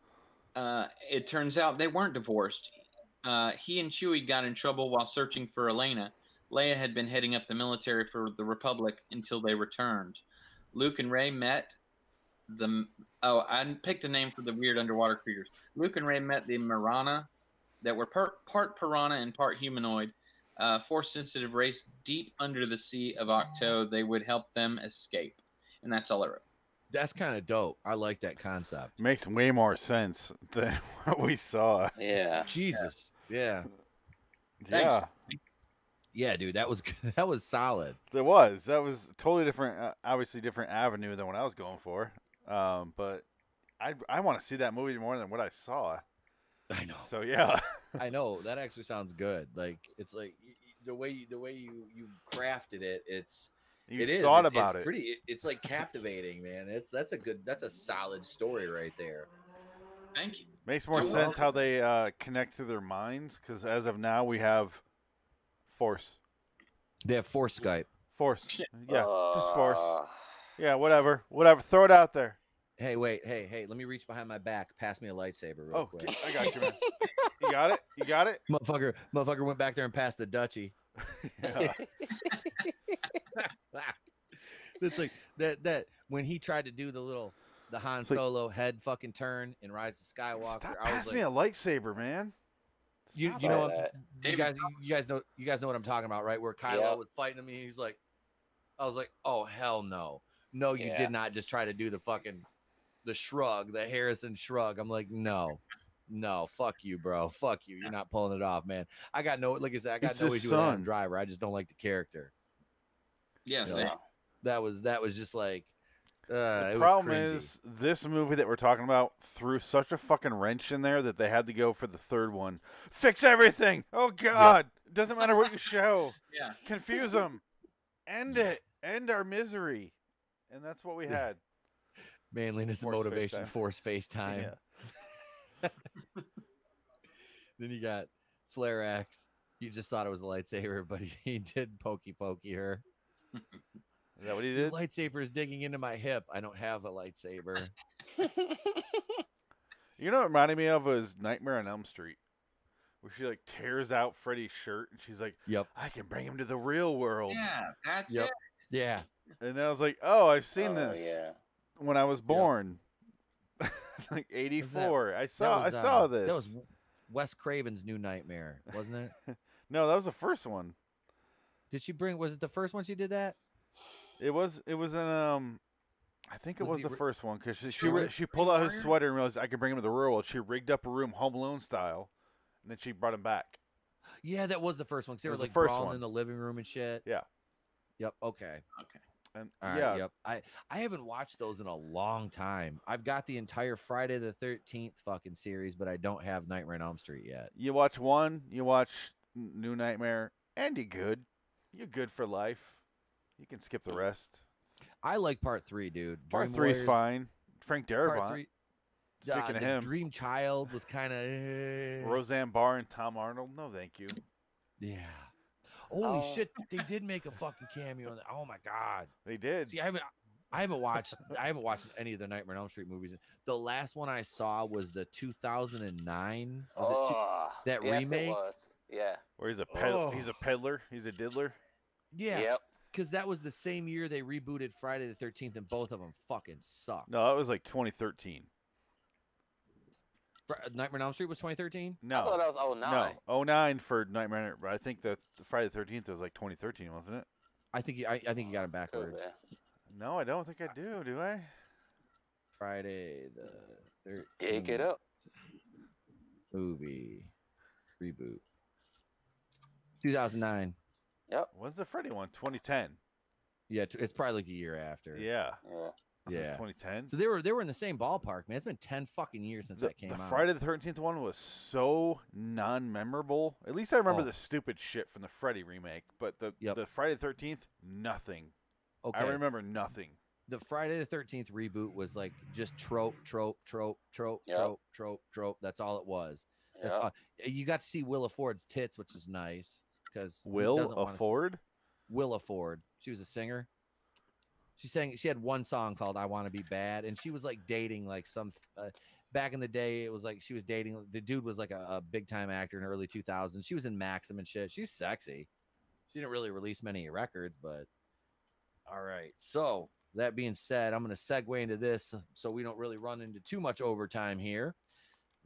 It turns out they weren't divorced. He and Chewie got in trouble while searching for Elena. Leia had been heading up the military for the Republic until they returned. Luke and Rey met I picked a name for the weird underwater creatures. Luke and Rey met the Marana that were part piranha and part humanoid. Force-sensitive race deep under the Sea of Octo. They would help them escape. And that's all I wrote. That's kind of dope. I like that concept. Makes way more sense than what we saw. Yeah. Jesus. Yeah. Thanks. Yeah. Yeah, dude, that was solid. That was totally different, obviously different avenue than what I was going for. But I want to see that movie more than what I saw. I know. So yeah. I know that actually sounds good. Like it's like the way you crafted it. Thought about it. Pretty. It's like captivating, man. That's a solid story right there. Thank you. Makes more sense how they connect through their minds, because as of now we have Force. They have Force Skype. Force. Yeah, just Force. Yeah, whatever. Throw it out there. Hey, wait. Hey. Let me reach behind my back. Pass me a lightsaber real quick. I got you, man. You got it? Motherfucker went back there and passed the duchy. Yeah. It's like that when he tried to do the Han Solo head fucking turn in Rise of Skywalker. Stop passing me a lightsaber, man. You know you guys know what I'm talking about, right? Where Kylo was fighting him, and he's like, I was like, oh hell no. No, you did not just try to do the shrug, the Harrison shrug. I'm like, no, fuck you, bro. Fuck you. You're not pulling it off, man. Like I said, I got no issue with Adam Driver. I just don't like the character. Yeah, you know, that was just like the problem is this movie that we're talking about threw such a fucking wrench in there that they had to go for the third one. Fix everything. Oh God. It doesn't matter what you show. Yeah. Confuse them. End it. End our misery. And that's what we had. Manliness and motivation, Force FaceTime. Yeah. Then you got Flare Axe. You just thought it was a lightsaber, but he did pokey her. Is that what he did? The lightsaber is digging into my hip. I don't have a lightsaber. You know what it reminded me of was Nightmare on Elm Street, where she like tears out Freddy's shirt and she's like, "Yep, I can bring him to the real world." Yeah, that's it. Yeah. And then I was like, "Oh, I've seen this when I was born, like '84. I saw this." That was Wes Craven's New Nightmare, wasn't it? No, that was the first one. Did she bring? Was it the first one she did that? It was in I think it was the first one, because she pulled out his sweater and realized I could bring him to the real world. She rigged up a room Home Alone style, and then she brought him back. Yeah, that was the first one. Cause they were like first brawling one in the living room and shit. Yeah. Yep. Okay. And all right, yep. I haven't watched those in a long time. I've got the entire Friday the 13th fucking series, but I don't have Nightmare on Elm Street yet. You watch one, you watch New Nightmare, and you're good. You're good for life. You can skip the rest. I like part 3, dude. Part 3 is fine. Frank Darabont. Speaking of him, Dream Child was kind of Roseanne Barr and Tom Arnold. No, thank you. Yeah. Holy shit! They did make a fucking cameo. Oh my god, they did. See, I haven't watched any of the Nightmare on Elm Street movies. The last one I saw was the 2009. That remake? It was. Yeah. Where he's a peddler. He's a diddler. Yeah. Yep. Because that was the same year they rebooted Friday the 13th, and both of them fucking sucked. No, that was like 2013. Nightmare on Elm Street was 2013? No. I thought that was 09. No, 09 for Nightmare. I think the Friday the 13th was like 2013, wasn't it? I think you got it backwards. No, I don't think I do I? Friday the 13th. Dig it up. Movie reboot. 2009. Yep. When's the Freddy one? 2010. Yeah, it's probably like a year after. Yeah. Yeah. 2010. So they were in the same ballpark, man. It's been 10 fucking years since that came out. The Friday the 13th one was so non-memorable. At least I remember the stupid shit from the Freddy remake, but the Friday the 13th, nothing. Okay. I remember nothing. The Friday the 13th reboot was like just trope. That's all it was. That's all. You got to see Willa Ford's tits, which is nice because Willa Ford. Willa Ford. She was a singer. she had one song called "I Want to Be Bad," and she was like dating like some. Back in the day, it was like she was dating the dude was like a big time actor in the early 2000s. She was in Maxim and shit. She's sexy. She didn't really release many records, but all right. So that being said, I'm going to segue into this so we don't really run into too much overtime here.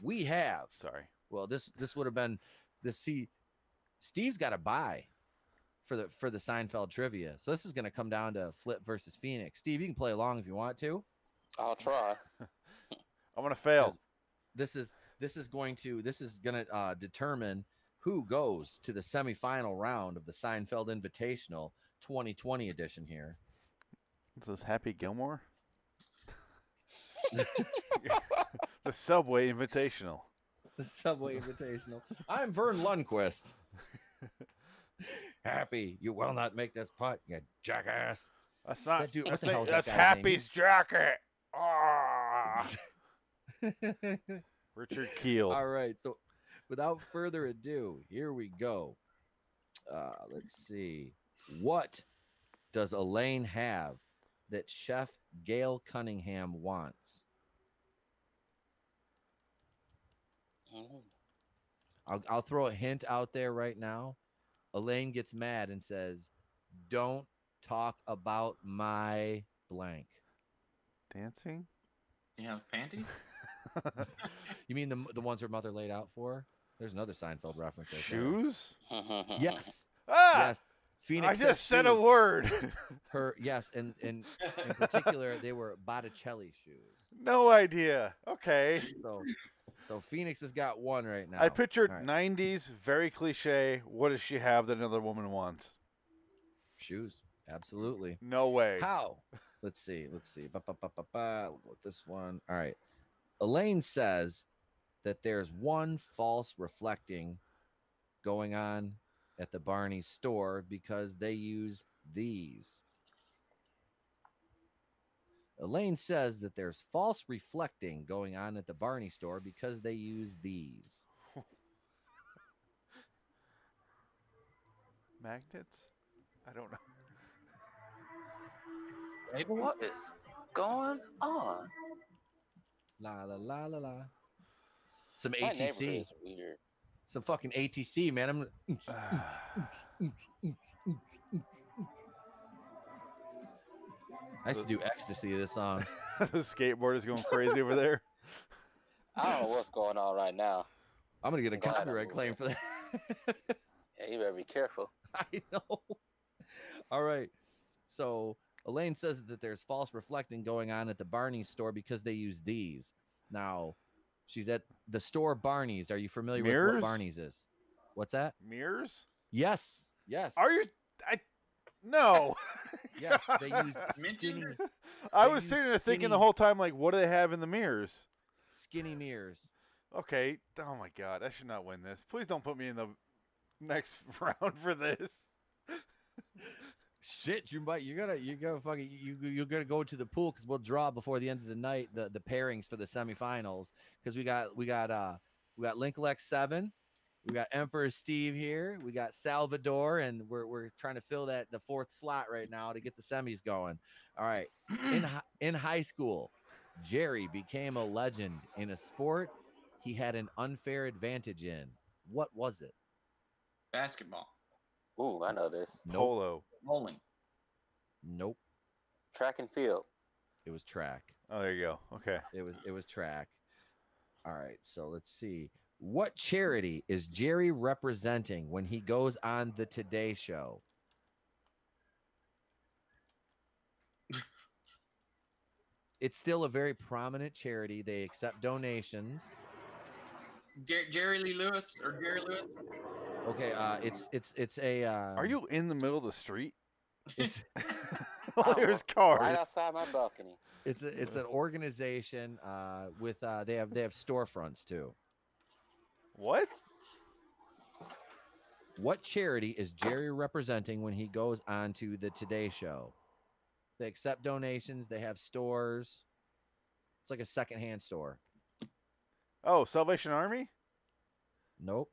We have Well, this would have been this. See, Steve's got a bye for the Seinfeld trivia, so this is going to come down to Flip versus Phoenix. Steve, you can play along if you want to. I'll try. I'm gonna fail. This is going to determine who goes to the semifinal round of the Seinfeld Invitational 2020 edition here. Is this Happy Gilmore? The Subway Invitational. The Subway Invitational. I'm Vern Lundquist. Happy, you will not make this putt, you jackass. That's not. That that's Happy's jacket. Ah. Richard Keel. All right, so without further ado, here we go. Let's see. What does Elaine have that Chef Gail Cunningham wants? I'll throw a hint out there right now. Elaine gets mad and says, "Don't talk about my blank." Dancing? Yeah, panties? You mean the ones her mother laid out for her? There's another Seinfeld reference. Right Shoes? Yes. Ah! Yes. Phoenix I just said a word. Yes, and in particular, they were Botticelli shoes. No idea. Okay. So Phoenix has got one right now. I pictured 90s, very cliche. What does she have that another woman wants? Shoes. Absolutely. No way. How? Let's see. We'll go with this one. All right. Elaine says that there's one false reflecting going on at the Barney store because they use these. Elaine says that there's false reflecting going on at the Barney store because they use these. Magnets? I don't know. What is going on? La la la la la. Some My ATC. neighborhood is weird. Some fucking ATC, man. I used to do ecstasy to this song. The skateboard is going crazy over there. I don't know what's going on right now. I'm gonna get a copyright claim for that. Yeah, you better be careful. I know. All right. So Elaine says that there's false reflecting going on at the Barney's store because they use these. Now, she's at the store Barney's. Are you familiar with what Barney's is? What's that? Mirrors? Yes. Yes. Are you? No. Yes, they use skinny. I was sitting there thinking the whole time, like, what do they have in the mirrors? Skinny mirrors. Okay. Oh my God, I should not win this. Please don't put me in the next round for this. Shit, you gotta fucking you gotta go to the pool because we'll draw before the end of the night the pairings for the semifinals because we got Linklex 7, we got Emperor Steve here, we got Salvador, and we're trying to fill the fourth slot right now to get the semis going. All right, in high school, Jerry became a legend in a sport he had an unfair advantage in. What was it? Basketball. Ooh, I know this. Nope. Polo. Bowling. Nope. Track and field. It was track. Oh, there you go. Okay. It was track. All right, so let's see. What charity is Jerry representing when he goes on the Today Show? It's still a very prominent charity. They accept donations. Jerry Lee Lewis or Jerry Lewis? Okay, it's a. Are you in the middle of the street? It's there's cars right outside my balcony. It's an organization with they have storefronts too. What? What charity is Jerry representing when he goes on to the Today Show? They accept donations. They have stores. It's like a secondhand store. Oh, Salvation Army? Nope.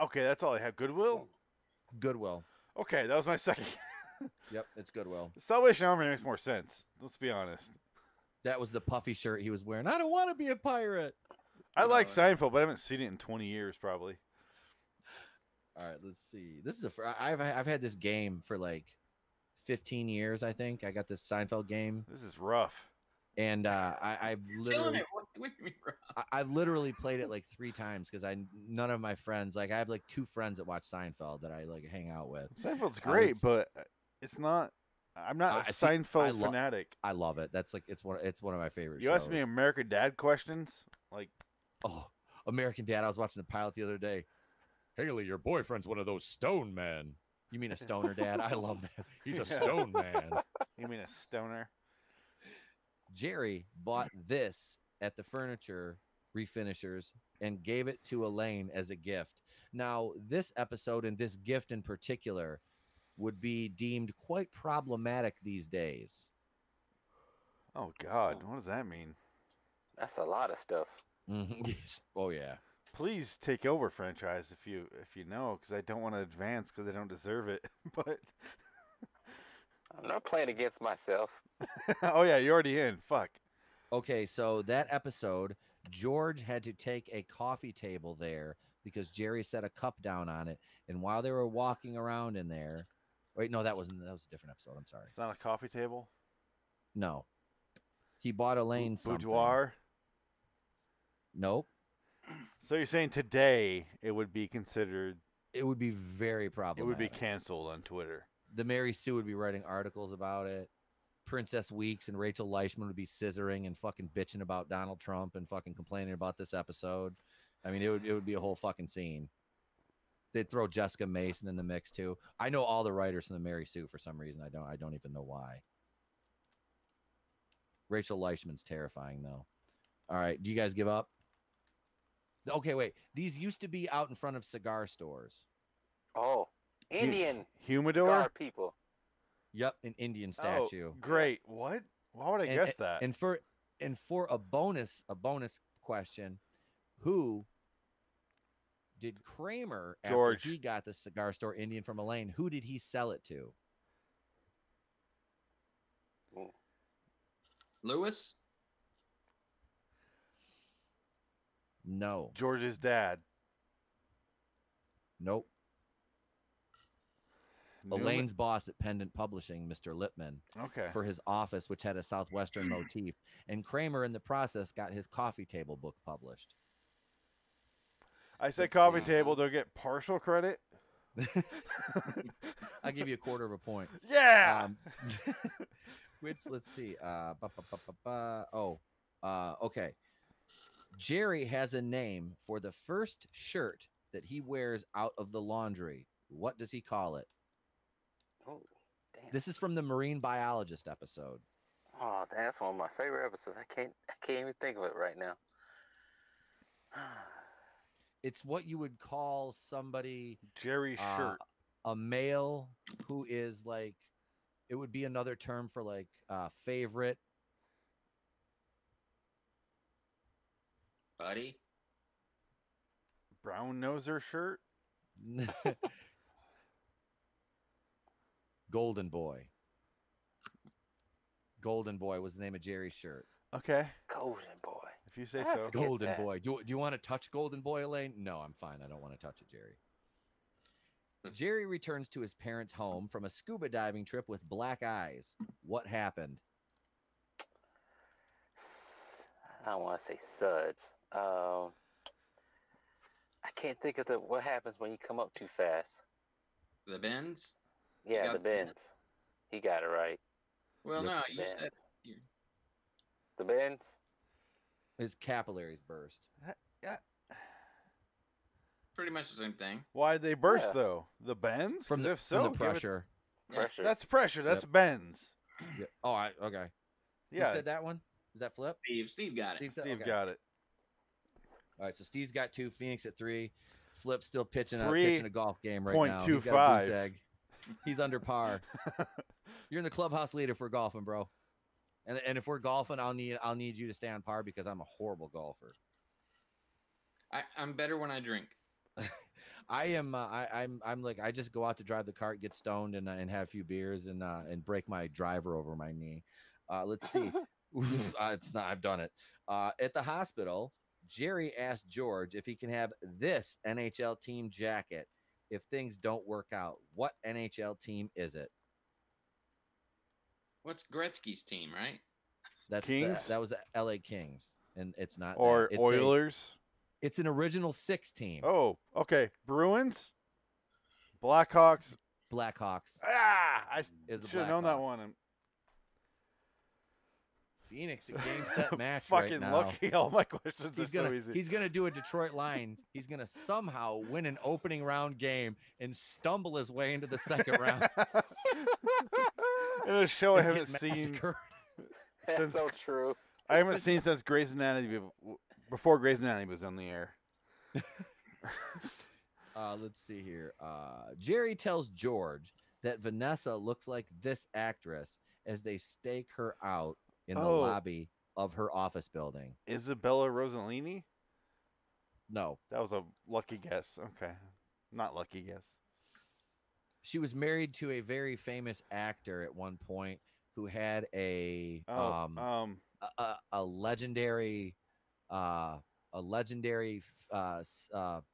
Okay, that's all I have. Goodwill? Goodwill. Okay, that was my second. Yep, it's Goodwill. Salvation Army makes more sense. Let's be honest. That was the puffy shirt he was wearing. I don't want to be a pirate. I like Seinfeld, but I haven't seen it in 20 years, probably. All right, let's see. This is the I've had this game for like 15 years, I think. I got this Seinfeld game. This is rough. And I've literally played it like 3 times because none of my friends, like I have like 2 friends that watch Seinfeld that I like hang out with. Seinfeld's great, but it's not. I'm not a Seinfeld fanatic. I love it. That's like it's one of my favorite shows. You asked me American Dad questions, like American Dad. I was watching the pilot the other day. Haley, your boyfriend's one of those stone men. You mean a stoner dad? I love that. He's a stone man. You mean a stoner? Jerry bought this at the furniture refinishers and gave it to Elaine as a gift. Now, this episode and this gift in particular would be deemed quite problematic these days. Oh, God. What does that mean? That's a lot of stuff. Yes. Oh, yeah. Please take over, franchise, if you know, because I don't want to advance because I don't deserve it. But I'm not playing against myself. Oh, yeah, you're already in. Fuck. Okay, so that episode, George had to take a coffee table there because Jerry set a cup down on it. And while they were walking around in there, wait, no, that was a different episode. I'm sorry. It's not a coffee table? No. He bought Elaine something. Boudoir? Nope. So you're saying today it would be considered... It would be very problematic. It would be canceled on Twitter. The Mary Sue would be writing articles about it. Princess Weeks and Rachel Leishman would be scissoring and fucking bitching about Donald Trump and fucking complaining about this episode. I mean, it would be a whole fucking scene. They'd throw Jessica Mason in the mix too. I know all the writers from the Mary Sue for some reason. I don't even know why. Rachel Leishman's terrifying though. All right, do you guys give up? Okay, wait. These used to be out in front of cigar stores. Oh, Indian humidor cigar people. Yep, an Indian statue. Oh, great. What? Why would I guess that? And for a bonus question, who did Kramer George. after he got the cigar store Indian from Elaine? Who did he sell it to? Lewis? No. George's dad. Nope. Elaine's boss at Pendant Publishing, Mr. Lipman, for his office, which had a Southwestern motif. And Kramer, in the process, got his coffee table book published. I said coffee table. Do I get partial credit? I'll give you 1/4 point. Yeah! Let's see. Okay. Jerry has a name for the first shirt that he wears out of the laundry. What does he call it? Oh, damn. This is from the Marine Biologist episode. Oh, that's one of my favorite episodes. I can't even think of it right now. It's what you would call somebody Jerry's shirt. A male who is like, it would be another term for like favorite. Buddy? Brown noser shirt? Golden Boy. Golden Boy was the name of Jerry's shirt. Okay. Golden Boy. If you say so. Golden Boy. Do you want to touch Golden Boy, Elaine? No, I'm fine. I don't want to touch it, Jerry. Jerry returns to his parents' home from a scuba diving trip with black eyes. What happened? I don't want to say suds. I can't think of what happens when you come up too fast. The bends? Yeah, the bends. He got it right. Well, no, you said the bends. His capillaries burst. Yeah. Pretty much the same thing. Why'd they burst though? The bends? From the pressure. Pressure. That's pressure. That's bends. Yep. Oh, okay. Yeah. Who said that one? Is that Flip? Steve got it. Steve got it. All right, so Steve's got 2, Phoenix at 3. Flip's still pitching a golf game right now. 3.25. He's under par. You're in the clubhouse leader for golfing, bro. And if we're golfing, I'll need you to stay on par because I'm a horrible golfer. I'm better when I drink. I'm like I just go out to drive the cart, get stoned, and have a few beers and break my driver over my knee. Let's see. It's not. I've done it. At the hospital, Jerry asked George if he can have this NHL team jacket if things don't work out. What NHL team is it? What's Gretzky's team, right? That's Kings? That was the LA Kings, and it's not. Or that. Oilers? It's an original 6 team. Oh, okay. Bruins? Blackhawks? Blackhawks. I should have known that one. Phoenix, a game set match Fucking right now. lucky. All my questions are so easy. He's gonna do a Detroit Lions. He's gonna somehow win an opening round game and stumble his way into the second round. In a show I haven't seen That's since. so true. I haven't seen since Grey's Anatomy. Before Grey's Anatomy was on the air. Let's see here. Jerry tells George that Vanessa looks like this actress as they stake her out in the lobby of her office building. Isabella Rossellini? No. That was a lucky guess. Okay. Not lucky guess. She was married to a very famous actor at one point who had a legendary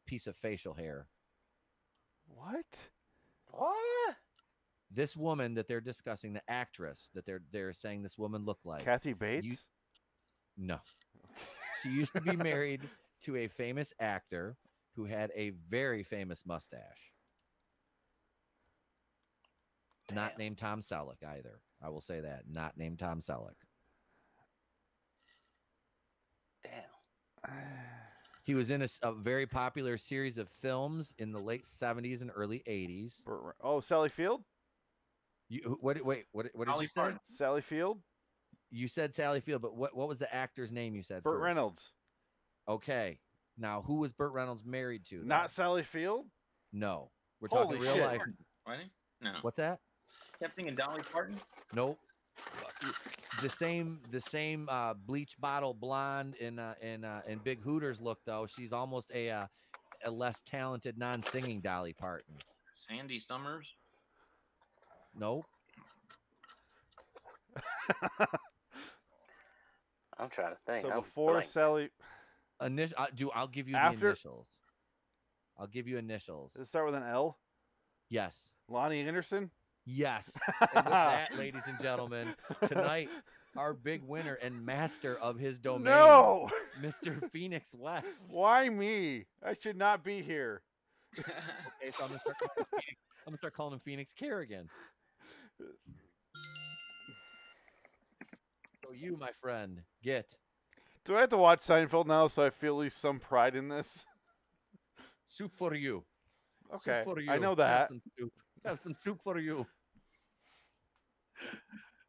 piece of facial hair. What? What? This woman that they're discussing, the actress that they're saying this woman looked like. Kathy Bates? No. She used to be married to a famous actor who had a very famous mustache. Damn. Not named Tom Selleck either. I will say that. Not named Tom Selleck. Damn. He was in a very popular series of films in the late 70s and early 80s. Oh, Sally Field? What did you say? Sally Field? You said Sally Field, but what was the actor's name you said? Burt first? Reynolds. Okay. Now, who was Burt Reynolds married to? Not Sally Field? No. We're talking Holy real shit. life. What? No. What's that? Kept thinking Dolly Parton. Nope. The same bleach bottle blonde in Big Hooters look though. She's almost a less talented non-singing Dolly Parton. Sandy Summers. Nope. I'm trying to think. So before Sally, I'll give you After... the initials. I'll give you initials. Does it start with an L? Yes. Lonnie Anderson? Yes. And with that, ladies and gentlemen, tonight, our big winner and master of his domain, no! Mr. Phoenix West. Why me? I should not be here. Okay, so I'm going to start calling him Phoenix Kerrigan. So you, my friend, get... Do I have to watch Seinfeld now so I feel at least some pride in this? Soup for you. Okay, soup for you. I know that. Have some soup. Have some soup for you.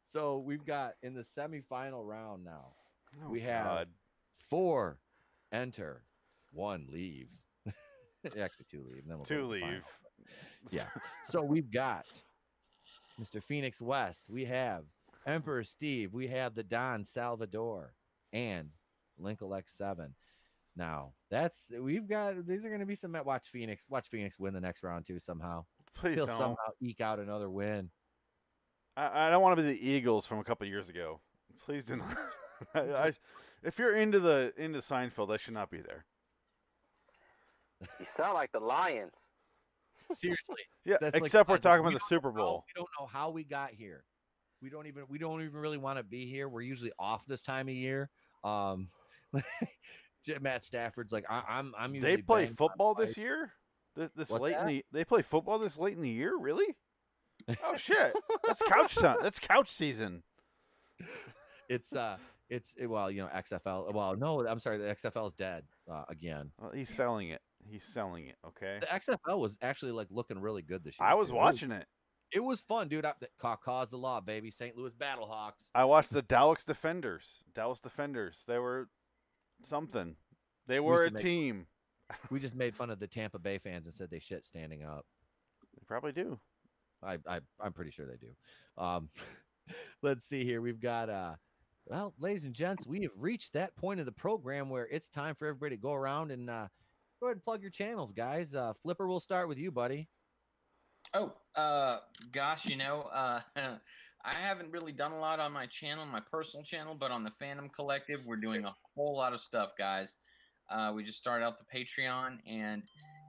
So we've got in the semifinal round now. Oh, we have 4 enter, 1 leave. Actually, 2 leave. Then we'll 2 leave. Yeah. So we've got Mr. Phoenix West. We have Emperor Steve. We have the Don Salvador and Linkle X7. Now these are going to be some. Watch Phoenix win the next round too somehow. Please He'll don't. somehow eke out another win. I don't want to be the Eagles from a couple years ago. Please do not. If you're into Seinfeld, I should not be there. You sound like the Lions. Seriously. Yeah. That's except like, we're talking about the Super Bowl. We don't know how we got here. We don't even really want to be here. We're usually off this time of year. Matt Stafford's like I'm usually. They play football this year. This late in the they play football this late in the year. Really? Oh shit! That's couch season. It's XFL. Well, no, I'm sorry. The XFL is dead again. Well, he's selling it. Okay. The XFL was actually like looking really good this year. I was watching it. It was fun, dude. Cause the law, baby. St. Louis Battlehawks. I watched the Dallas Defenders. They were something. They were a team. We just made fun of the Tampa Bay fans and said they shit standing up. They probably do. I'm pretty sure they do. Let's see here. We've got well, ladies and gents, we have reached that point of the program where it's time for everybody to go around and Go ahead and plug your channels, guys. Flipper, we'll start with you, buddy. Oh, gosh, I haven't really done a lot on my channel, my personal channel, but on the Fandom Collective, we're doing a whole lot of stuff, guys. We just started out the Patreon, and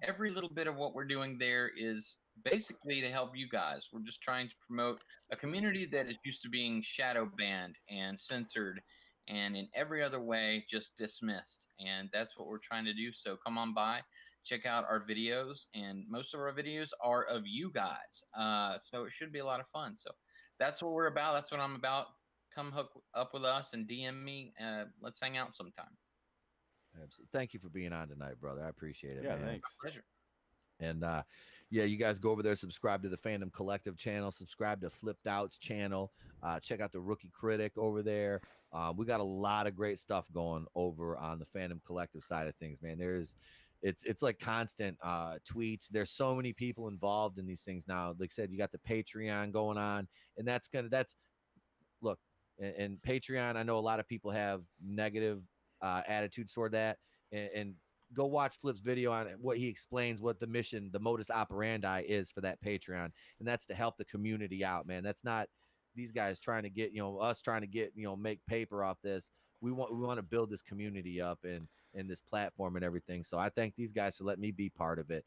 every little bit of what we're doing there is basically to help you guys. We're just trying to promote a community that is used to being shadow banned and censored and in every other way just dismissed. And that's what we're trying to do. So come on by, check out our videos, and most of our videos are of you guys. So it should be a lot of fun. So that's what we're about. That's what I'm about. Come hook up with us and DM me. Let's hang out sometime. Absolutely. Thank you for being on tonight, brother. I appreciate it. Yeah, man. thanks. My pleasure. And yeah, you guys go over there, subscribe to the Fandom Collective channel, subscribe to Flipped Out's channel, check out the Rookie Critic over there. We got a lot of great stuff going over on the Fandom Collective side of things, man. It's like constant tweets. There's so many people involved in these things now. Like I said, you got the Patreon going on, and look, and Patreon, I know a lot of people have negative attitudes toward that, and go watch Flip's video on what he explains what the mission, the modus operandi is for that Patreon. And that's to help the community out, man. That's not these guys trying to get, us trying to get, make paper off this. We want to build this community up and this platform and everything. So I thank these guys for letting me be part of it.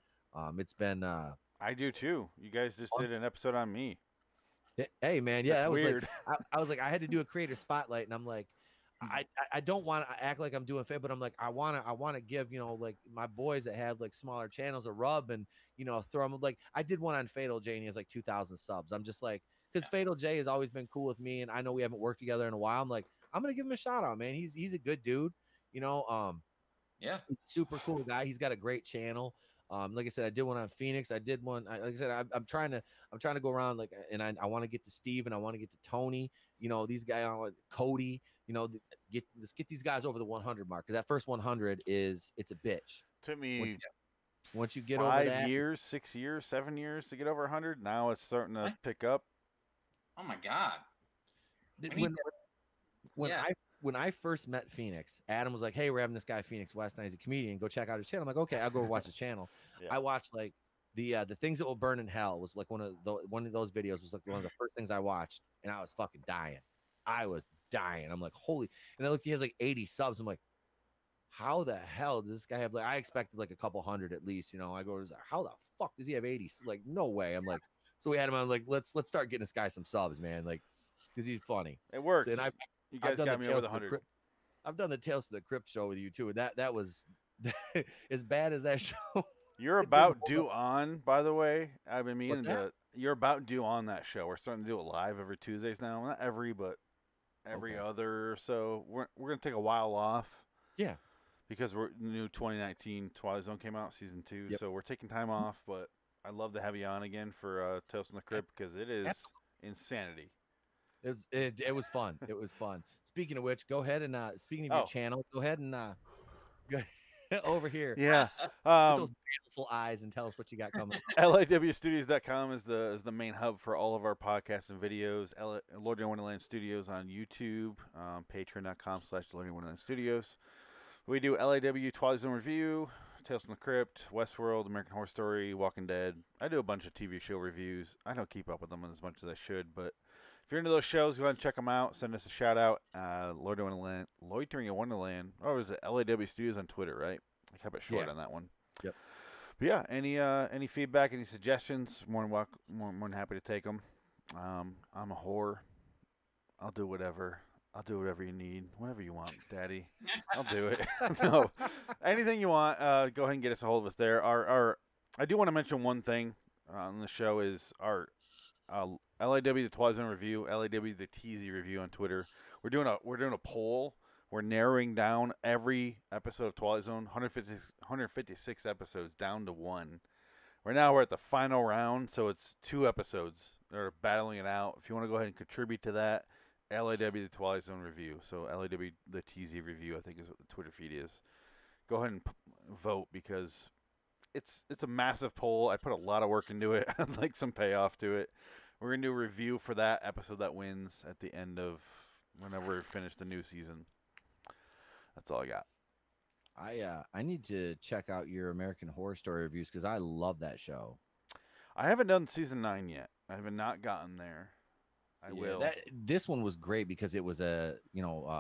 It's been, I do too. You guys just did an episode on me. Hey man. Yeah. That's that was weird. like, I was like, I had to do a creator spotlight, and I'm like, I don't want to act like I'm doing fair, but I'm like, I want to give, like my boys that have like smaller channels a rub, and, throw them. Like I did one on Fatal J, and he has like 2,000 subs. I'm just like, because Fatal J has always been cool with me, and I know we haven't worked together in a while. I'm like, I'm going to give him a shout out, man. He's a good dude, Yeah, super cool guy. He's got a great channel. Like I said, I did one on Phoenix. I did one. Like I said, I'm trying to go around, like, and I want to get to Steve, and I want to get to Tony. These guys, Cody. Let's get these guys over the 100 mark, because that first 100 it's a bitch. Took me once you get 5 over that, years, 6 years, 7 years to get over 100. Now it's starting to pick up. Oh my God. When I first met Phoenix, Adam was like, "Hey, we're having this guy Phoenix West, and he's a comedian. Go check out his channel." I'm like, "Okay, I'll go watch his channel." Yeah. I watched like the Things That Will Burn in Hell was like one of those videos was like one of the first things I watched, and I was fucking dying. I was dying. I'm like, holy! And I look, he has like 80 subs. I'm like, how the hell does this guy have? Like, I expected like a couple hundred at least. I go, how the fuck does he have 80? Like, no way. I'm like, so we had him. I'm like, let's start getting this guy some subs, man. Like, because he's funny. It works. So, and you guys got me over the 100. I've done the Tales of the Crypt show with you too, and that was as bad as that show. You're about due on, by the way. I've been meaning you're about due on that show. We're starting to do it live every Tuesdays now. Not every, but every other or so. We're gonna take a while off. Yeah. Because we're new 2019 Twilight Zone came out, season 2, so we're taking time off. But I'd love to have you on again for Tales from the Crypt, because it is insanity. It was fun. It was fun. Speaking of which, go ahead and speaking of your channel, go ahead and go over here. Yeah. With those beautiful eyes, and tell us what you got coming. LAWstudios.com is the main hub for all of our podcasts and videos. Loitering Wonderland Studios on YouTube. Patreon.com/Loitering Wonderland Studios. We do LAW Twilight Zone review, Tales from the Crypt, Westworld, American Horror Story, Walking Dead. I do a bunch of TV show reviews. I don't keep up with them as much as I should, but if you're into those shows, go ahead and check them out. Send us a shout out. Loitering in Wonderland. Oh, is it LAW Studios on Twitter, right? I kept it short on that one. Yep. But yeah, any feedback, any suggestions? More than happy to take them. I'm a whore. I'll do whatever. I'll do whatever you need, whatever you want, Daddy. I'll do it. No, anything you want. Go ahead and get us a hold of us there. I do want to mention one thing on the show is our LAW the Twilight Zone review, LAW the TZ review on Twitter. We're doing a poll. We're narrowing down every episode of Twilight Zone, 156 episodes down to 1. Right now we're at the final round, so it's 2 episodes. They're battling it out. If you want to go ahead and contribute to that, LAW the Twilight Zone review. So LAW the TZ review, I think is what the Twitter feed is. Go ahead and vote, because it's a massive poll. I put a lot of work into it. I'd like some payoff to it. We're going to do a review for that episode that wins at the end of whenever we finish the new season. That's all I got. I need to check out your American Horror Story reviews because I love that show. I haven't done season 9 yet. I have not gotten there. I will. This one was great because it was a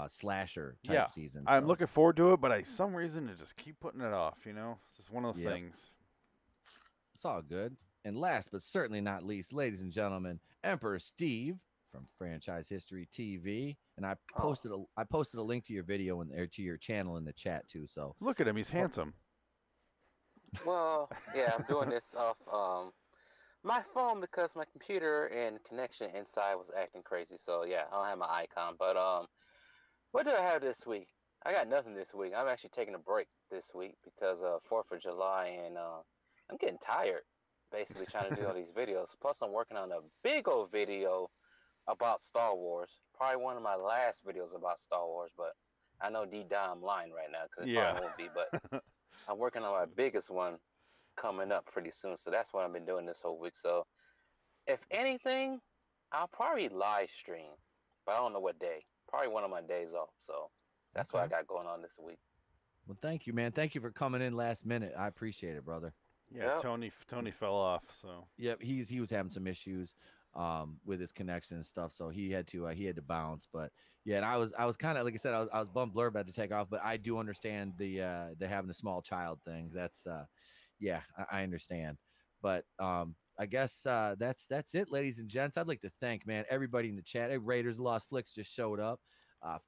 slasher type season. I'm looking forward to it, but some reason to just keep putting it off. It's just one of those things. It's all good. And last but certainly not least, ladies and gentlemen, Emperor Steve from Franchise History TV, and I posted a link to your video to your channel in the chat too. So look at him; he's handsome. Well, yeah, I'm doing this off my phone because my computer and connection inside was acting crazy. So yeah, I don't have my icon. But what do I have this week? I got nothing this week. I'm actually taking a break this week because of 4th of July, and I'm getting tired. Basically, trying to do all these videos. Plus, I'm working on a big old video about Star Wars. Probably one of my last videos about Star Wars, but I know deep down I'm lying right now because it probably won't be. But I'm working on my biggest one coming up pretty soon. So that's what I've been doing this whole week. So if anything, I'll probably live stream, but I don't know what day. Probably one of my days off. So that's what I got going on this week. Well, thank you, man. Thank you for coming in last minute. I appreciate it, brother. Yeah, Tony fell off. So yep, he was having some issues with his connection and stuff, so he had to bounce. But yeah, and I was kind of, like I said, I was bummed Blur about to take off, but I do understand the having a small child thing. That's I understand. But I guess that's it, ladies and gents. I'd like to thank, everybody in the chat. Hey, Raiders Lost Flicks just showed up.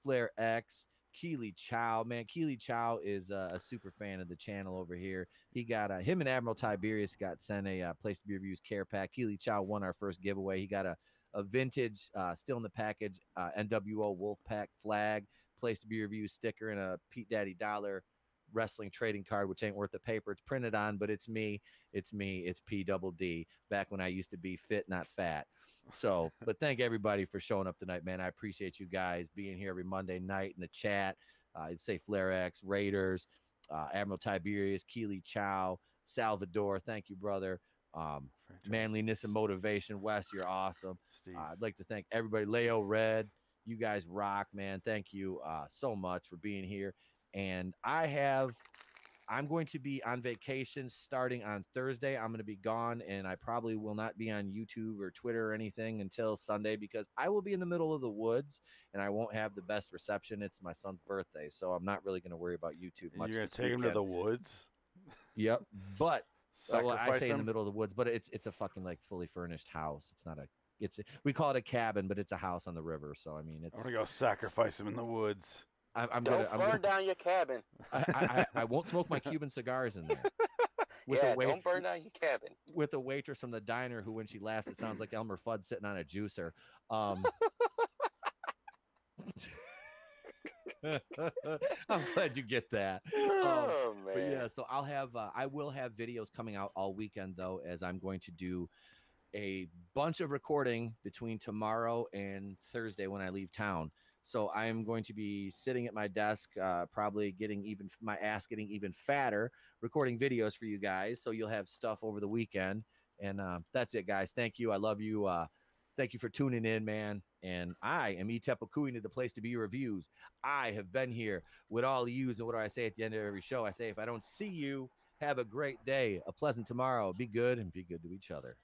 Flair X, Keely Chow, Keely Chow is a super fan of the channel over here. He got him and Admiral Tiberius got sent a Place to Be Reviews care pack. Keely Chow won our first giveaway. He got a vintage, still in the package, NWO Wolfpack flag, Place to Be Reviews sticker, and a Pete Daddy Dollar wrestling trading card, which ain't worth the paper it's printed on, but it's me, it's P double D, back when I used to be fit, not fat. So, but thank everybody for showing up tonight, man. I appreciate you guys being here every Monday night in the chat. I'd say Flair X, Raiders, Admiral Tiberius, Keely Chow, Salvador. Thank you, brother. Manliness and motivation. Wes, you're awesome. I'd like to thank everybody. Leo Red, you guys rock, man. Thank you so much for being here. And I'm going to be on vacation starting on Thursday. I'm going to be gone, and I probably will not be on YouTube or Twitter or anything until Sunday because I will be in the middle of the woods, and I won't have the best reception. It's my son's birthday, so I'm not really going to worry about YouTube much. You're going to take him to the woods? Yep. But I say him? in the middle of the woods, but it's a fucking fully furnished house. It's not we call it a cabin, but it's a house on the river. So, I mean, I'm going to go sacrifice him in the woods. I'm burn down your cabin. I won't smoke my Cuban cigars in there. Don't burn down your cabin. With a waitress from the diner who, when she laughs, it sounds like Elmer Fudd sitting on a juicer. I'm glad you get that. Oh man! But yeah, so I will have videos coming out all weekend though, as I'm going to do a bunch of recording between tomorrow and Thursday when I leave town. So I'm going to be sitting at my desk, probably getting my ass getting even fatter, recording videos for you guys. So you'll have stuff over the weekend. And that's it, guys. Thank you. I love you. Thank you for tuning in, man. And I am Etep Wokuian, the Place to Be Reviews. I have been here with all of yous. And what do I say at the end of every show? I say, if I don't see you, have a great day, a pleasant tomorrow. Be good and be good to each other.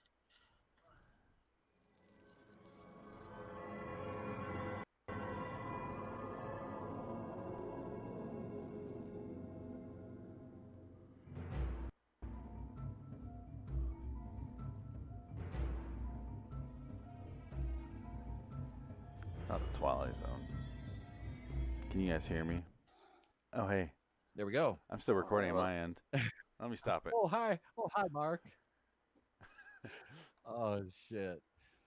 Not the Twilight Zone. Can you guys hear me? Oh, hey. There we go. I'm still recording at my end. Let me stop it. Oh, hi. Oh, hi, Mark. Oh, shit.